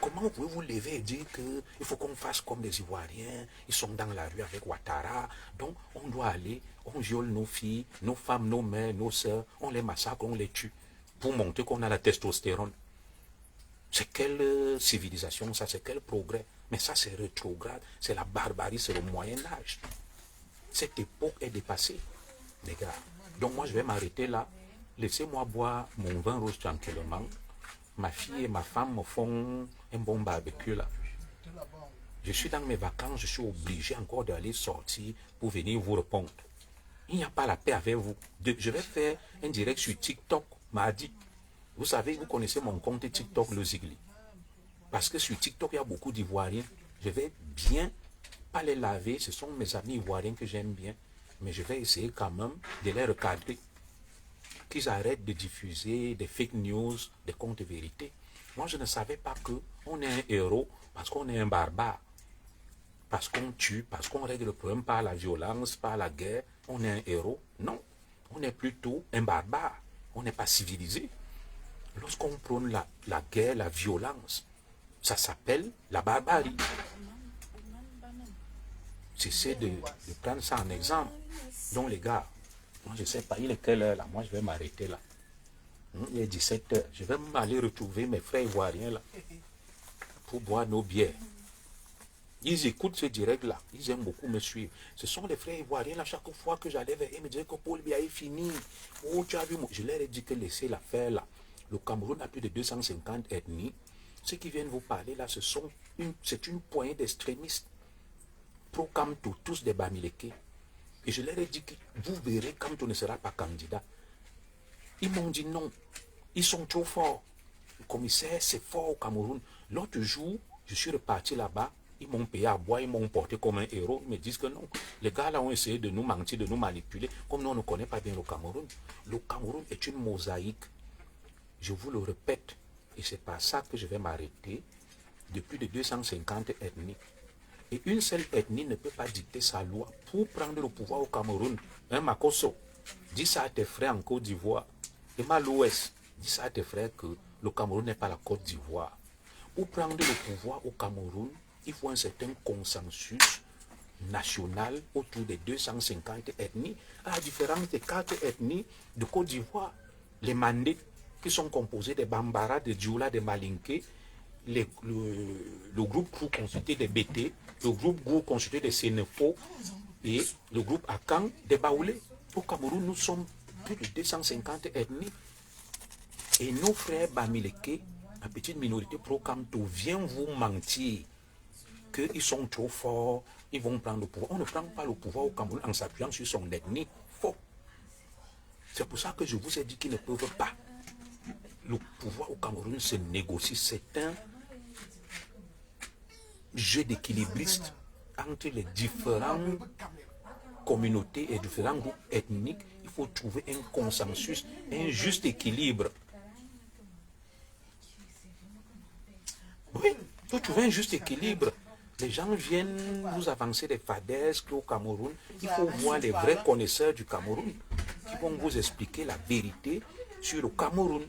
Comment pouvez-vous lever et dire qu'il faut qu'on fasse comme les Ivoiriens, ils sont dans la rue avec Ouattara, donc on doit aller, on viole nos filles, nos femmes, nos mères, nos sœurs, on les massacre, on les tue, pour montrer qu'on a la testostérone. C'est quelle civilisation ça, c'est quel progrès? Mais ça c'est rétrograde, c'est la barbarie, c'est le Moyen-Âge. Cette époque est dépassée, les gars. Donc moi je vais m'arrêter là, laissez-moi boire mon vin rose tranquillement. Ma fille et ma femme me font un bon barbecue là. Je suis dans mes vacances, je suis obligé encore d'aller sortir pour venir vous répondre. Il n'y a pas la paix avec vous. Je vais faire un direct sur TikTok mardi. Vous savez, vous connaissez mon compte TikTok, le Zigli. Parce que sur TikTok, il y a beaucoup d'Ivoiriens. Je vais bien, pas les laver, ce sont mes amis Ivoiriens que j'aime bien. Mais je vais essayer quand même de les recadrer. Qu'ils arrêtent de diffuser des fake news, des contes de vérité. Moi, je ne savais pas qu'on est un héros parce qu'on est un barbare. Parce qu'on tue, parce qu'on règle le problème par la violence, par la guerre. On est un héros. Non, on est plutôt un barbare. On n'est pas civilisé. Lorsqu'on prône la guerre, la violence, ça s'appelle la barbarie. J'essaie de prendre ça en exemple. Donc les gars, moi je ne sais pas, il est quelle heure là? Moi je vais m'arrêter là. Il est 17 heures. Je vais m'aller retrouver mes frères ivoiriens là pour boire nos bières. Ils écoutent ce direct là. Ils aiment beaucoup me suivre. Ce sont les frères ivoiriens là. Chaque fois que j'allais vers eux, ils me disaient que Paul Biya est fini. Oh, tu as vu, je leur ai dit que laissez l'affaire là. Le Cameroun a plus de 250 ethnies. Ceux qui viennent vous parler là, c'est une poignée d'extrémistes. Pro-Kamto, tous des Bamileke. Et je leur ai dit que vous verrez, Kamto ne sera pas candidat. Ils m'ont dit non. Ils sont trop forts. Le commissaire, c'est fort au Cameroun. L'autre jour, je suis reparti là-bas. Ils m'ont payé à boire, ils m'ont porté comme un héros. Ils me disent que non. Les gars là ont essayé de nous mentir, de nous manipuler. Comme nous, on ne connaît pas bien le Cameroun. Le Cameroun est une mosaïque. Je vous le répète. Et c'est par ça que je vais m'arrêter. De plus de 250 ethnies. Et une seule ethnie ne peut pas dicter sa loi pour prendre le pouvoir au Cameroun. Hein, Makosso, dis ça à tes frères en Côte d'Ivoire. Et Malouest, dis ça à tes frères que le Cameroun n'est pas la Côte d'Ivoire. Pour prendre le pouvoir au Cameroun, il faut un certain consensus national autour des 250 ethnies, à la différence des 4 ethnies de Côte d'Ivoire. Les Mandés, qui sont composés des Bambara, des Dioula, des Malinké, le groupe Krou constitué des Bété, le groupe Gou constitué des Sénéfo et le groupe Akan des Baoulés. Au Cameroun, nous sommes plus de 250 ethnies. Et nos frères Bamileke, la petite minorité pro-Kamto, viennent vous mentir qu'ils sont trop forts, ils vont prendre le pouvoir. On ne prend pas le pouvoir au Cameroun en s'appuyant sur son ethnie. Faux. C'est pour ça que je vous ai dit qu'ils ne peuvent pas. Le pouvoir au Cameroun se négocie. C'est un jeu d'équilibriste entre les différentes communautés et différents groupes ethniques. Il faut trouver un consensus, un juste équilibre. Oui, il faut trouver un juste équilibre. Les gens viennent vous avancer des fadaises qu'au Cameroun, il faut voir les vrais connaisseurs du Cameroun qui vont vous expliquer la vérité sur le Cameroun.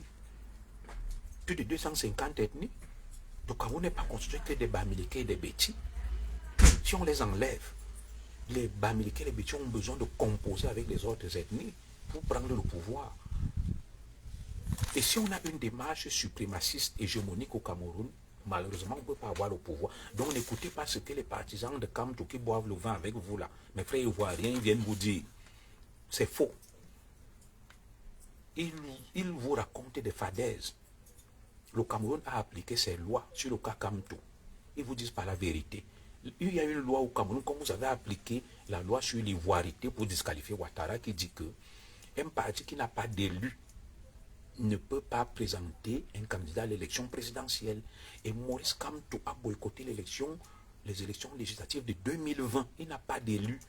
Plus de 250 ethnies. Le Cameroun n'est pas constitué que des Bamileke et des Bétis. Si on les enlève, les Bamileke et les Bétis ont besoin de composer avec les autres ethnies pour prendre le pouvoir. Et si on a une démarche suprémaciste hégémonique au Cameroun, malheureusement, on ne peut pas avoir le pouvoir. Donc n'écoutez pas ce que les partisans de Kamto qui boivent le vin avec vous là, mes frères ivoiriens, ils viennent vous dire. C'est faux. Ils vous racontent des fadaises. Le Cameroun a appliqué ses lois sur le cas Kamto. Ils vous disent pas la vérité. Il y a une loi au Cameroun, comme vous avez appliqué la loi sur l'ivoirité pour disqualifier Ouattara, qui dit que un parti qui n'a pas d'élu ne peut pas présenter un candidat à l'élection présidentielle. Et Maurice Kamto a boycotté les élections législatives de 2020. Il n'a pas d'élu.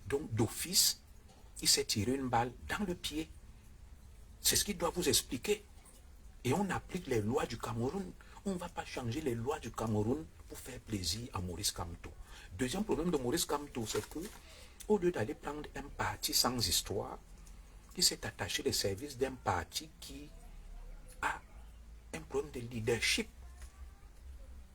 Donc d'office, il s'est tiré une balle dans le pied. C'est ce qu'il doit vous expliquer. Et on applique les lois du Cameroun. On ne va pas changer les lois du Cameroun pour faire plaisir à Maurice Kamto. Deuxième problème de Maurice Kamto, c'est que au lieu d'aller prendre un parti sans histoire, il s'est attaché les services d'un parti qui a un problème de leadership.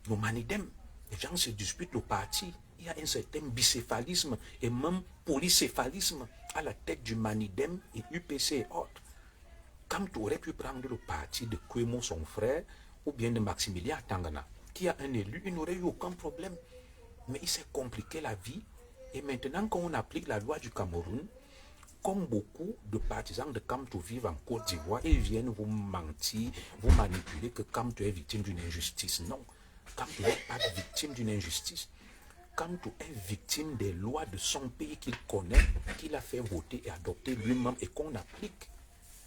Le Manidem, les gens se disputent le parti. Il y a un certain bicéphalisme et même polycéphalisme à la tête du Manidem et UPC et autres. Kamto aurait pu prendre le parti de Kwemo, son frère, ou bien de Maximilien Tangana, qui a un élu, il n'aurait eu aucun problème. Mais il s'est compliqué la vie. Et maintenant, quand on applique la loi du Cameroun, comme beaucoup de partisans de Kamto vivent en Côte d'Ivoire, ils viennent vous mentir, vous manipuler que Kamto est victime d'une injustice. Non, Kamto n'est pas victime d'une injustice. Kamto est victime des lois de son pays qu'il connaît, qu'il a fait voter et adopter lui-même et qu'on applique.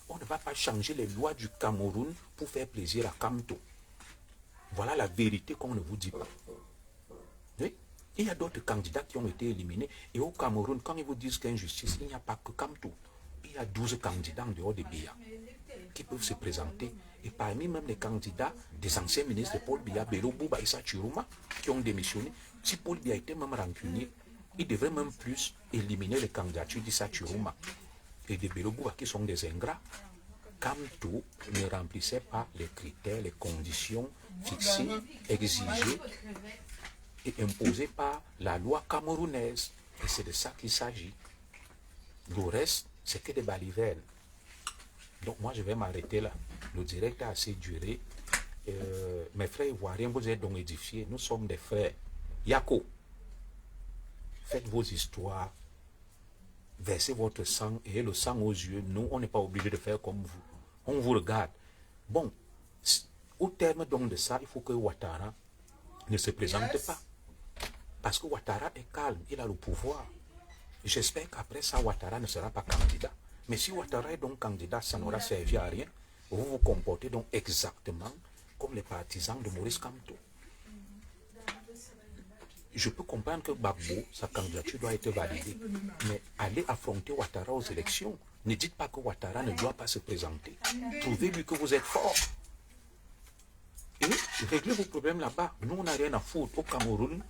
On ne va pas changer les lois du Cameroun pour faire plaisir à Kamto. Voilà la vérité qu'on ne vous dit pas. Oui? Il y a d'autres candidats qui ont été éliminés. Et au Cameroun, quand ils vous disent qu'injustice, il n'y a pas que Kamto. Il y a 12 candidats en dehors de Biya qui peuvent se présenter. Et parmi même les candidats des anciens ministres de Paul Biya, Bello Bouba et Issa Chiruma, qui ont démissionné, si Paul Biya était même rancunier, il devrait même plus éliminer les candidatures d'Issa Chiruma et de Bello Bouba, qui sont des ingrats. Kamto ne remplissait pas les critères, les conditions fixées, exigées et imposées par la loi camerounaise. Et c'est de ça qu'il s'agit. Le reste, c'est que des balivernes. Donc moi, je vais m'arrêter là. Le direct a assez duré. Mes frères ivoiriens, vous êtes donc édifiés. Nous sommes des frères. Yako, faites vos histoires. Versez votre sang et le sang aux yeux. Nous, on n'est pas obligé de faire comme vous. On vous regarde. Bon, Au terme donc de ça, il faut que Ouattara ne se présente pas. Parce que Ouattara est calme, il a le pouvoir. J'espère qu'après ça, Ouattara ne sera pas candidat. Mais si Ouattara est donc candidat, ça n'aura servi à rien. Vous vous comportez donc exactement comme les partisans de Maurice Kamto. Je peux comprendre que Gbagbo, sa candidature doit être validée. Mais allez affronter Ouattara aux élections. Ne dites pas que Ouattara ne doit pas se présenter. Prouvez-lui que vous êtes fort. Et réglez vos problèmes là-bas. Nous, on n'a rien à foutre. Au Cameroun,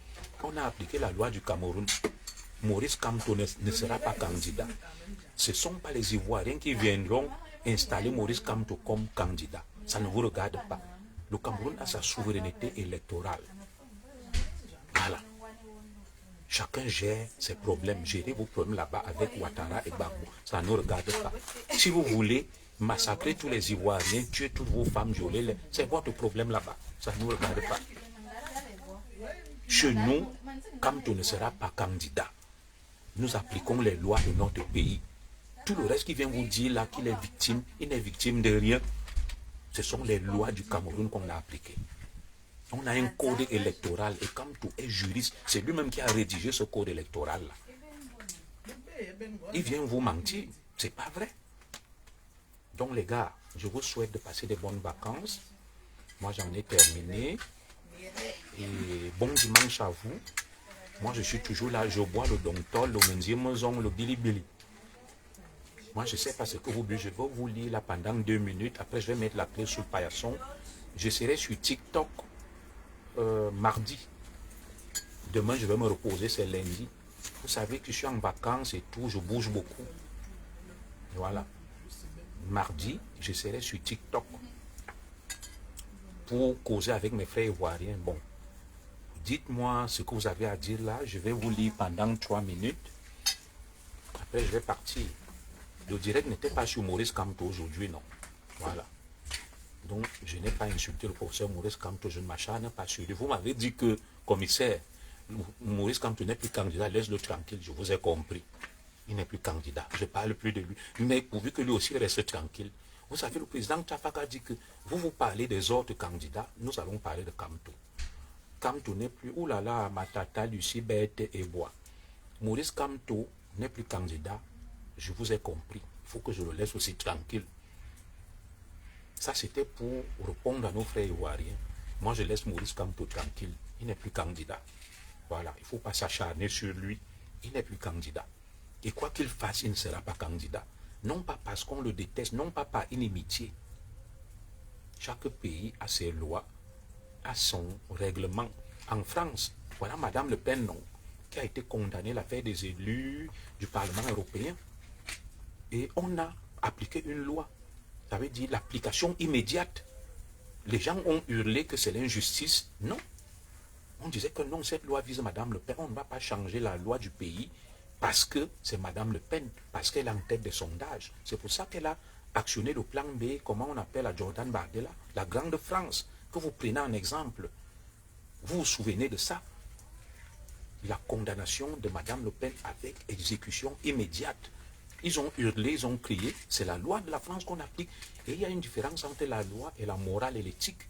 on a appliqué la loi du Cameroun. Maurice Kamto ne sera pas candidat. Ce ne sont pas les Ivoiriens qui viendront installer Maurice Kamto comme candidat. Ça ne vous regarde pas. Le Cameroun a sa souveraineté électorale. Voilà. Chacun gère ses problèmes. Gérez vos problèmes là-bas avec Ouattara et Gbagbo. Ça ne nous regarde pas. Si vous voulez massacrer tous les Ivoiriens, tuer toutes vos femmes, violer, c'est votre problème là-bas. Ça ne nous regarde pas. Chez nous, Kamto ne sera pas candidat. Nous appliquons les lois de notre pays. Tout le reste qui vient vous dire là qu'il est victime, il n'est victime de rien. Ce sont les lois du Cameroun qu'on a appliquées. On a un code électoral et Kamto est juriste. C'est lui-même qui a rédigé ce code électoral-là. Il vient vous mentir. C'est pas vrai. Donc les gars, je vous souhaite de passer de bonnes vacances. Moi j'en ai terminé. Et bon dimanche à vous. Moi je suis toujours là. Je bois le Dontol, le Menzimozong, le Bilibili. Moi je ne sais pas ce que vous buvez. Je vais vous lire là pendant 2 minutes. Après je vais mettre la clé sur le paillasson. Je serai sur TikTok mardi. Demain je vais me reposer, c'est lundi. Vous savez que je suis en vacances et tout, je bouge beaucoup. Voilà. Mardi, je serai sur TikTok pour causer avec mes frères ivoiriens. Bon, dites-moi ce que vous avez à dire là. Je vais vous lire pendant 3 minutes. Après, je vais partir. Le direct n'était pas sur Maurice Kamto aujourd'hui, non. Voilà. Donc, je n'ai pas insulté le professeur Maurice Kamto. Je ne m'acharne pas sur lui. Vous m'avez dit que, commissaire, Maurice Kamto n'est plus candidat. Laisse-le tranquille. Je vous ai compris. Il n'est plus candidat. Je ne parle plus de lui. Mais pourvu que lui aussi reste tranquille. Vous savez, le président Tchafak a dit que vous parlez des autres candidats. Nous allons parler de Kamto. Kamto n'est plus, oulala, Matata, Lucie, Bête et Bois. Maurice Kamto n'est plus candidat. Je vous ai compris. Il faut que je le laisse aussi tranquille. Ça, c'était pour répondre à nos frères ivoiriens. Moi, je laisse Maurice Kamto tranquille. Il n'est plus candidat. Voilà, il ne faut pas s'acharner sur lui. Il n'est plus candidat. Et quoi qu'il fasse, il ne sera pas candidat. Non pas parce qu'on le déteste, non pas par inimitié. Chaque pays a ses lois, a son règlement. En France, voilà Madame Le Pen, non, qui a été condamnée à l'affaire des élus du Parlement européen. Et on a appliqué une loi. Ça veut dire l'application immédiate. Les gens ont hurlé que c'est l'injustice. Non. On disait que non, cette loi vise Madame Le Pen. On ne va pas changer la loi du pays parce que c'est Madame Le Pen, parce qu'elle est en tête des sondages. C'est pour ça qu'elle a actionné le plan B, comment on appelle à Jordan Bardella, la Grande France, que vous prenez en exemple. Vous vous souvenez de ça? La condamnation de Madame Le Pen avec exécution immédiate. Ils ont hurlé, ils ont crié. C'est la loi de la France qu'on applique. Et il y a une différence entre la loi et la morale et l'éthique.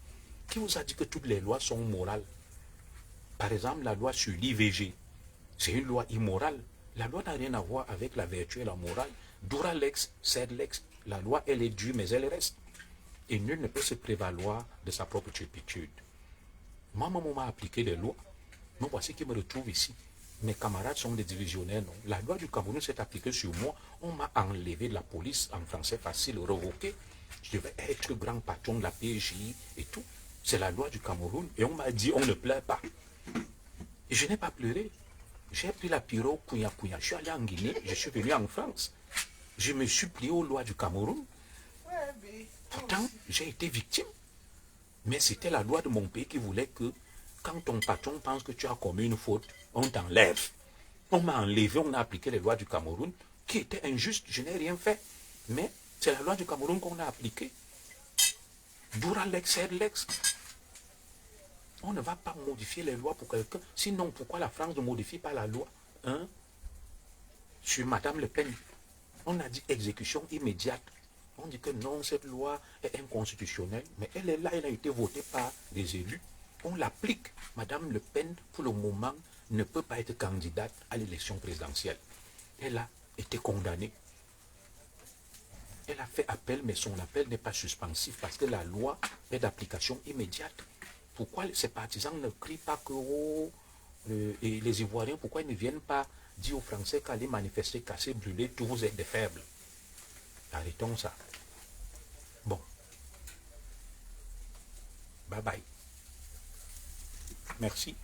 Qui vous a dit que toutes les lois sont morales? Par exemple, la loi sur l'IVG, c'est une loi immorale. La loi n'a rien à voir avec la vertu et la morale. Dura lex, sed lex. La loi, elle est due, mais elle reste. Et nul ne peut se prévaloir de sa propre turpitude. Moi, maman m'a appliqué des lois. Me voici qui me retrouve ici. Mes camarades sont des divisionnaires, non. La loi du Cameroun s'est appliquée sur moi. On m'a enlevé de la police, en français facile, revoqué. Je devais être grand patron de la PJ et tout. C'est la loi du Cameroun. Et on m'a dit, on ne pleure pas. Et je n'ai pas pleuré. J'ai pris la pirogue, Kouya. Je suis allé en Guinée, je suis venu en France. Je me suis plié aux lois du Cameroun. Pourtant, j'ai été victime. Mais c'était la loi de mon pays qui voulait que, quand ton patron pense que tu as commis une faute, on t'enlève. On m'a enlevé, on a appliqué les lois du Cameroun, qui étaient injustes, je n'ai rien fait. Mais c'est la loi du Cameroun qu'on a appliquée. Dura lex, sed lex. On ne va pas modifier les lois pour quelqu'un. Sinon, pourquoi la France ne modifie pas la loi sur Madame Le Pen? On a dit exécution immédiate. On dit que non, cette loi est inconstitutionnelle, mais elle est là, elle a été votée par les élus. On l'applique. Madame Le Pen, pour le moment, ne peut pas être candidate à l'élection présidentielle. Elle a été condamnée. Elle a fait appel, mais son appel n'est pas suspensif parce que la loi est d'application immédiate. Pourquoi ces partisans ne crient pas que et les Ivoiriens, pourquoi ils ne viennent pas dire aux Français qu'aller manifester, casser, brûler, tous vous êtes des faibles? Arrêtons ça. Bon. Bye bye. Merci.